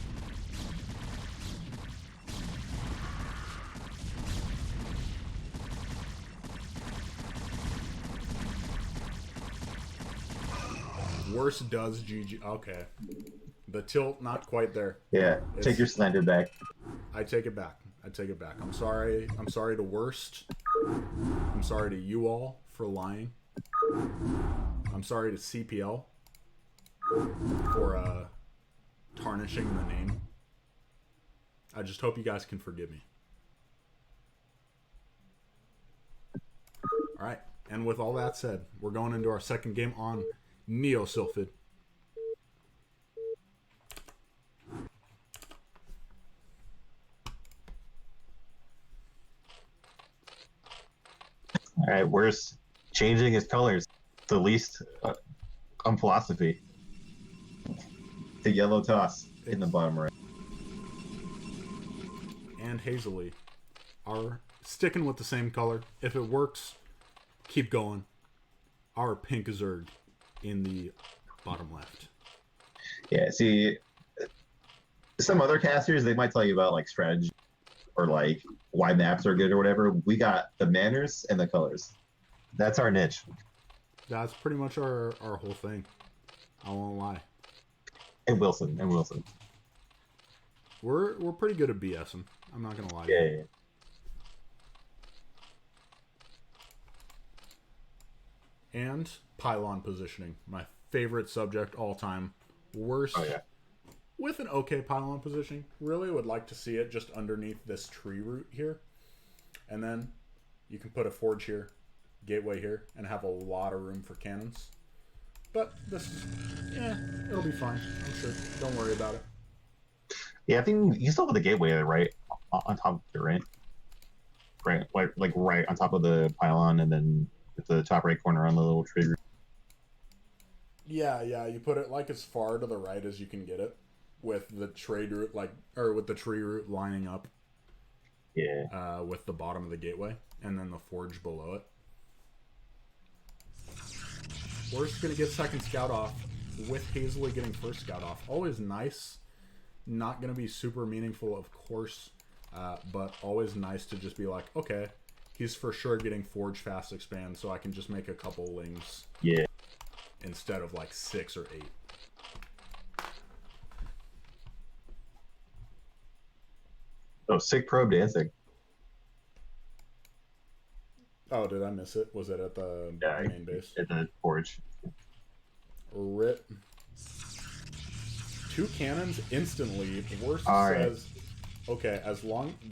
Speaker 1: Worst does GG. Okay. The tilt, not quite there.
Speaker 5: Yeah. Take your slander back.
Speaker 1: I take it back. I take it back. I'm sorry. I'm sorry to Worst. I'm sorry to you all for lying. I'm sorry to CPL for tarnishing the name. I just hope you guys can forgive me. All right. And with all that said, we're going into our second game on Neosylphid.
Speaker 5: All right. Worst changing his colors. The least on philosophy. The yellow toss in the bottom right.
Speaker 1: And Hazley are sticking with the same color. If it works, keep going. Our pink Zerg in the bottom left.
Speaker 5: Yeah. See, some other casters they might tell you about like strategy or like why maps are good or whatever. We got the manners and the colors. That's our niche.
Speaker 1: That's pretty much our whole thing. I won't lie.
Speaker 5: And Wilson.
Speaker 1: We're pretty good at BSing. I'm not gonna lie.
Speaker 5: Yeah.
Speaker 1: And pylon positioning, my favorite subject all time. Worst.
Speaker 5: Oh yeah.
Speaker 1: With an okay pylon positioning, really would like to see it just underneath this tree root here. And then you can put a forge here, gateway here, and have a lot of room for cannons. But this, it'll be fine, I'm sure. Don't worry about it.
Speaker 5: Yeah, I think you still have the gateway right on top of the right. Right, like right on top of the pylon, and then at the top right corner on the little tree root.
Speaker 1: Yeah, you put it like as far to the right as you can get it, with the trade route with the tree root lining up.
Speaker 5: Yeah.
Speaker 1: With the bottom of the gateway, and then the forge below it. We're just gonna get second scout off, with Hazley getting first scout off. Always nice. Not gonna be super meaningful, of course, but always nice to just be like, okay, he's for sure getting forge fast expand, so I can just make a couple lings.
Speaker 5: Yeah.
Speaker 1: Instead of like 6 or 8.
Speaker 5: Oh, sick probe dancing.
Speaker 1: Oh, did I miss it? Was it at the main base?
Speaker 5: At the forge.
Speaker 1: Rip. 2 cannons instantly. Worst
Speaker 5: All right.
Speaker 1: says, okay,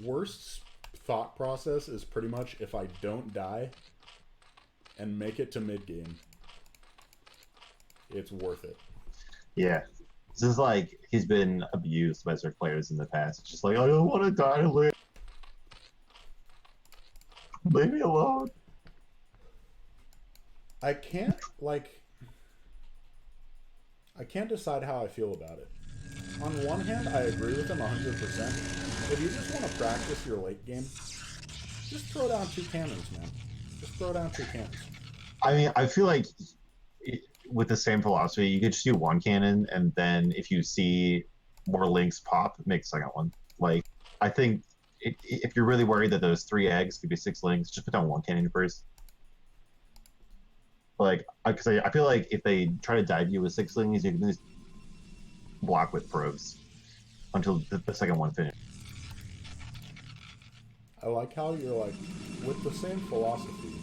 Speaker 1: Worst's thought process is pretty much if I don't die and make it to mid game, it's worth it.
Speaker 5: Yeah. This is like he's been abused by certain players in the past. It's just like, I don't want to die to live. Leave me alone.
Speaker 1: I can't decide how I feel about it. On one hand, I agree with him 100%. If you just want to practice your late game, just throw down 2 cannons, man. Just throw down 2 cannons.
Speaker 5: I mean, I feel like with the same philosophy, you could just do 1 cannon, and then if you see more links pop, make the second one. Like, I think if you're really worried that those 3 eggs could be 6 links, just put down 1 cannon first. Like, because I feel like if they try to dive you with 6 links, you can just block with probes until the second one finishes.
Speaker 1: I like how you're like, with the same philosophy,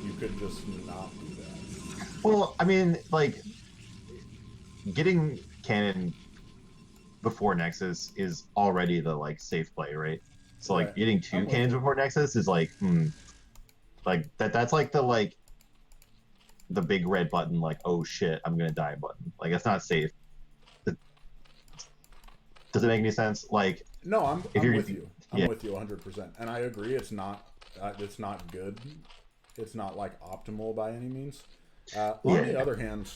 Speaker 1: you could just not do that.
Speaker 5: Well, I mean, like, getting cannon before Nexus is already the, like, safe play, right? So, like,
Speaker 1: Right.
Speaker 5: getting 2
Speaker 1: I'm with
Speaker 5: cannons
Speaker 1: you.
Speaker 5: before Nexus is like, like, that's like, the big red button, like, oh shit, I'm gonna die button. Like, that's not safe. Does it make any sense? Like,
Speaker 1: No, I'm
Speaker 5: if you're
Speaker 1: with you. I'm
Speaker 5: yeah.
Speaker 1: with you 100%, and I agree. It's not good. It's not like optimal by any means. On
Speaker 5: Yeah.
Speaker 1: the other hand,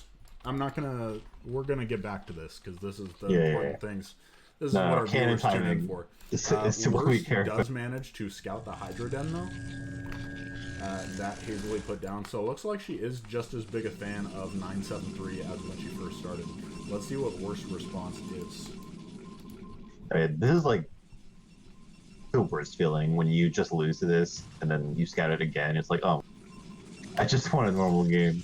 Speaker 1: I'm not gonna. We're gonna get back to this because this is the
Speaker 5: Yeah,
Speaker 1: important things. This is
Speaker 5: No,
Speaker 1: what our
Speaker 5: cannon
Speaker 1: viewers tune in
Speaker 5: timing.
Speaker 1: for.
Speaker 5: It's to what we
Speaker 1: Worst
Speaker 5: care
Speaker 1: does
Speaker 5: about.
Speaker 1: manage to scout the Hydra Den though. That Hazley put down. So it looks like she is just as big a fan of 973 as when she first started. Let's see what worst response is.
Speaker 5: I mean, this is like the worst feeling when you just lose to this and then you scout it again. It's like, oh, I just want a normal game.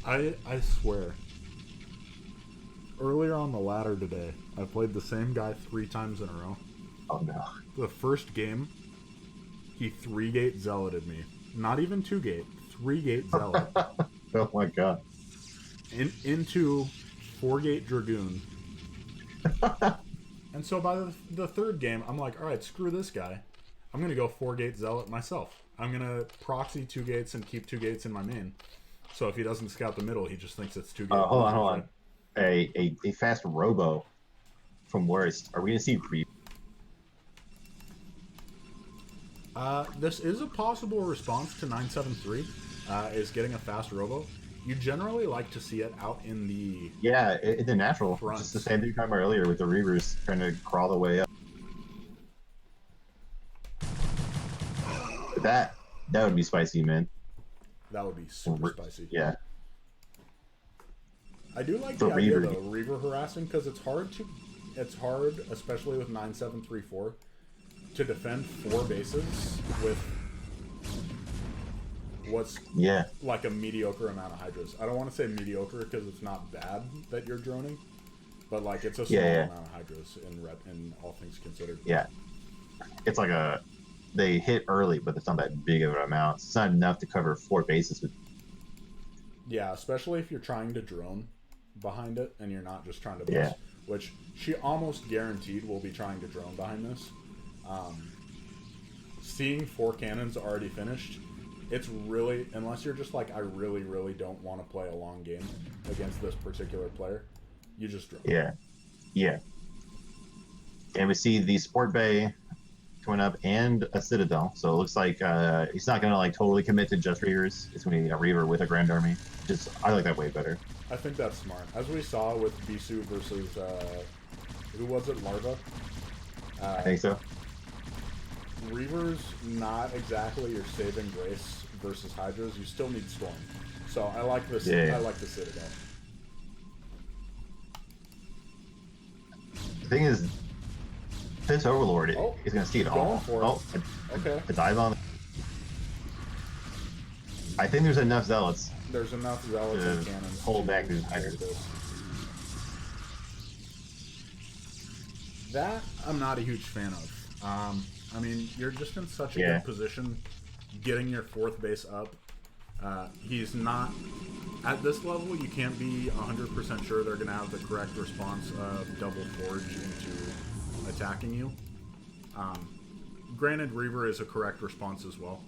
Speaker 1: I swear. Earlier on the ladder today, I played the same guy 3 times in a row.
Speaker 5: Oh no.
Speaker 1: The first game, he 3-gate zealoted me. Not even 2-gate, 3-gate zealot.
Speaker 5: Oh my god.
Speaker 1: Into 4-gate dragoon. And so by the third game, I'm like, alright, screw this guy. I'm going to go 4-gate zealot myself. I'm going to proxy 2 gates and keep 2 gates in my main. So if he doesn't scout the middle, he just thinks it's 2 gates.
Speaker 5: Hold on. A fast robo from worst. Are we gonna see Reaver?
Speaker 1: This is a possible response to 973, is getting a fast robo. You generally like to see it out in the...
Speaker 5: Yeah, in the natural.
Speaker 1: Fronts.
Speaker 5: Just the same thing we talked about earlier with the Reavers trying to crawl the way up. That would be spicy, man.
Speaker 1: That would be super spicy.
Speaker 5: Yeah.
Speaker 1: I do like
Speaker 5: The
Speaker 1: the idea,
Speaker 5: Reaver.
Speaker 1: though, Reaver harassing, because it's hard, especially with 9734, to defend 4 bases with what's like a mediocre amount of Hydras. I don't want to say mediocre because it's not bad that you're droning, but like it's a small amount of Hydras in all things considered.
Speaker 5: Yeah. It's like they hit early, but it's not that big of an amount. It's not enough to cover 4 bases with.
Speaker 1: Yeah, especially if you're trying to drone behind it and you're not just trying to bust, which she almost guaranteed will be trying to drone behind this. Seeing 4 cannons already finished, it's really, unless you're just like, I really, really don't want to play a long game against this particular player, you just drone.
Speaker 5: Yeah. And we see the Sport Bay coming up and a Citadel. So it looks like he's not going to like totally commit to just Reavers. It's going to be a Reaver with a Grand Army. I like that way better.
Speaker 1: I think that's smart. As we saw with Bisu versus, who was it, Larva?
Speaker 5: I think so.
Speaker 1: Reaver's not exactly your saving grace versus Hydras. You still need Storm. So I like this. I like the Citadel.
Speaker 5: The thing is, this Overlord is going to see it all.
Speaker 1: Okay.
Speaker 5: A dive on. I think there's enough Zealots.
Speaker 1: There's enough Zealots and cannons.
Speaker 5: Hold back these Hydras.
Speaker 1: That I'm not a huge fan of. I mean, you're just in such a good position getting your 4th base up. He's not... At this level, you can't be 100% sure they're going to have the correct response of double forge into attacking you. Granted, Reaver is a correct response as well.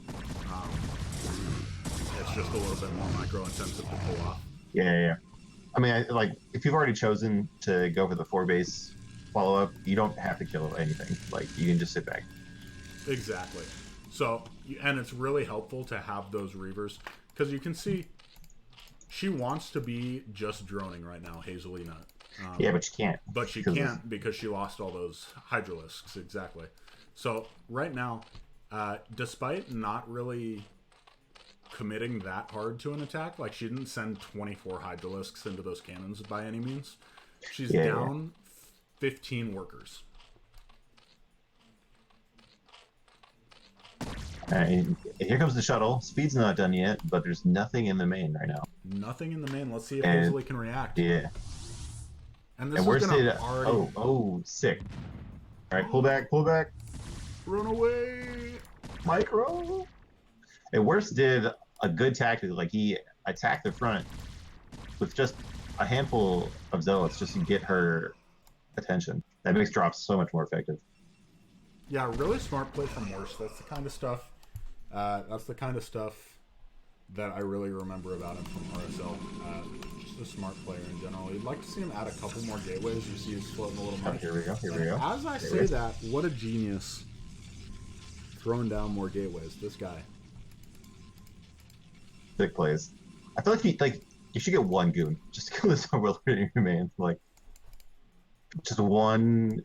Speaker 1: It's just a little bit more micro-intensive to pull off.
Speaker 5: Yeah. I mean, like, if you've already chosen to go for the 4 base follow-up, you don't have to kill anything. Like, you can just sit back.
Speaker 1: Exactly. So, and it's really helpful to have those Reavers, because you can see she wants to be just droning right now, Hazley Nut.
Speaker 5: Yeah, but she can't.
Speaker 1: But she can't because she lost all those Hydralisks, exactly. So, right now, despite not really committing that hard to an attack, like she didn't send 24 Hydralisks into those cannons by any means, she's down 15 workers.
Speaker 5: And here comes the shuttle. Speed's not done yet, but there's nothing in the main right now.
Speaker 1: Nothing in the main. Let's see if Hazley can react.
Speaker 5: Yeah.
Speaker 1: And this is gonna already...
Speaker 5: Oh, sick. All right, pull back.
Speaker 1: Run away!
Speaker 5: Micro. And Worst did a good tactic. Like he attacked the front with just a handful of zealots just to get her attention. That makes drops so much more effective.
Speaker 1: Yeah, really smart play from Worst. That's the kind of stuff. That's the kind of stuff that I really remember about him from RSL. Just a smart player in general. You'd like to see him add a couple more gateways. You see he's floating a little more.
Speaker 5: Here we go. Here we go.
Speaker 1: As I say that, what a genius. Throwing down more gateways. This guy.
Speaker 5: Sick plays. I feel like you should get one goon just to kill this overlord in your man. Like just one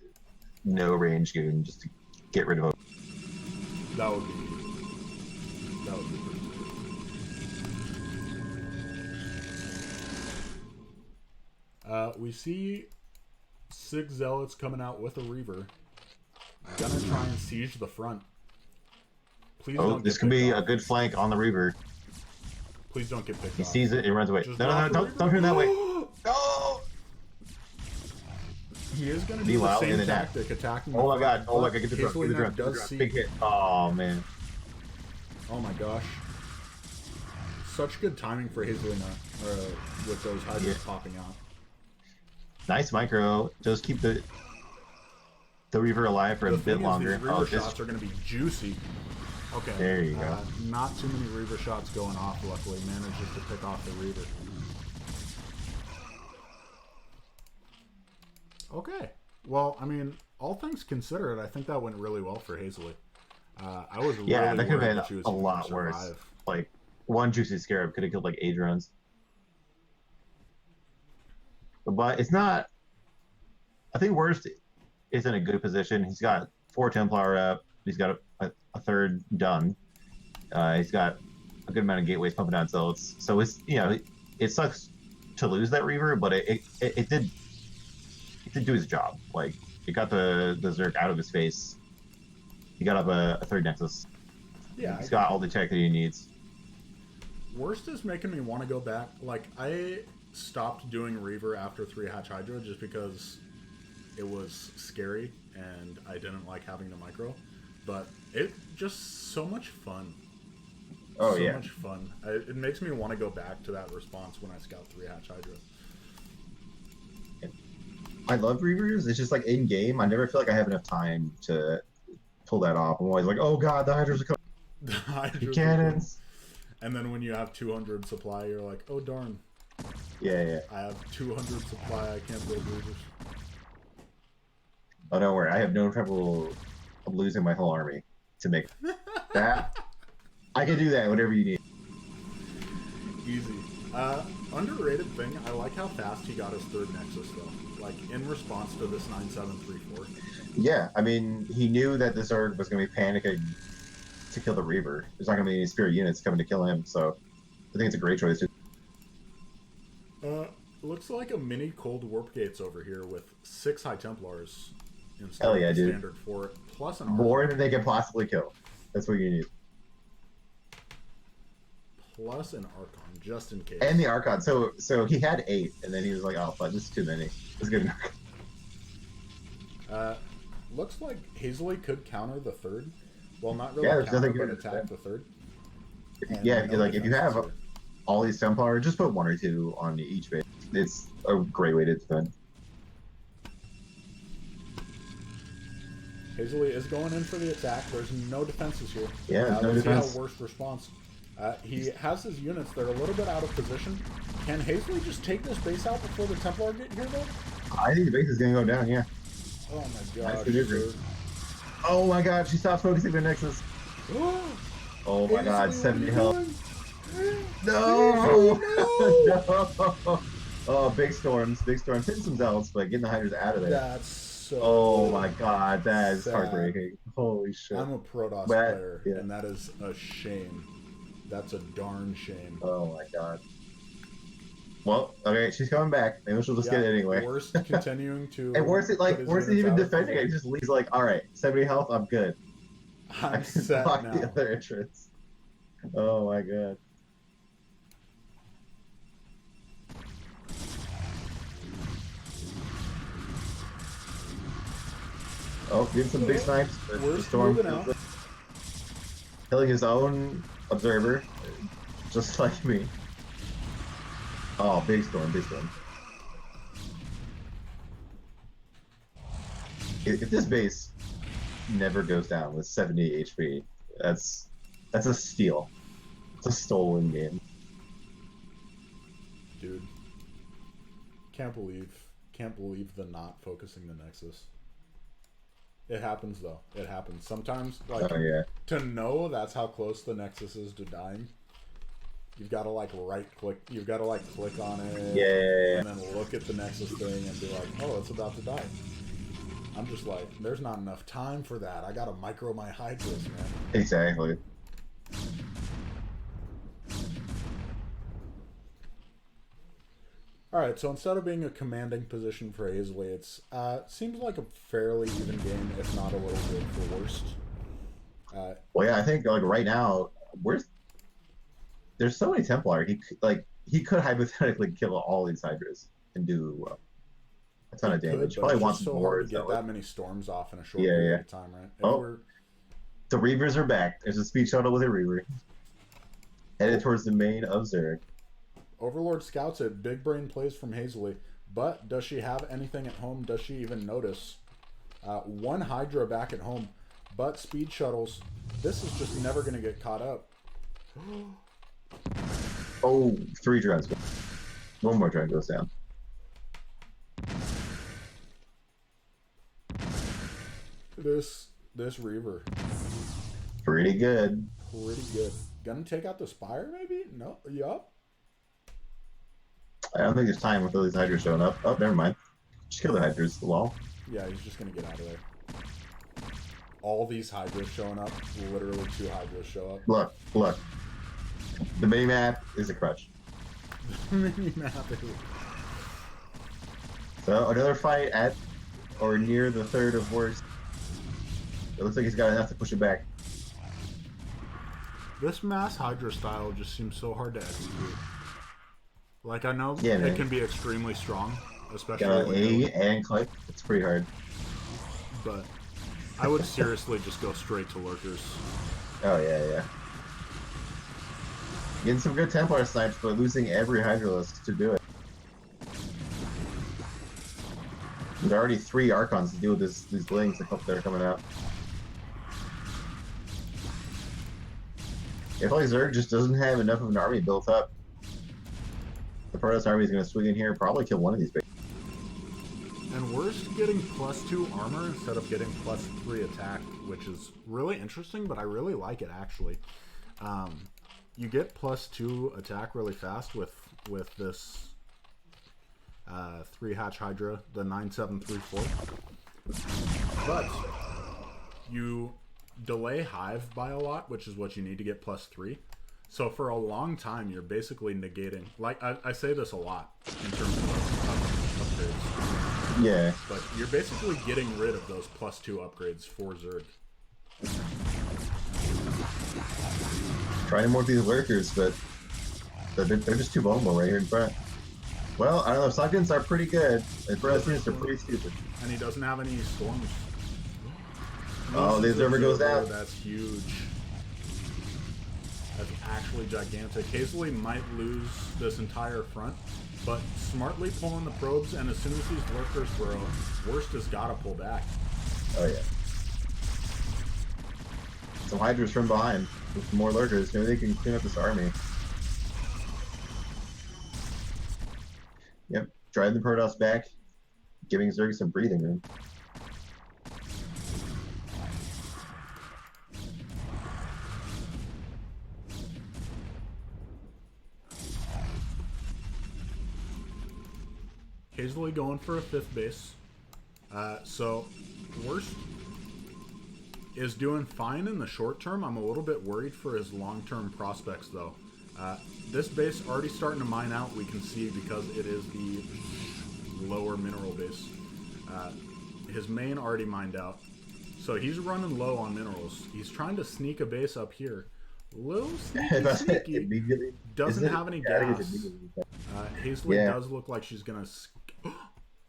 Speaker 5: no range goon just to get rid of him.
Speaker 1: That would be pretty good. We see 6 zealots coming out with a reaver. Gonna try and siege the front. Please don't
Speaker 5: this can be a good flank on the reaver.
Speaker 1: Please don't get picked off.
Speaker 5: He sees it and runs away.
Speaker 1: Just
Speaker 5: No, don't turn that way. No!
Speaker 1: He is going to do
Speaker 5: Meanwhile,
Speaker 1: the
Speaker 5: in
Speaker 1: same
Speaker 5: the net.
Speaker 1: tactic, attacking.
Speaker 5: Oh my god, get the drone,
Speaker 1: Hazily
Speaker 5: get the
Speaker 1: now
Speaker 5: drone.
Speaker 1: does see.
Speaker 5: Big hit. Oh man.
Speaker 1: Oh my gosh. Such good timing for Hazily now, with those hydras popping out.
Speaker 5: Nice micro. Just keep the Reaver alive for a bit longer.
Speaker 1: These Reaver shots are going to be juicy. Okay.
Speaker 5: There you go.
Speaker 1: Not too many Reaver shots going off, luckily. Manages to pick off the Reaver. Okay. Well, I mean, all things considered, I think that went really well for Hazily. I was really
Speaker 5: that could
Speaker 1: worried
Speaker 5: have
Speaker 1: she
Speaker 5: been
Speaker 1: was
Speaker 5: a
Speaker 1: gonna
Speaker 5: lot worse.
Speaker 1: survive.
Speaker 5: Like one juicy scarab could have killed like 8 drones. But it's not. I think Worst is in a good position. He's got 4 Templar up. He's got a third done. He's got a good amount of gateways pumping out zealots. So it's it sucks to lose that Reaver, but it did do his job. Like it got the Zerg out of his face. He got up a third Nexus.
Speaker 1: Yeah,
Speaker 5: He's got all the tech that he needs.
Speaker 1: Worst is making me want to go back. Like, I stopped doing Reaver after 3 Hatch Hydra just because it was scary and I didn't like having the micro. But it just so much fun.
Speaker 5: Oh,
Speaker 1: so
Speaker 5: yeah.
Speaker 1: much fun. It makes me want to go back to that response when I scout 3 Hatch Hydra.
Speaker 5: I love Reavers. It's just like in game, I never feel like I have enough time to pull that off. I'm always like, oh god, the Hydras are coming.
Speaker 1: The Hydras are
Speaker 5: Cannons.
Speaker 1: And then when you have 200 supply, you're like, oh darn.
Speaker 5: Yeah.
Speaker 1: I have 200 supply, I can't build Reavers.
Speaker 5: Oh, don't worry. I have no trouble losing my whole army to make that. I can do that, whatever you need.
Speaker 1: Easy. Underrated thing, I like how fast he got his 3rd Nexus, though. Like, in response to this 9734.
Speaker 5: Yeah, I mean, he knew that the Zerg was going to be panicking to kill the Reaver. There's not going to be any Spirit units coming to kill him, so I think it's a great choice.
Speaker 1: Looks like a mini Cold Warp Gates over here with 6 High Templars instead
Speaker 5: Hell
Speaker 1: of
Speaker 5: yeah,
Speaker 1: the
Speaker 5: dude.
Speaker 1: standard 4, plus an
Speaker 5: More
Speaker 1: Archon.
Speaker 5: than they can possibly kill. That's what you need.
Speaker 1: Plus an Archon, just in case.
Speaker 5: And the Archon. So he had 8, and then he was like, oh, fuck, this is too many. Let's get an Archon.
Speaker 1: Looks like Hazily could counter the 3rd. Well, not really
Speaker 5: Yeah, there's
Speaker 1: counter,
Speaker 5: nothing
Speaker 1: but
Speaker 5: good.
Speaker 1: attack the 3rd.
Speaker 5: Yeah,
Speaker 1: And
Speaker 5: because like if you
Speaker 1: defense
Speaker 5: have
Speaker 1: here.
Speaker 5: all these Templar, just put 1 or 2 on each base. It's a great way to defend.
Speaker 1: Hazily is going in for the attack. There's no defenses here.
Speaker 5: Yeah, there's no
Speaker 1: let's
Speaker 5: defense.
Speaker 1: see how Worst response. He has his units. They're a little bit out of position. Can Hazily just take this base out before the Templar get here, though?
Speaker 5: I think the base is going to go down, yeah.
Speaker 1: Oh my gosh.
Speaker 5: maneuver. Oh my god, she stopped focusing the Nexus. Oh my god, 70 health. No! No! Oh, big storms, hitting some zealots, but getting the Hydras out of there.
Speaker 1: That's so.
Speaker 5: Oh my god, that is
Speaker 1: sad.
Speaker 5: heartbreaking. Holy shit.
Speaker 1: I'm a Protoss
Speaker 5: But,
Speaker 1: player,
Speaker 5: yeah.
Speaker 1: and that is a shame. That's a darn shame.
Speaker 5: Oh my god. Well, okay, she's coming back. Maybe she'll just get it anyway.
Speaker 1: Worst continuing to.
Speaker 5: And worse,
Speaker 1: put his
Speaker 5: worse
Speaker 1: units
Speaker 5: than even
Speaker 1: out of
Speaker 5: defending it.
Speaker 1: position.
Speaker 5: Just leaves like, all right, 70 health, I'm good. I
Speaker 1: I'm
Speaker 5: can
Speaker 1: set
Speaker 5: block
Speaker 1: now.
Speaker 5: the other entrance. Oh my god. Oh, getting some big snipes.
Speaker 1: We're
Speaker 5: Storm
Speaker 1: moving out.
Speaker 5: killing his own observer, just like me. Oh, big storm, big storm. If this base never goes down with 70 HP, that's a steal. It's a stolen game.
Speaker 1: Dude. Can't believe the not focusing the Nexus. It happens though. It happens. Sometimes, like,
Speaker 5: Oh yeah.
Speaker 1: to know that's how close the Nexus is to dying, you've got to like right click. You've got to like click on it,
Speaker 5: Yeah.
Speaker 1: and then look at the Nexus thing and be like, "Oh, it's about to die." I'm just like, there's not enough time for that. I gotta micro my Hydras, man.
Speaker 5: Exactly.
Speaker 1: Alright, so instead of being a commanding position for Hazley, it's seems like a fairly even game, if not a little bit for worst.
Speaker 5: Well, yeah, I think like right now, there's so many Templar. He could hypothetically kill all these Hydras and do a ton of damage.
Speaker 1: Could,
Speaker 5: Probably
Speaker 1: it's
Speaker 5: wants
Speaker 1: just so
Speaker 5: more.
Speaker 1: hard to get that many storms off in a short
Speaker 5: Yeah,
Speaker 1: period
Speaker 5: yeah.
Speaker 1: of time, right?
Speaker 5: Oh. The Reavers are back. There's a speed shuttle with a Reaver. Headed towards the main of Zerg.
Speaker 1: Overlord scouts it. Big brain plays from Hazley. But does she have anything at home? Does she even notice? One Hydra back at home. But speed shuttles. This is just never going to get caught up.
Speaker 5: Oh, 3 drones. One more drone goes down.
Speaker 1: This Reaver.
Speaker 5: Pretty good.
Speaker 1: Pretty good. Gonna take out the Spire, maybe? No? Yup.
Speaker 5: I don't think there's time with all these Hydras showing up. Oh, never mind. Just kill the Hydras. Lol.
Speaker 1: Yeah, he's just gonna get out of there. All these Hydras showing up. Literally 2 Hydras show up.
Speaker 5: Look. The mini map is a crutch.
Speaker 1: Mini-map is...
Speaker 5: So another fight at or near the third of worst. It looks like he's got enough to push it back.
Speaker 1: This mass Hydra style just seems so hard to execute. Like, I know
Speaker 5: Yeah, man.
Speaker 1: it can be extremely strong, especially
Speaker 5: Got
Speaker 1: when
Speaker 5: A
Speaker 1: you-
Speaker 5: and click. It's pretty hard.
Speaker 1: but I would seriously just go straight to lurkers.
Speaker 5: Oh yeah. Getting some good Templar snipes, but losing every Hydralist to do it. There's already 3 Archons to deal with these lings that are coming out. If like Zerg just doesn't have enough of an army built up, the Protoss army is going to swing in here and probably kill one of these bases.
Speaker 1: And worst getting +2 armor instead of getting +3 attack, which is really interesting, but I really like it actually. You get +2 attack really fast with this 3-hatch Hydra, the 9734. But you delay Hive by a lot, which is what you need to get +3. So for a long time, you're basically negating. Like I say this a lot in terms of upgrades.
Speaker 5: Yeah.
Speaker 1: But you're basically getting rid of those +2 upgrades for Zerg.
Speaker 5: Trying to morph these lurkers, but they're just too vulnerable right here in front. Well, I don't know. Suckins are pretty good. The Protoss units are pretty stupid.
Speaker 1: And he doesn't have any storms.
Speaker 5: Oh, the observer goes down.
Speaker 1: That's huge. That's actually gigantic. Hazley might lose this entire front, but smartly pulling the probes, and as soon as these lurkers throw, Worst has got to pull back.
Speaker 5: Oh yeah. Some Hydras from behind with some more lurkers. Maybe they can clean up this army. Yep, driving the Protoss back, giving Zerg some breathing room.
Speaker 1: Hazley going for a 5th base. So, Worst is doing fine in the short term. I'm a little bit worried for his long-term prospects, though. This base already starting to mine out, we can see, because it is the lower mineral base. His main already mined out. So he's running low on minerals. He's trying to sneak a base up here. Little sneaky.
Speaker 5: Immediately.
Speaker 1: Doesn't have any gas. Hazley
Speaker 5: Yeah.
Speaker 1: does look like she's gonna...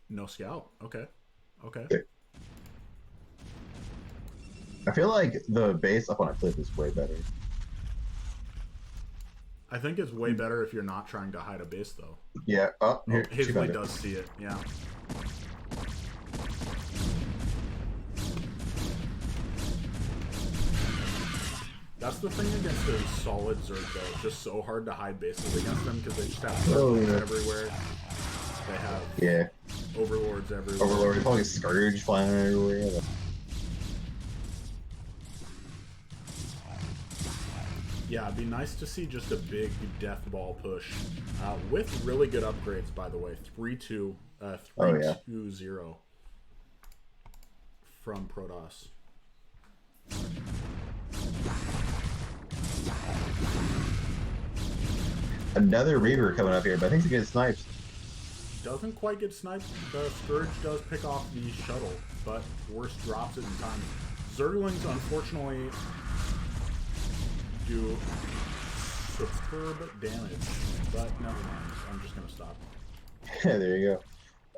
Speaker 1: No scout. Okay.
Speaker 5: I feel like the base up on a cliff is way better.
Speaker 1: I think it's way better if you're not trying to hide a base, though.
Speaker 5: Yeah. Oh,
Speaker 1: Oh,
Speaker 5: here, she
Speaker 1: Hazley
Speaker 5: found it.
Speaker 1: does see it, yeah. That's the thing against a solid Zerg, though. It's just so hard to hide bases against them because they just have Zerglings everywhere. They have Overlords everywhere.
Speaker 5: Overlord, probably Scourge flying everywhere.
Speaker 1: Yeah, it'd be nice to see just a big death ball push with really good upgrades, by the way. 3-2, 3-2-0 from Protoss.
Speaker 5: Another Reaver coming up here, but I think he's gonna get sniped.
Speaker 1: Doesn't quite get sniped. The Scourge does pick off the shuttle, but Worst drops it in time. Zerglings, unfortunately, do superb damage, but never mind. I'm just gonna stop.
Speaker 5: There you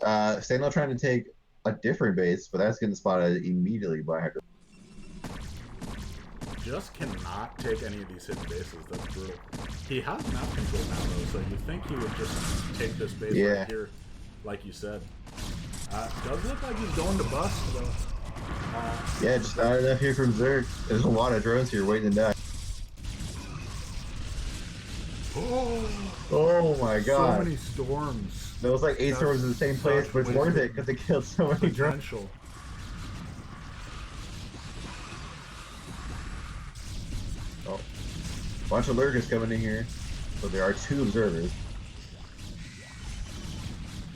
Speaker 5: go. Stanley trying to take a different base, but that's getting spotted immediately by Hydra.
Speaker 1: Just cannot take any of these hidden bases. That's brutal. He has map control now, though, so you think he would just take this base right here, like you said. Does look like he's going to bust, though.
Speaker 5: Yeah, just not enough here from Zerg. There's a lot of drones here waiting to die. Oh my god.
Speaker 1: So many storms.
Speaker 5: There was like 8 storms in the same place, but it's worth it because they killed so many drones.
Speaker 1: Potential.
Speaker 5: Oh. Bunch of lurkers coming in here, but there are 2 observers.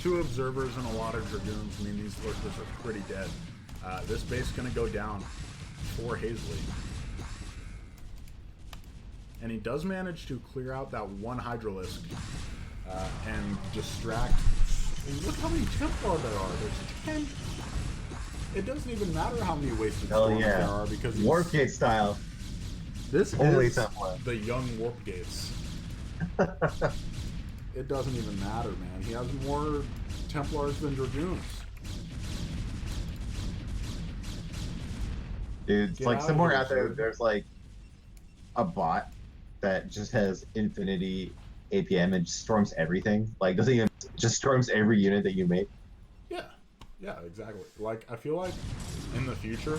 Speaker 1: 2 observers and a lot of dragoons. I mean, these lurkers are pretty dead. This base is going to go down for Hazley. And he does manage to clear out that one Hydralisk and distract. And look how many Templar there are. There's 10. It doesn't even matter how many wasted storms there are because
Speaker 5: Warpgate style.
Speaker 1: this
Speaker 5: Holy
Speaker 1: is
Speaker 5: Templar.
Speaker 1: the young Warp Gates. It doesn't even matter, man. He has more Templars than Dragoons.
Speaker 5: Dude, it's
Speaker 1: Get
Speaker 5: like
Speaker 1: out of
Speaker 5: somewhere
Speaker 1: here,
Speaker 5: out there,
Speaker 1: Zerg.
Speaker 5: there's like a bot that just has infinity APM and just storms everything. Like, doesn't even just storms every unit that you make.
Speaker 1: Yeah, exactly. Like, I feel like in the future,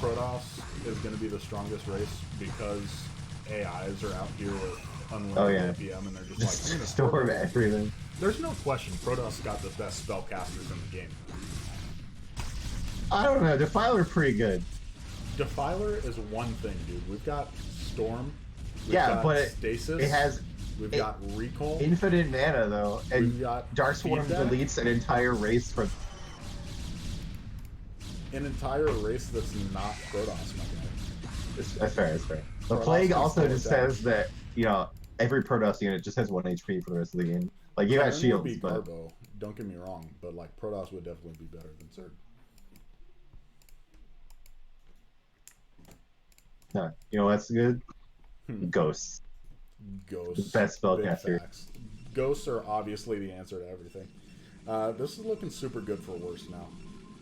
Speaker 1: Protoss is going to be the strongest race because AIs are out here with unlimited APM and they're just like, I'm gonna
Speaker 5: storm everything.
Speaker 1: There's no question Protoss got the best spellcasters in the game.
Speaker 5: I don't know. Defiler pretty good.
Speaker 1: Defiler is one thing, dude. We've got Storm. We've
Speaker 5: Yeah,
Speaker 1: got
Speaker 5: but
Speaker 1: Stasis.
Speaker 5: it has
Speaker 1: We've got Recall.
Speaker 5: infinite mana though, and
Speaker 1: We've got
Speaker 5: Dark Swarm
Speaker 1: feedback.
Speaker 5: deletes an entire race from.
Speaker 1: An entire race that's not Protoss, my guy.
Speaker 5: That's fair. That's fair. The
Speaker 1: Protoss
Speaker 5: Plague
Speaker 1: can
Speaker 5: also
Speaker 1: slow
Speaker 5: just
Speaker 1: it down.
Speaker 5: says that every Protoss unit just has 1 HP for the rest of the game. Like you got
Speaker 1: Terran would
Speaker 5: shields,
Speaker 1: be
Speaker 5: but
Speaker 1: Garbo. Don't get me wrong, but like Protoss would definitely be better than Zerg.
Speaker 5: you know what's good? Ghosts.
Speaker 1: Ghosts.
Speaker 5: The best
Speaker 1: Big
Speaker 5: spellcaster.
Speaker 1: facts. Ghosts are obviously the answer to everything. This is looking super good for Worst now.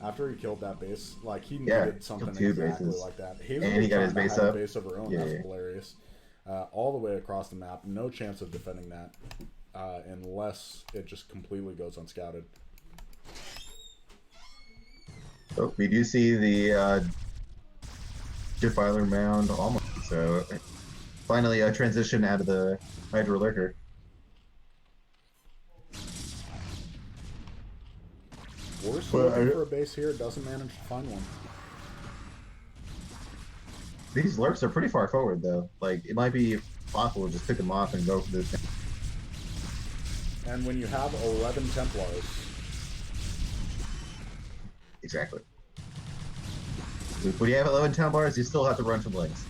Speaker 1: After he killed that base, like he needed something
Speaker 5: killed 2
Speaker 1: exactly
Speaker 5: bases.
Speaker 1: like that.
Speaker 5: And he got his base up.
Speaker 1: Base of her own.
Speaker 5: Yeah,
Speaker 1: That's
Speaker 5: yeah.
Speaker 1: hilarious. All the way across the map. No chance of defending that unless it just completely goes unscouted.
Speaker 5: Oh, we do see the Defiler Mound almost. So finally a transition out of the Hydro Lurker.
Speaker 1: Worst
Speaker 5: Well,
Speaker 1: looking for a base here, doesn't manage to find one.
Speaker 5: These lurks are pretty far forward though. Like it might be possible to just pick them off and go for this.
Speaker 1: And when you have 11 Templars,
Speaker 5: Exactly. When you have 11 Templars, you still have to run from legs.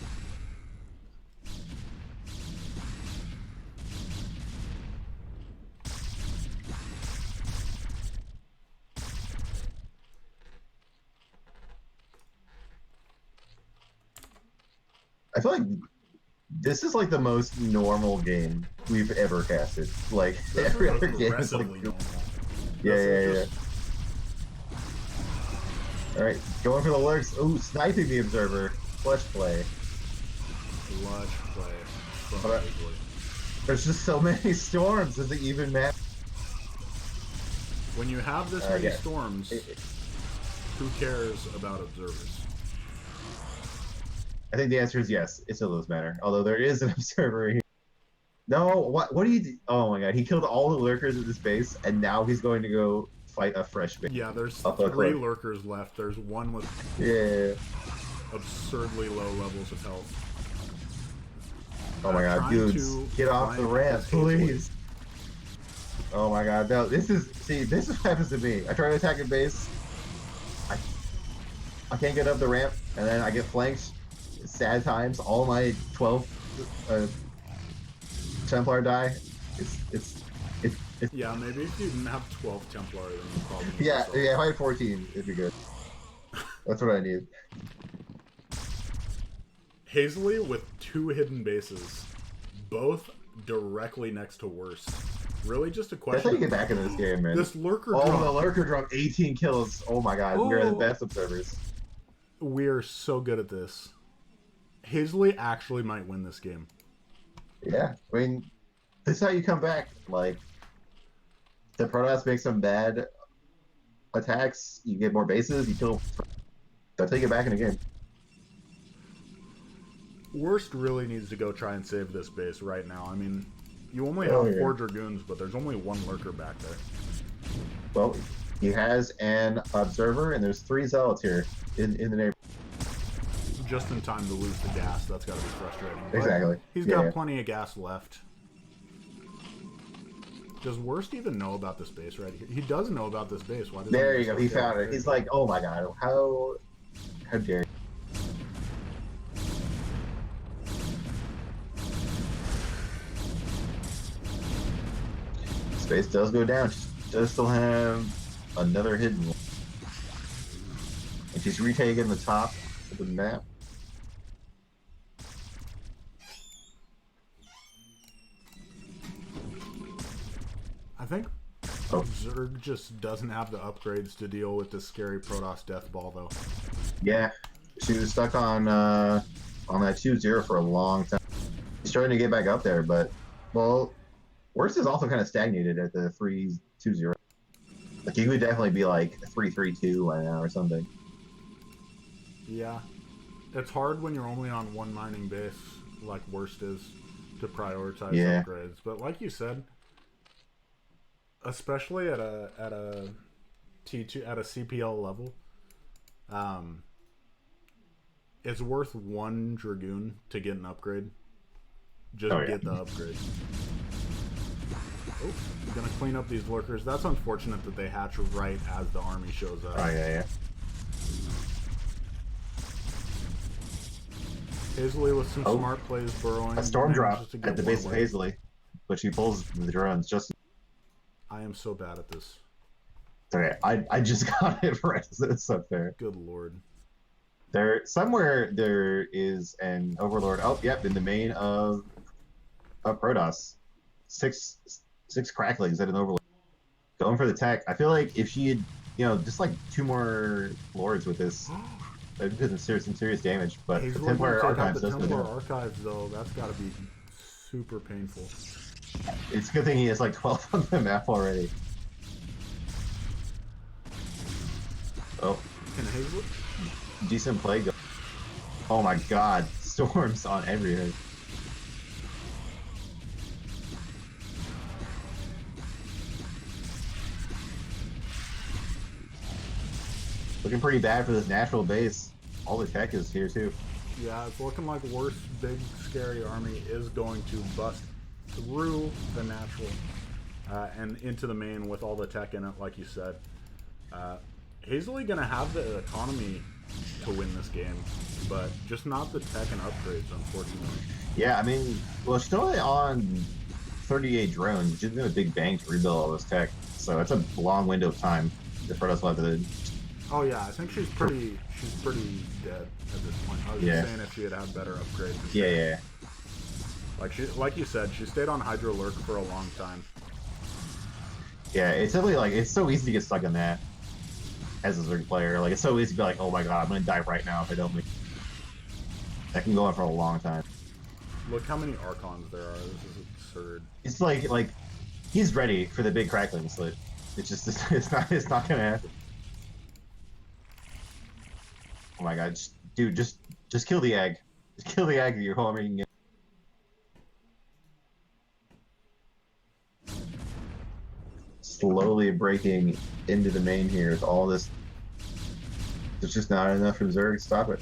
Speaker 5: I feel like this is like the most normal game we've ever casted. Like
Speaker 1: this
Speaker 5: every
Speaker 1: is
Speaker 5: other game is like,
Speaker 1: aggressively normal.
Speaker 5: yeah. All right, going for the lurks. Ooh, sniping the observer. Clutch play.
Speaker 1: Clutch play from
Speaker 5: Alright.
Speaker 1: Hazley.
Speaker 5: There's just so many storms. Does it even matter?
Speaker 1: When you have this many
Speaker 5: Yeah.
Speaker 1: storms, who cares about observers?
Speaker 5: I think the answer is yes. It still does matter. Although there is an observer here. No, what do you do? Oh my god, he killed all the lurkers at this base, and now he's going to go fight a fresh base.
Speaker 1: Yeah, there's
Speaker 5: Up a
Speaker 1: 3
Speaker 5: cliff.
Speaker 1: lurkers left. There's one with
Speaker 5: Yeah.
Speaker 1: absurdly low levels of health.
Speaker 5: Oh my god,
Speaker 1: Trying
Speaker 5: dudes,
Speaker 1: to
Speaker 5: get off the
Speaker 1: flank
Speaker 5: ramp,
Speaker 1: this Hazley.
Speaker 5: please. Oh my god, no, this is what happens to me. I try to attack a base, I can't get up the ramp, and then I get flanked. Sad times. All my 12 Templar die. It's
Speaker 1: Yeah, maybe if you didn't have 12 Templar, then you probably need
Speaker 5: yeah,
Speaker 1: to sell.
Speaker 5: yeah. If I had 14, it'd be good. That's what I need.
Speaker 1: Hazley with 2 hidden bases, both directly next to worst. Really just a
Speaker 5: That's
Speaker 1: question.
Speaker 5: how you get back into this game, man.
Speaker 1: This lurker
Speaker 5: Oh,
Speaker 1: drop.
Speaker 5: the lurker dropped 18 kills. Oh my god, we're the
Speaker 1: Oh.
Speaker 5: best observers.
Speaker 1: We are so good at this. Hazley actually might win this game.
Speaker 5: Yeah, I mean, this is how you come back. Like, the Protoss make some bad attacks, you get more bases, you kill. That's how you get back in a game.
Speaker 1: Worst really needs to go try and save this base right now. I mean, you only have
Speaker 5: Oh, yeah.
Speaker 1: 4 Dragoons, but there's only 1 lurker back there.
Speaker 5: Well, he has an observer, and there's 3 zealots here in the neighborhood.
Speaker 1: Just in time to lose the gas. That's got to be frustrating. But
Speaker 5: Exactly.
Speaker 1: He's
Speaker 5: Yeah,
Speaker 1: got
Speaker 5: yeah.
Speaker 1: plenty of gas left. Does Worst even know about this base right here? He does know about this base. Why doesn't
Speaker 5: There
Speaker 1: he
Speaker 5: you go. He
Speaker 1: just go
Speaker 5: found
Speaker 1: there?
Speaker 5: it. He's like, oh my god, how dare you? Space does go down. She does still have another hidden one. And she's retaking the top of the map.
Speaker 1: I think
Speaker 5: Oh.
Speaker 1: Zerg just doesn't have the upgrades to deal with this scary Protoss death ball, though.
Speaker 5: Yeah, she was stuck on that 2-0 for a long time. She's trying to get back up there, but well, Worst is also kind of stagnated at the 3-2-0. Like, he would definitely be like 3-3-2 right now or something.
Speaker 1: Yeah. It's hard when you're only on 1 mining base, like Worst is, to prioritize
Speaker 5: Yeah.
Speaker 1: upgrades. But like you said, especially at a T2 at a CPL level, it's worth 1 Dragoon to get an upgrade. Just
Speaker 5: Oh, yeah.
Speaker 1: get the upgrade. Oh, gonna clean up these lurkers. That's unfortunate that they hatch right as the army shows up.
Speaker 5: Oh yeah, yeah.
Speaker 1: Hazley with some
Speaker 5: Oh.
Speaker 1: smart plays burrowing.
Speaker 5: A storm drop
Speaker 1: manages to get
Speaker 5: at the
Speaker 1: one
Speaker 5: base of
Speaker 1: away.
Speaker 5: Hazley, but she pulls the drones just.
Speaker 1: I am so bad at this.
Speaker 5: Okay, I just got it right. It's unfair.
Speaker 1: Good lord.
Speaker 5: Somewhere there is an overlord. Oh, yep, in the main of Protoss. Six cracklings at an overlord. Going for the tech. I feel like if she had, just like 2 more lords with this, that'd do some serious damage. But the
Speaker 1: Hazley
Speaker 5: Templar
Speaker 1: gonna take out
Speaker 5: Archives
Speaker 1: the
Speaker 5: does go
Speaker 1: Templar
Speaker 5: down.
Speaker 1: Archives, though. That's got to be super painful.
Speaker 5: It's a good thing he has like 12 on the map already. Oh,
Speaker 1: Can Hazley?
Speaker 5: decent play. Oh my god, storms on everything. Looking pretty bad for this natural base. All the tech is here too.
Speaker 1: Yeah, it's looking like Worst big scary army is going to bust through the natural and into the main with all the tech in it, like you said. Hazley gonna have the economy to win this game, but just not the tech and upgrades, unfortunately.
Speaker 5: Yeah, I mean, well, she's only on 38 drones. She's doing a big bang to rebuild all this tech, so it's a long window of time. The Protoss will have to.
Speaker 1: Oh yeah, I think she's pretty dead at this point. I was
Speaker 5: Yeah.
Speaker 1: just saying if she had had better upgrades.
Speaker 5: Yeah.
Speaker 1: Like you said, she stayed on Hydro Lurk for a long time.
Speaker 5: Yeah, it's definitely like, it's so easy to get stuck in that as a Zerg player. Like, it's so easy to be like, oh my god, I'm gonna die right now if I don't make. That can go on for a long time.
Speaker 1: Look how many Archons there are. This is turd.
Speaker 5: It's like he's ready for the big crackling slit. It's just it's not gonna happen. Oh my god, dude, just kill the egg. Just kill the egg. You're homing. Slowly breaking into the main here with all this. There's just not enough from Zerg to stop it.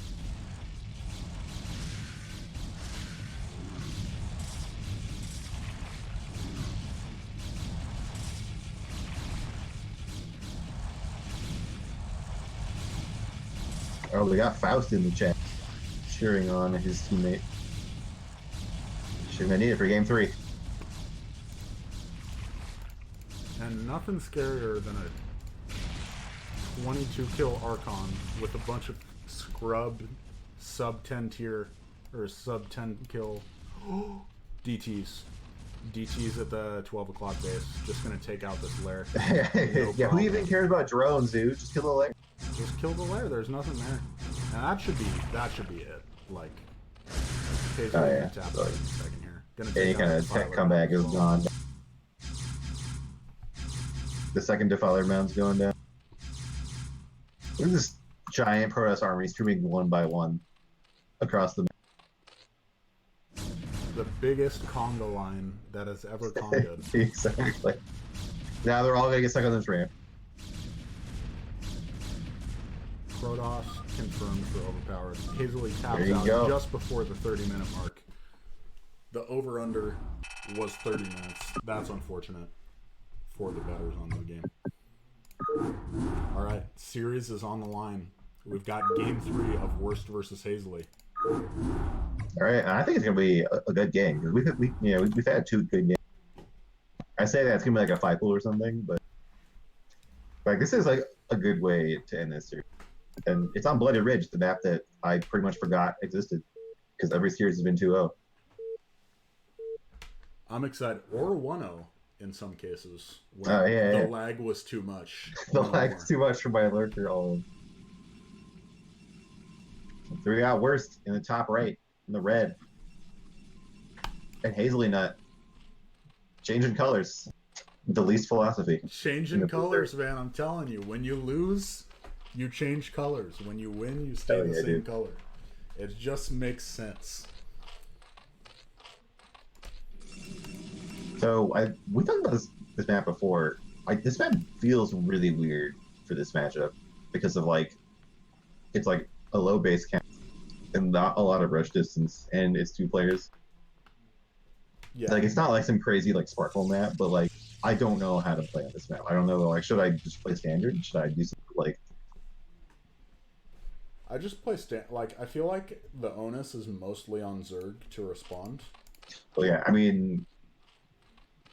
Speaker 5: Oh, we got Faust in the chat, cheering on his teammate. Shouldn't have needed for game 3.
Speaker 1: And nothing scarier than a 22 kill Archon with a bunch of scrubbed sub 10 tier or sub 10 kill DTs. DTs at the 12 o'clock base. Just gonna take out this lair. No
Speaker 5: Yeah, who even cares about drones, dude? Just kill the lair.
Speaker 1: Just kill the lair. There's nothing there, and that should be it. Like, okay, so
Speaker 5: yeah.
Speaker 1: tap out in a second here. Gonna
Speaker 5: Any
Speaker 1: take
Speaker 5: kind
Speaker 1: out
Speaker 5: of
Speaker 1: the
Speaker 5: tech
Speaker 1: Defiler
Speaker 5: comeback
Speaker 1: as
Speaker 5: is
Speaker 1: well.
Speaker 5: gone. The second Defiler mound's going down. Look at this giant Protoss army streaming one by one across the map.
Speaker 1: The biggest conga line that has ever conged.
Speaker 5: Exactly. Now they're all gonna get stuck on this ramp.
Speaker 1: Protoss confirmed for overpowered. Hazily taps
Speaker 5: There you
Speaker 1: out
Speaker 5: go.
Speaker 1: just before the 30-minute mark. The over-under was 30 minutes. That's unfortunate for the bettors on the game. All right, series is on the line. We've got game 3 of Worst versus Hazily.
Speaker 5: All right, and I think it's gonna be a good game because we've had 2 good games. I say that it's gonna be like a 5 pool or something, but like this is like a good way to end this series. And it's on Bloody Ridge, the map that I pretty much forgot existed because every series has been 2-0.
Speaker 1: I'm excited. Or 1-0 in some cases. When the lag was too much.
Speaker 5: The lag's too much for my lurker. So we got Worst in the top right, in the red. And Hazily Nut. Changing colors. The least philosophy.
Speaker 1: Changing colors, man. I'm telling you. When you lose, you change colors. When you win, you stay the same color. It just makes sense.
Speaker 5: So we talked about this map before. This map feels really weird for this matchup because of it's like a low base count and not a lot of rush distance, and it's 2 players.
Speaker 1: Yeah.
Speaker 5: Like it's not like some crazy sparkle map, but like I don't know how to play on this map. I don't know. Like, should I just play standard? Should I do something
Speaker 1: I just play I feel like the onus is mostly on Zerg to respond.
Speaker 5: Well, yeah. I mean,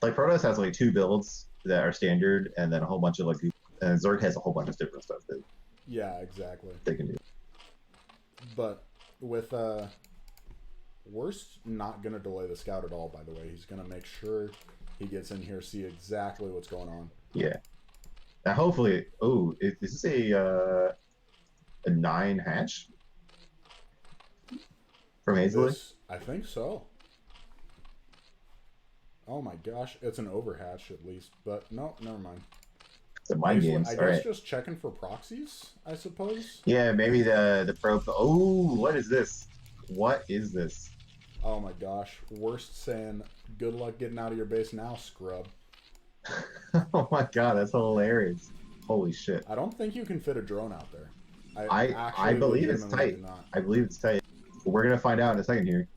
Speaker 5: Protoss has 2 builds that are standard, and then a whole bunch of and Zerg has a whole bunch of different stuff that
Speaker 1: Yeah, exactly.
Speaker 5: they can do.
Speaker 1: But with Worst not gonna delay the scout at all. By the way, he's gonna make sure he gets in here, see exactly what's going on.
Speaker 5: Yeah. Now, hopefully, is this a 9 hatch from Hazily?
Speaker 1: I think so. Oh my gosh, it's an overhatch at least, but no, never mind.
Speaker 5: The mind games.
Speaker 1: I
Speaker 5: All
Speaker 1: guess
Speaker 5: right.
Speaker 1: just checking for proxies, I suppose.
Speaker 5: Yeah, maybe the probe. Oh, what is this? What is this?
Speaker 1: Oh my gosh, Worst saying, "Good luck getting out of your base now, scrub."
Speaker 5: Oh my god, that's hilarious! Holy shit!
Speaker 1: I don't think you can fit a drone out there.
Speaker 5: I believe it's tight. I believe it's tight. We're gonna find out in a second here.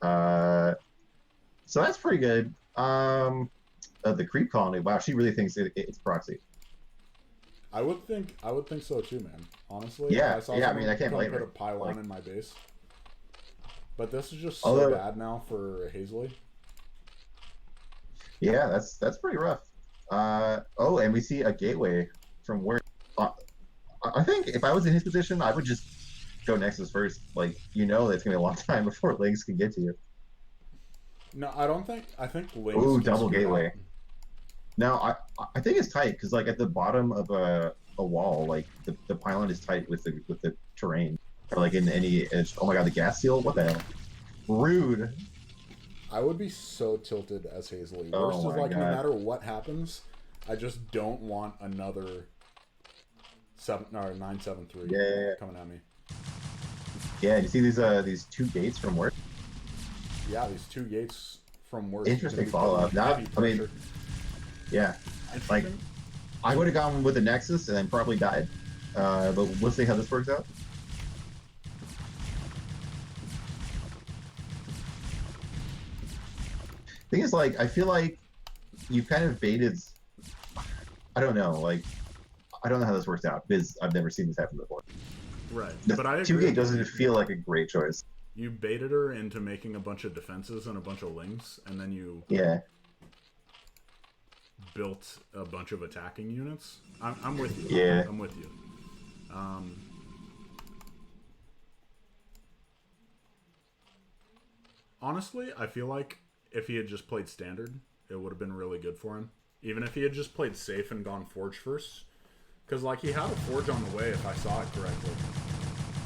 Speaker 5: So that's pretty good. The creep colony. Wow, she really thinks it's proxy.
Speaker 1: I would think so too, man. Honestly.
Speaker 5: Yeah,
Speaker 1: if I
Speaker 5: I mean, I can't blame
Speaker 1: put
Speaker 5: her.
Speaker 1: a pylon in my base. But this is just
Speaker 5: Although-
Speaker 1: so bad now for Hazily.
Speaker 5: Yeah, that's pretty rough. And we see a gateway from where. I think if I was in his position, I would just go Nexus first. It's gonna be a long time before Lynx can get to you.
Speaker 1: No, I don't think. I think Lynx.
Speaker 5: Ooh,
Speaker 1: can
Speaker 5: double
Speaker 1: scoot
Speaker 5: gateway.
Speaker 1: out.
Speaker 5: Now, I think it's tight because at the bottom of a wall, the pylon is tight with the terrain, or in any edge. Oh my god, the gas seal! What the hell? Rude.
Speaker 1: I would be so tilted as Hazley.
Speaker 5: Oh
Speaker 1: Worst is
Speaker 5: my
Speaker 1: like no
Speaker 5: God.
Speaker 1: matter what happens, I just don't want another 973 coming at me.
Speaker 5: Yeah, you see these 2 gates from work?
Speaker 1: Yeah, these 2 gates from worst.
Speaker 5: Interesting follow-up. Not, I mean, yeah. Like,
Speaker 1: Interesting.
Speaker 5: I would have gone with the Nexus and then probably died. But we'll see how this works out. Thing is, like, I feel like you've kind of baited. I don't know, like, I don't know how this works out because I've never seen this happen before.
Speaker 1: Right,
Speaker 5: The
Speaker 1: but I agree.
Speaker 5: 2 gate doesn't feel like a great choice.
Speaker 1: You baited her into making a bunch of defenses and a bunch of links, and then you
Speaker 5: Yeah.
Speaker 1: built a bunch of attacking units. I'm with you.
Speaker 5: Yeah.
Speaker 1: I'm with you. Honestly, I feel like if he had just played standard, it would have been really good for him. Even if he had just played safe and gone forge first. Because, like, he had a forge on the way, if I saw it correctly.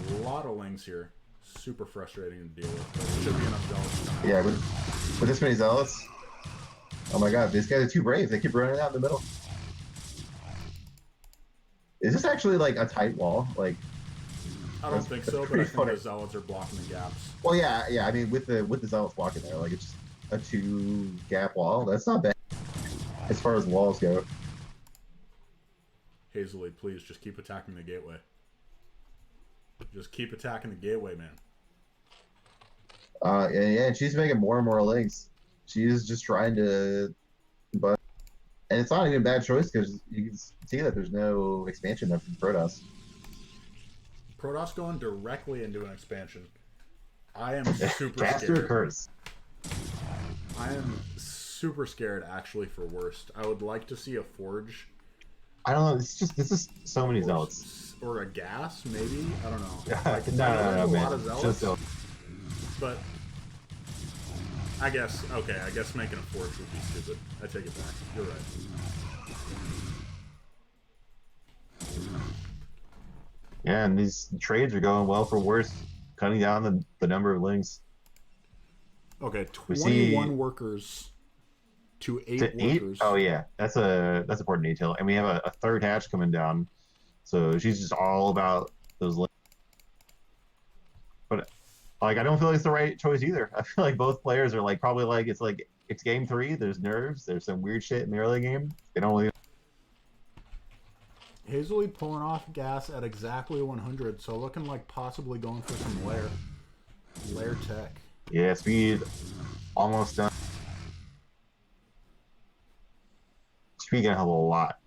Speaker 1: A lot of lings here. Super frustrating to deal with. But it should be enough zealots.
Speaker 5: Yeah, with this many zealots. Oh my god, these guys are too brave. They keep running out in the middle. Is this actually like a tight wall? Like,
Speaker 1: I don't think so, but I
Speaker 5: pretty
Speaker 1: think
Speaker 5: funny.
Speaker 1: the zealots are blocking the gaps.
Speaker 5: well, yeah. I mean, with the zealots blocking there, like it's just a 2 gap wall. That's not bad as far as walls go.
Speaker 1: Hazley, please, just keep attacking the gateway. Just keep attacking the gateway, man.
Speaker 5: Yeah, and she's making more and more links. She's just trying to, but and it's not even a bad choice because you can see that there's no expansion up in Protoss.
Speaker 1: Protoss going directly into an expansion. I am super
Speaker 5: Caster
Speaker 1: scared.
Speaker 5: curse.
Speaker 1: I am super scared, actually, for worst. I would like to see a forge.
Speaker 5: I don't know. This is so many zealots.
Speaker 1: Or a gas, maybe? I don't know.
Speaker 5: No,
Speaker 1: Like,
Speaker 5: no,
Speaker 1: there's a
Speaker 5: man.
Speaker 1: lot of zealots,
Speaker 5: Just zealots.
Speaker 1: but I guess making a forge would be stupid. I take it back. You're right.
Speaker 5: Yeah, and these trades are going well for worse, cutting down the number of links.
Speaker 1: Okay,
Speaker 5: We
Speaker 1: 21
Speaker 5: see-
Speaker 1: workers to 8
Speaker 5: To 8?
Speaker 1: workers.
Speaker 5: Oh yeah, that's important detail. And we have a 3rd hatch coming down, so she's just all about those links. But like, I don't feel like it's the right choice either. I feel like both players are like probably like it's game 3. There's nerves. There's some weird shit in the early game. They don't really.
Speaker 1: Hazley pulling off gas at exactly 100, so looking like possibly going for some lair tech.
Speaker 5: Yeah, speed almost done. Speed gonna help a lot.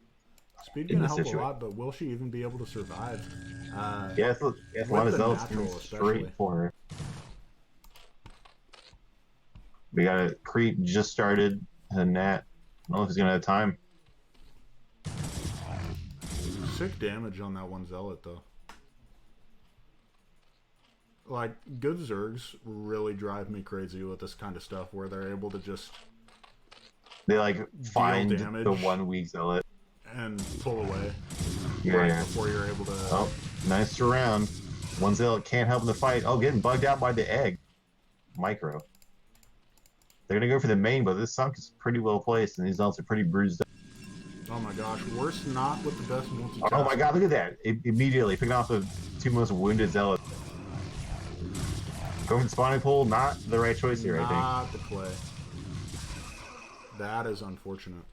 Speaker 1: Speed
Speaker 5: In
Speaker 1: gonna
Speaker 5: this
Speaker 1: help a
Speaker 5: situation.
Speaker 1: lot, but will she even be able to survive?
Speaker 5: Yeah, it's a
Speaker 1: With
Speaker 5: lot of
Speaker 1: the
Speaker 5: zealots
Speaker 1: natural,
Speaker 5: coming
Speaker 1: especially.
Speaker 5: straight for her. We got a creep just started, and Nat. I don't know if he's gonna have time.
Speaker 1: Sick damage on that one zealot, though. Like, good Zergs really drive me crazy with this kind of stuff, where they're able to just
Speaker 5: They like find
Speaker 1: damage.
Speaker 5: the one weak zealot.
Speaker 1: and pull away
Speaker 5: Yeah.
Speaker 1: right before you're able to.
Speaker 5: Oh, nice surround. One zealot can't help in the fight. Oh, getting bugged out by the egg. Micro. They're gonna go for the main, but this sunk is pretty well placed, and these zealots are pretty bruised up.
Speaker 1: Oh my gosh, worse not with the best multi.
Speaker 5: Oh my god, look at that! Immediately picking off the 2 most wounded zealots. Going for the spawning pool, not the right choice here, I think.
Speaker 1: Not the play. That is unfortunate.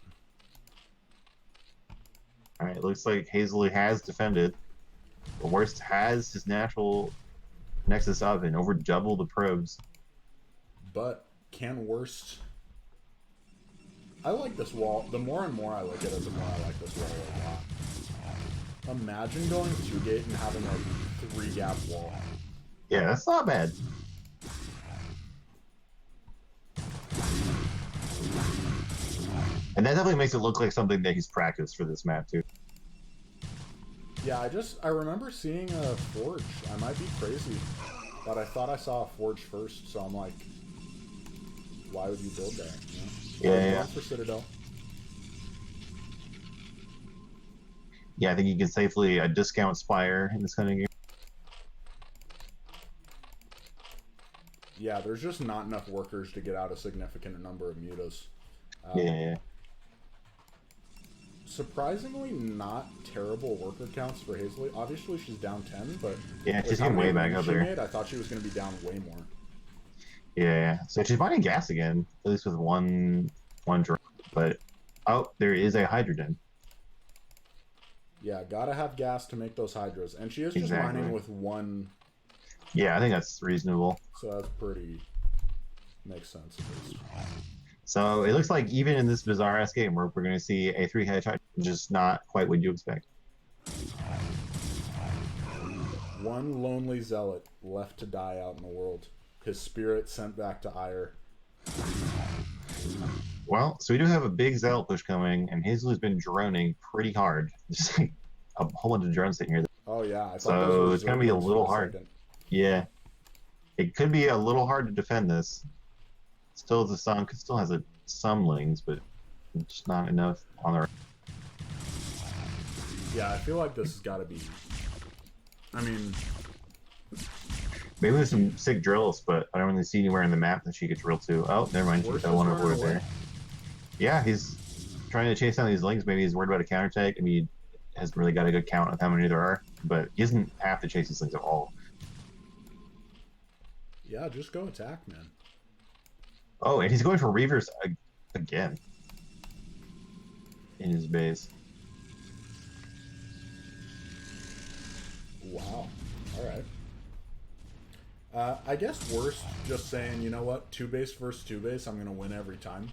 Speaker 5: Alright, looks like Hazley has defended. The worst has his natural Nexus up and over double the probes.
Speaker 1: But can worst? I like this wall. The more and more I look at it, the more I like this wall a lot. Imagine going 2 gate and having a 3 gap wall.
Speaker 5: Yeah, that's not bad. And that definitely makes it look like something that he's practiced for this map too.
Speaker 1: Yeah, I remember seeing a forge. I might be crazy, but I thought I saw a forge first, so I'm like, why would you build that? You know?
Speaker 5: Yeah, yeah.
Speaker 1: Going for Citadel.
Speaker 5: Yeah, I think you can safely discount Spire in this kind of game.
Speaker 1: Yeah, there's just not enough workers to get out a significant number of mutas.
Speaker 2: Yeah.
Speaker 1: Surprisingly not terrible worker counts for Hazley. Obviously, she's down 10, but
Speaker 2: Yeah,
Speaker 1: with
Speaker 2: she's
Speaker 1: how
Speaker 2: getting way
Speaker 1: many
Speaker 2: back
Speaker 1: wins
Speaker 2: up
Speaker 1: she
Speaker 2: there.
Speaker 1: made, I thought she was going to be down way more.
Speaker 2: Yeah. So she's finding gas again, at least with one drop. But oh, there is a hydrogen.
Speaker 1: Yeah, gotta have gas to make those hydras. And she is just
Speaker 2: Exactly.
Speaker 1: mining with one,
Speaker 2: Yeah, I think that's reasonable.
Speaker 1: so that's pretty... makes sense at least.
Speaker 2: So it looks like even in this bizarre ass game, we're going to see a 3-hedge hydrogen, just not quite what you expect.
Speaker 1: One lonely zealot left to die out in the world. His spirit sent back to Ire.
Speaker 2: Well, so we do have a big zealot push coming, and Hazel has been droning pretty hard. Just like a whole bunch of drones sitting here.
Speaker 1: Oh yeah, I thought
Speaker 2: So
Speaker 1: those were
Speaker 2: it's gonna be a
Speaker 1: Zerglings
Speaker 2: little
Speaker 1: for
Speaker 2: hard.
Speaker 1: second.
Speaker 2: Yeah, it could be a little hard to defend this. Still, still has some lings, but just not enough on the.
Speaker 1: Yeah, I feel like this has got to be... I mean,
Speaker 2: Maybe there's some sick drills, but I don't really see anywhere in the map that she could drill to. Oh, never mind. She
Speaker 1: Worse
Speaker 2: got
Speaker 1: is
Speaker 2: one
Speaker 1: running
Speaker 2: over
Speaker 1: away.
Speaker 2: there. Yeah, he's trying to chase down these lings. Maybe he's worried about a counterattack. I mean, he hasn't really got a good count of how many there are, but he doesn't have to chase these lings at all.
Speaker 1: yeah, just go attack, man.
Speaker 2: Oh, and he's going for Reavers again in his base.
Speaker 1: Wow. Alright. I guess worst, just saying, you know what, 2-base versus 2-base, I'm going to win every time.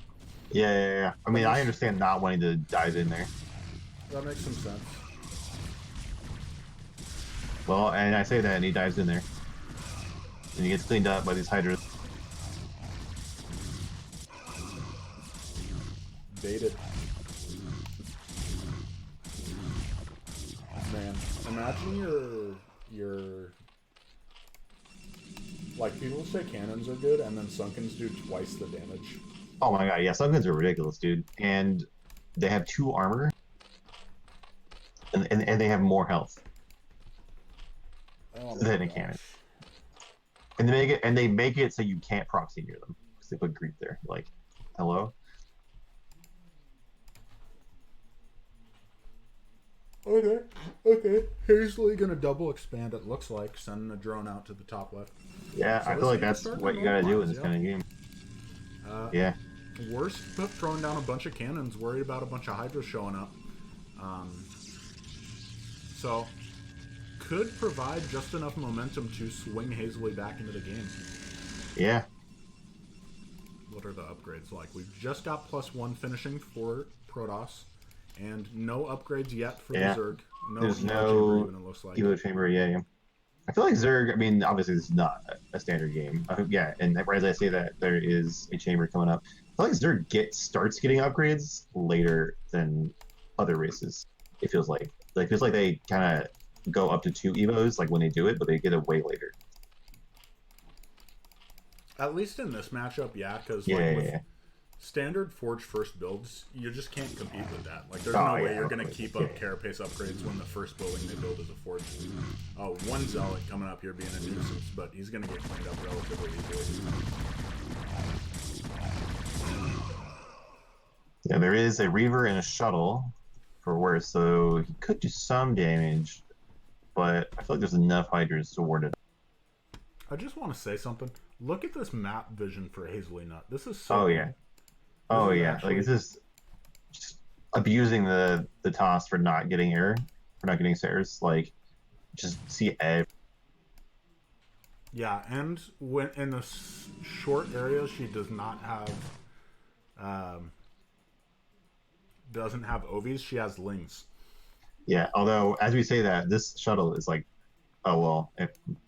Speaker 2: Yeah. I mean, I understand not wanting to dive in there.
Speaker 1: That makes some sense.
Speaker 2: Well, and I say that, and he dives in there. And he gets cleaned up by these hydras.
Speaker 1: Baited. Man, imagine your like, people say cannons are good, and then Sunkens do twice the damage.
Speaker 2: Oh my god, yeah, Sunkens are ridiculous, dude. And they have 2 armor. And they have more health.
Speaker 1: Oh
Speaker 2: Then
Speaker 1: my
Speaker 2: a cannon.
Speaker 1: gosh.
Speaker 2: And they make it so you can't proxy near them. Because they put creep there. Like, hello?
Speaker 1: Okay. Hazley gonna double expand, it looks like, sending a drone out to the top left.
Speaker 2: Yeah,
Speaker 1: So
Speaker 2: I
Speaker 1: this
Speaker 2: feel like
Speaker 1: game
Speaker 2: that's
Speaker 1: started
Speaker 2: what you gotta do in this
Speaker 1: normalized,
Speaker 2: kind of game. Yeah.
Speaker 1: Worst, but throwing down a bunch of cannons, worried about a bunch of hydras showing up. So, could provide just enough momentum to swing Hazley back into the game.
Speaker 2: Yeah.
Speaker 1: What are the upgrades like? We've just got +1 finishing for Protoss, and no upgrades yet for
Speaker 2: Yeah.
Speaker 1: the Zerg.
Speaker 2: There's
Speaker 1: Evo
Speaker 2: no
Speaker 1: chamber even, it looks like.
Speaker 2: Evo Chamber, yeah. I feel like Zerg, I mean, obviously this is not a standard game. Yeah, and as I say that, there is a chamber coming up. I feel like Zerg starts getting upgrades later than other races, it feels like. It feels like they kind of go up to 2 Evos, like when they do it, but they get it way later.
Speaker 1: At least in this matchup, yeah, because
Speaker 2: Yeah,
Speaker 1: like, with
Speaker 2: yeah.
Speaker 1: standard Forge first builds, you just can't compete with that. Like, there's
Speaker 2: Oh,
Speaker 1: no way
Speaker 2: yeah,
Speaker 1: you're going to
Speaker 2: totally.
Speaker 1: keep up
Speaker 2: Yeah.
Speaker 1: carapace upgrades when the first building they build is a Forge. Oh, one Zealot coming up here being a nuisance, but he's going to get cleaned up relatively easily.
Speaker 2: Yeah, there is a Reaver and a Shuttle for worse, so he could do some damage, but I feel like there's enough Hydras to ward it.
Speaker 1: I just want to say something. Look at this map vision for Hazley Nut. This is so
Speaker 2: Oh,
Speaker 1: good.
Speaker 2: yeah. Oh,
Speaker 1: is
Speaker 2: yeah.
Speaker 1: actually-
Speaker 2: Like, it's just abusing the toss for not getting error, for not getting stairs. Like, just see every.
Speaker 1: Yeah, and when in the short areas, she does not have, doesn't have Ovies. She has Lings.
Speaker 2: Yeah, although, as we say that, this shuttle is like, oh, well,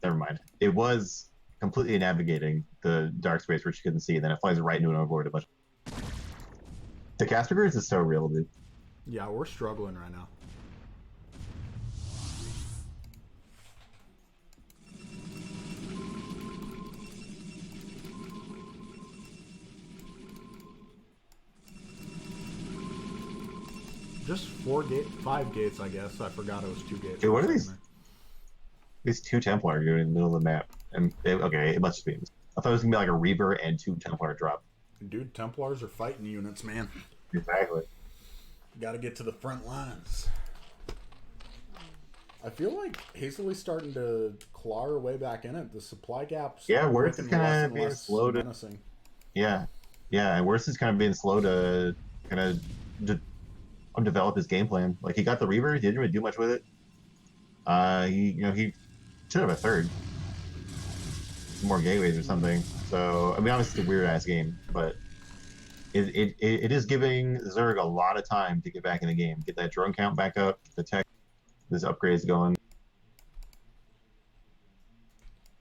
Speaker 2: never mind. It was completely navigating the dark space where she couldn't see, and then it flies right into an overlord a bunch. The caster grids is so real, dude.
Speaker 1: Yeah, we're struggling right now. Just 5 gates, I guess. I forgot it was 2 gates.
Speaker 2: Dude, what are these? These 2 Templar are going in the middle of the map. And okay, it must just be.
Speaker 5: I thought it was gonna be like a Reaver and 2 Templar drop.
Speaker 1: Dude, Templars are fighting units, man.
Speaker 5: Exactly.
Speaker 1: Got to get to the front lines. I feel like Hazelie's starting to claw her way back in it. The supply gap's
Speaker 5: Worse is
Speaker 1: looking
Speaker 5: kind
Speaker 1: less
Speaker 5: of
Speaker 1: and
Speaker 5: being
Speaker 1: less
Speaker 5: slow to.
Speaker 1: menacing.
Speaker 5: Yeah, and Worse is kind of being slow to kind of develop his game plan. Like he got the Reaver, he didn't really do much with it. He should have a third, more gateways or something. So I mean, obviously it's a weird ass game, but it is giving Zerg a lot of time to get back in the game, get that drone count back up, the tech, this upgrades going.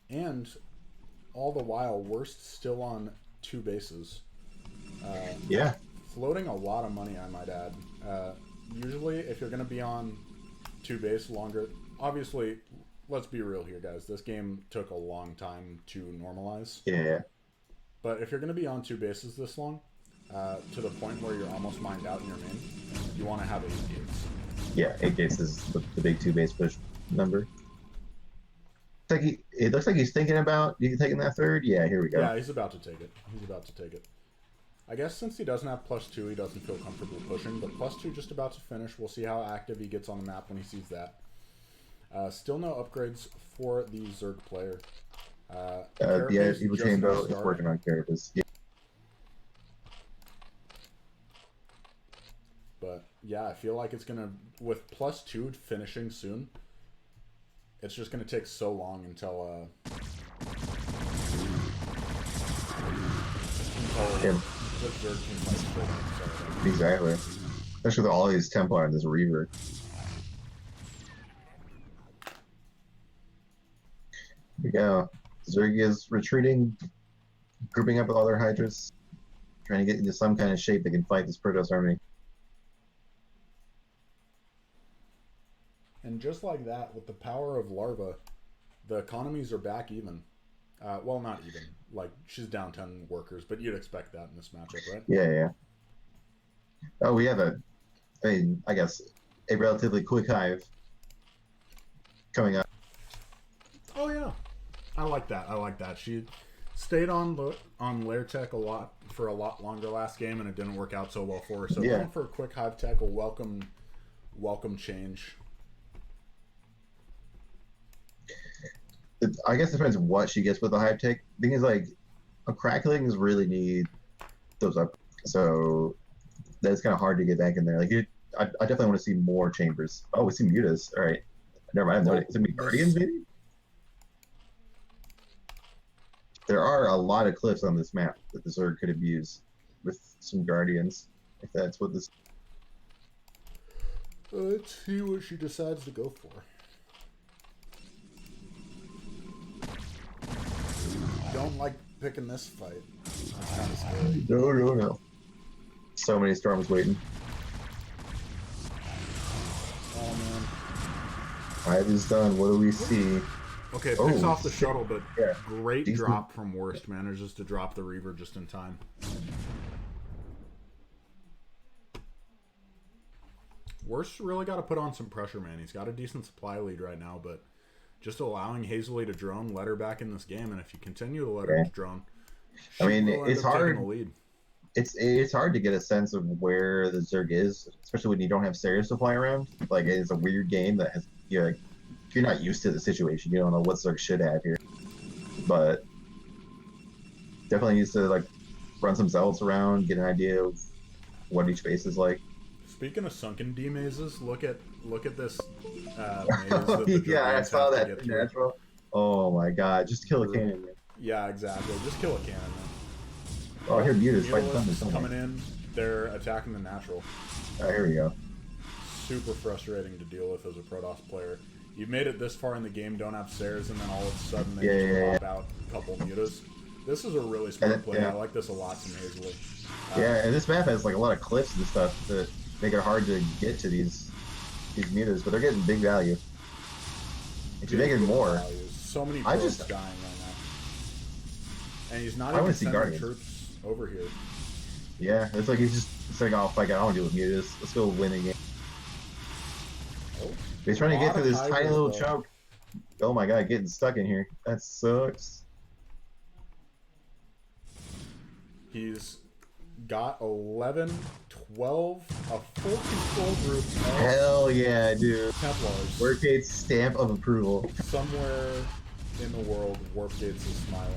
Speaker 1: And all the while, Worst still on 2 bases.
Speaker 5: Yeah.
Speaker 1: Floating a lot of money, I might add. Usually, if you're going to be on 2 base longer, obviously, let's be real here, guys. This game took a long time to normalize.
Speaker 5: Yeah.
Speaker 1: But if you're going to be on 2 bases this long, to the point where you're almost mined out in your main, you want to have 8 gates.
Speaker 5: Yeah, 8 gates is the big 2 base push number. It looks like he's thinking about you taking that third. Yeah, here we go.
Speaker 1: Yeah, he's about to take it. I guess since he doesn't have +2, he doesn't feel comfortable pushing, but +2 just about to finish. We'll see how active he gets on the map when he sees that. Still no upgrades for the Zerg player.
Speaker 5: Evil Chamber is working on characters. Yeah.
Speaker 1: But yeah, I feel like it's gonna, with +2 finishing soon, it's just gonna take so long until the Zerg can fight straight.
Speaker 5: Exactly. Especially with all these Templar and this Reaver. Here we go. Zerg is retreating, grouping up with other Hydras, trying to get into some kind of shape that can fight this Protoss army.
Speaker 1: And just like that, with the power of Larva, the economies are back even. Well, not even. Like, she's down 10 workers, but you'd expect that in this matchup, right?
Speaker 5: Yeah. Oh, we have I guess, a relatively quick hive coming up.
Speaker 1: Oh, yeah. I like that. She stayed on lair tech for a lot longer last game, and it didn't work out so well for her. So going for a quick hive tech, a welcome change.
Speaker 5: I guess it depends on what she gets with the hive tech. The thing is, like, cracklings really need those up. So that's kind of hard to get back in there. Like, I definitely want to see more chambers. Oh, we see mutas. All right. Never mind. Is it guardians, maybe? There are a lot of cliffs on this map that the Zerg could have used with some guardians, if that's what this.
Speaker 1: Let's see what she decides to go for. Don't like picking this fight. That's kind of scary.
Speaker 5: No. So many storms waiting.
Speaker 1: Oh man.
Speaker 5: Hive is done. What do we see?
Speaker 1: Okay, picks off the shuttle, but
Speaker 5: yeah.
Speaker 1: Great drop from Worst. Manages to drop the Reaver just in time. Worst really got to put on some pressure, man. He's got a decent supply lead right now, but just allowing Hazelie to drone, let her back in this game, and if you continue to let her drone,
Speaker 5: it's hard. It's hard to get a sense of where the Zerg is, especially when you don't have Serious to fly around. Like, it's a weird game that has you're not used to the situation. You don't know what Zerg should have here, but definitely needs to like run some zealots around, get an idea of what each base is like.
Speaker 1: Speaking of sunken D mazes, look at this maze that the
Speaker 5: yeah, I saw that
Speaker 1: get
Speaker 5: natural. Oh my god, just kill a cannon. Man.
Speaker 1: Yeah, exactly. Just kill a cannon. Man.
Speaker 5: Oh, here Muta's fighting something.
Speaker 1: Coming in, they're attacking the natural.
Speaker 5: Oh, here we go.
Speaker 1: Super frustrating to deal with as a Protoss player. You've made it this far in the game, don't have Sares, and then all of a sudden they just drop out a couple mutas. This is a really smart play. I like this a lot from Hazeley.
Speaker 5: Yeah, and this map has like a lot of cliffs and stuff that make it hard to get to these mutas, but they're getting big value. If you're making more,
Speaker 1: so many folks dying right now, and he's not even sending troops over here.
Speaker 5: Yeah, it's like he's like, oh, fuck it, I don't want to deal with mutas. Let's go win a game.
Speaker 1: Oh,
Speaker 5: he's trying to get through this tiny little chunk. Oh my god, getting stuck in here. That sucks.
Speaker 1: He's got 11, 12, a full control group of
Speaker 5: Hell yeah, dude.
Speaker 1: Templars.
Speaker 5: Warpgate's stamp of approval.
Speaker 1: Somewhere in the world, Warpgates is smiling.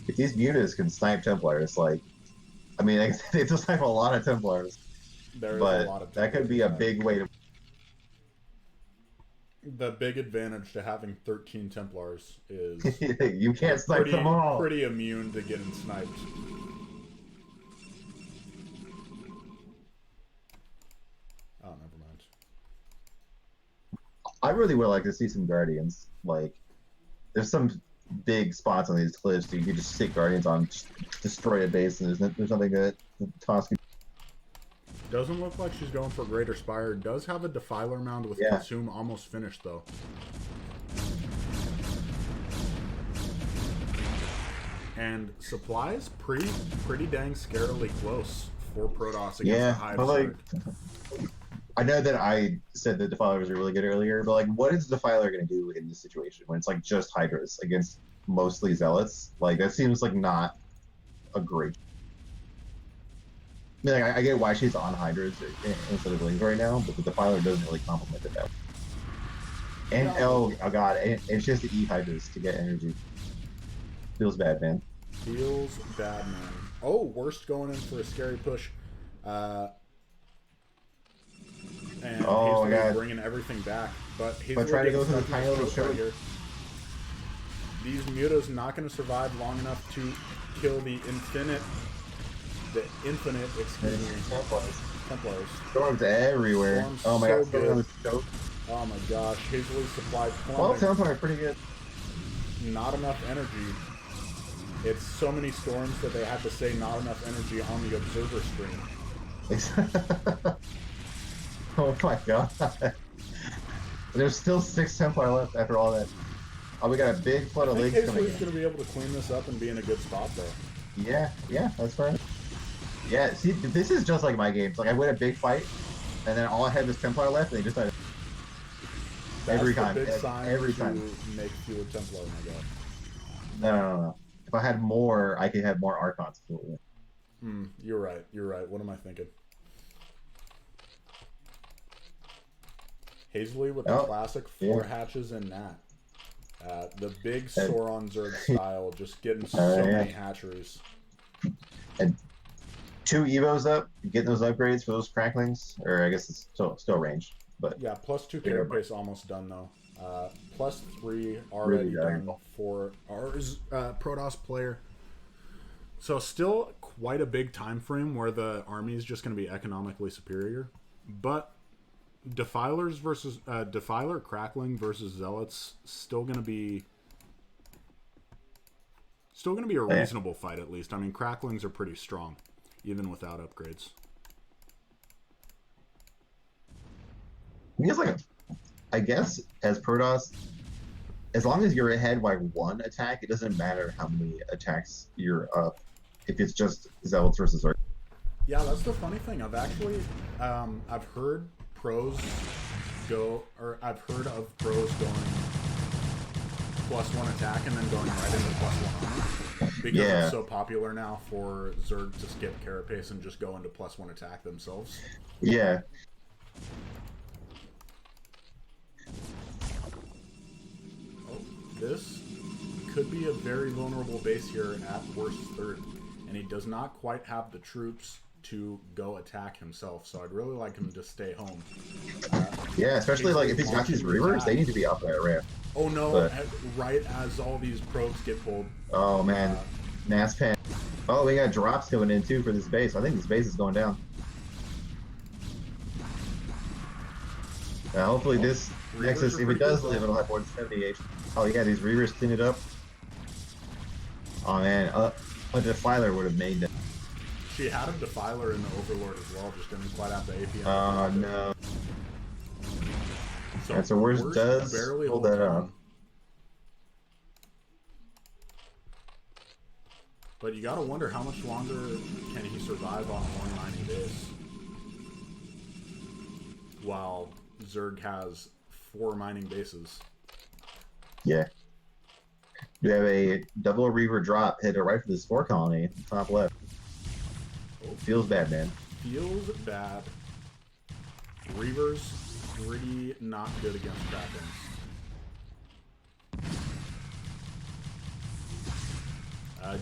Speaker 5: If these mutas can snipe Templars, like, I mean, they just snipe a lot of Templars,
Speaker 1: There is
Speaker 5: but
Speaker 1: a lot of
Speaker 5: that could be a big way to.
Speaker 1: The big advantage to having 13 Templars is
Speaker 5: You can't snipe them all.
Speaker 1: pretty immune to getting sniped. Oh, never mind.
Speaker 5: I really would like to see some Guardians. Like, there's some big spots on these cliffs that you could just stick Guardians on, just destroy a base, and there's nothing that Tosk.
Speaker 1: Doesn't look like she's going for Greater Spire. Does have a Defiler Mound with Consume almost finished, though. And supplies pretty dang scarily close for Protoss against the Hive.
Speaker 5: But like, I know that I said that Defilers are really good earlier, but like, what is Defiler going to do in this situation when it's like just Hydras against mostly Zealots? Like, that seems like not a great. I mean, like, I get why she's on Hydras instead of Lings right now, but the Defiler doesn't really complement it that way. And oh god, and she has to eat Hydras to get energy. Feels bad, man.
Speaker 1: Feels bad, man. Oh, Worst going in for a scary push. And
Speaker 5: oh my god,
Speaker 1: bringing everything back. But he's
Speaker 5: trying to go through the tiny little
Speaker 1: right here. These mutas not going to survive long enough to kill the infinite, excuse me, Templars.
Speaker 5: Storms everywhere.
Speaker 1: Storms
Speaker 5: oh my
Speaker 1: so
Speaker 5: god,
Speaker 1: good.
Speaker 5: choke.
Speaker 1: Oh my gosh, Hazley's supply
Speaker 5: Well,
Speaker 1: plummeting.
Speaker 5: Templar are pretty good.
Speaker 1: Not enough energy. It's so many storms that they had to say not enough energy on the observer screen.
Speaker 5: Oh my god. There's still 6 Templar left after all that. Oh, we got a big flood of
Speaker 1: I
Speaker 5: legs
Speaker 1: think
Speaker 5: coming in.
Speaker 1: Hazley's going to be able to clean this up and be in a good spot, though.
Speaker 5: Yeah, that's fine. Yeah, see, this is just like my games. Like, I win a big fight, and then all I had was Templar left, and they just started.
Speaker 1: That's
Speaker 5: Every
Speaker 1: the
Speaker 5: time.
Speaker 1: big sign
Speaker 5: Every
Speaker 1: to
Speaker 5: time.
Speaker 1: make fewer Templar, my god.
Speaker 5: No. If I had more, I could have more Archons.
Speaker 1: You're right. What am I thinking? Hazley with the classic 4 hatches and Nat. The big Sauron Zerg style, just getting so many hatcheries.
Speaker 5: And 2 Evos up, getting those upgrades for those cracklings, or I guess it's still ranged. But
Speaker 1: yeah, plus 2 carapace almost done though. Plus 3 already done for our Protoss player. So still quite a big time frame where the army is just going to be economically superior, but Defilers versus Defiler Crackling versus Zealots still going to be a reasonable fight at least. I mean, Cracklings are pretty strong even without upgrades.
Speaker 5: It's like, I guess as Protoss, as long as you're ahead by 1 attack, it doesn't matter how many attacks you're up. If it's just Zealots versus Arc.
Speaker 1: Yeah, that's the funny thing. I've actually I've heard pros go, or I've heard of pros going +1 attack and then going right into +1 because it's so popular now for Zerg to skip carapace and just go into +1 attack themselves.
Speaker 5: Yeah.
Speaker 1: Oh, this could be a very vulnerable base here at Worst third, and he does not quite have the troops to go attack himself, so I'd really like him to stay home.
Speaker 5: Yeah, especially like if he's got these Reavers, they need to be up that ramp.
Speaker 1: Oh no, right as all these probes get pulled.
Speaker 5: Oh man, Mass Pan. Oh, we got drops coming in too for this base. I think this base is going down. Hopefully this Nexus, if it does live, it'll have more than 70 HP. Oh yeah, these Reavers clean it up. Oh man, a Defiler would have made them.
Speaker 1: She had a Defiler in the Overlord as well, just didn't quite have the AP.
Speaker 5: Oh no.
Speaker 1: So,
Speaker 5: and so Worst does
Speaker 1: barely
Speaker 5: hold that up.
Speaker 1: But you gotta wonder how much longer can he survive on one mining base while Zerg has 4 mining bases.
Speaker 5: Yeah. You have a double Reaver drop hit right for this 4 colony, top left.
Speaker 1: Oh,
Speaker 5: Feels bad, man.
Speaker 1: feels bad. Reavers pretty not good against Krakens.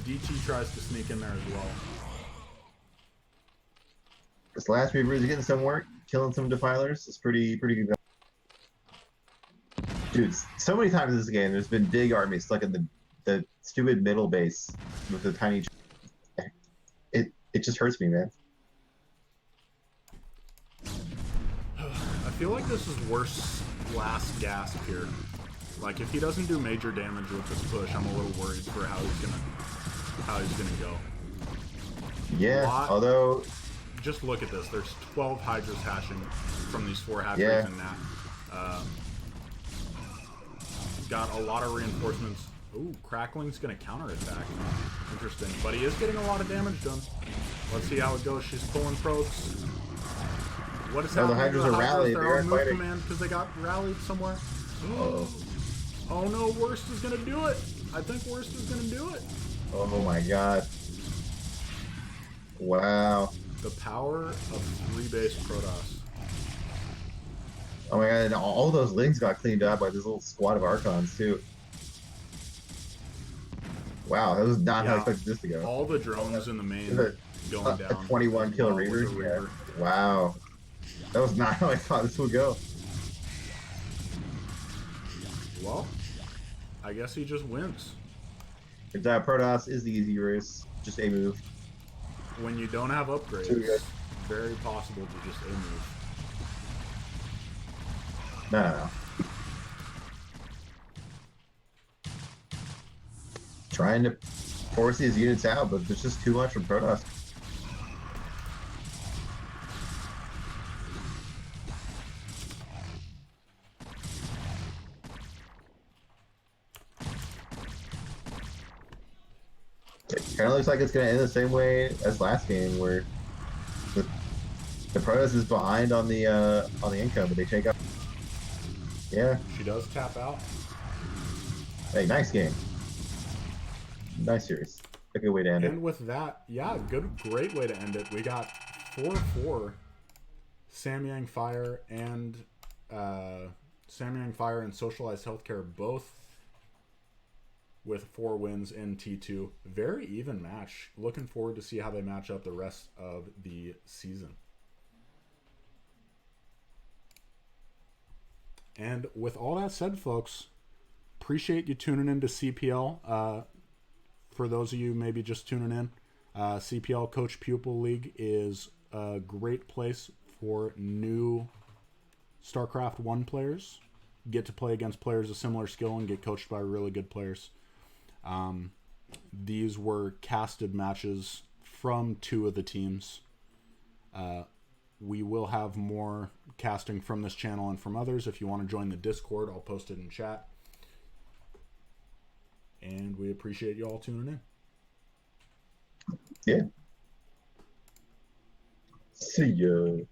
Speaker 1: DT tries to sneak in there as well.
Speaker 5: This last Reaver is getting some work, killing some Defilers. It's pretty good. Dude, so many times in this game, there's been big armies stuck in the stupid middle base with the tiny. It just hurts me, man.
Speaker 1: I feel like this is worse last gasp here. Like if he doesn't do major damage with this push, I'm a little worried for how he's gonna go.
Speaker 5: Yeah, although
Speaker 1: just look at this. There's 12 Hydras hashing from these 4 hatcheries
Speaker 5: Yeah.
Speaker 1: and that. Got a lot of reinforcements. Ooh, Crackling's gonna counterattack. Interesting, but he is getting a lot of damage done. Let's see how it goes. She's pulling probes. What is
Speaker 5: the
Speaker 1: happening?
Speaker 5: Hydras are rallied.
Speaker 1: They're
Speaker 5: They're
Speaker 1: on move
Speaker 5: fighting.
Speaker 1: command because they got rallied somewhere.
Speaker 5: Uh-oh.
Speaker 1: Oh no, Worst is gonna do it. I think Worst is gonna do it.
Speaker 5: Oh my god. Wow.
Speaker 1: The power of 3 base Protoss.
Speaker 5: Oh my god, and all those lings got cleaned up by this little squad of Archons too. Wow, that was not how I expected this to go.
Speaker 1: All the drones in the main
Speaker 5: A
Speaker 1: going down.
Speaker 5: 21 kill
Speaker 1: Well, with
Speaker 5: Reavers?
Speaker 1: the
Speaker 5: Yeah.
Speaker 1: Reaver.
Speaker 5: Wow. That was not how I thought this would go.
Speaker 1: Well, I guess he just wins.
Speaker 5: And Protoss is the easy race. Just a move.
Speaker 1: When you don't have upgrades,
Speaker 5: Too good.
Speaker 1: very possible to just move.
Speaker 5: No. Trying to force these units out, but there's just too much from Protoss. It kind of looks like it's going to end the same way as last game, where the Protoss is behind on the income, but they take up. Yeah.
Speaker 1: She does tap out.
Speaker 5: Hey, nice game. Nice series. A good way to end it.
Speaker 1: And with that, yeah, great way to end it. We got 4-4. Samyang Fire and Socialized Healthcare both with 4 wins in T2. Very even match. Looking forward to see how they match up the rest of the season. And with all that said, folks, appreciate you tuning in to CPL. For those of you maybe just tuning in, CPL Coach Pupil League is a great place for new StarCraft 1 players. Get to play against players of similar skill and get coached by really good players. These were casted matches from 2 of the teams. We will have more casting from this channel and from others. If you want to join the Discord, I'll post it in chat. And we appreciate you all tuning in.
Speaker 5: Yeah. See ya.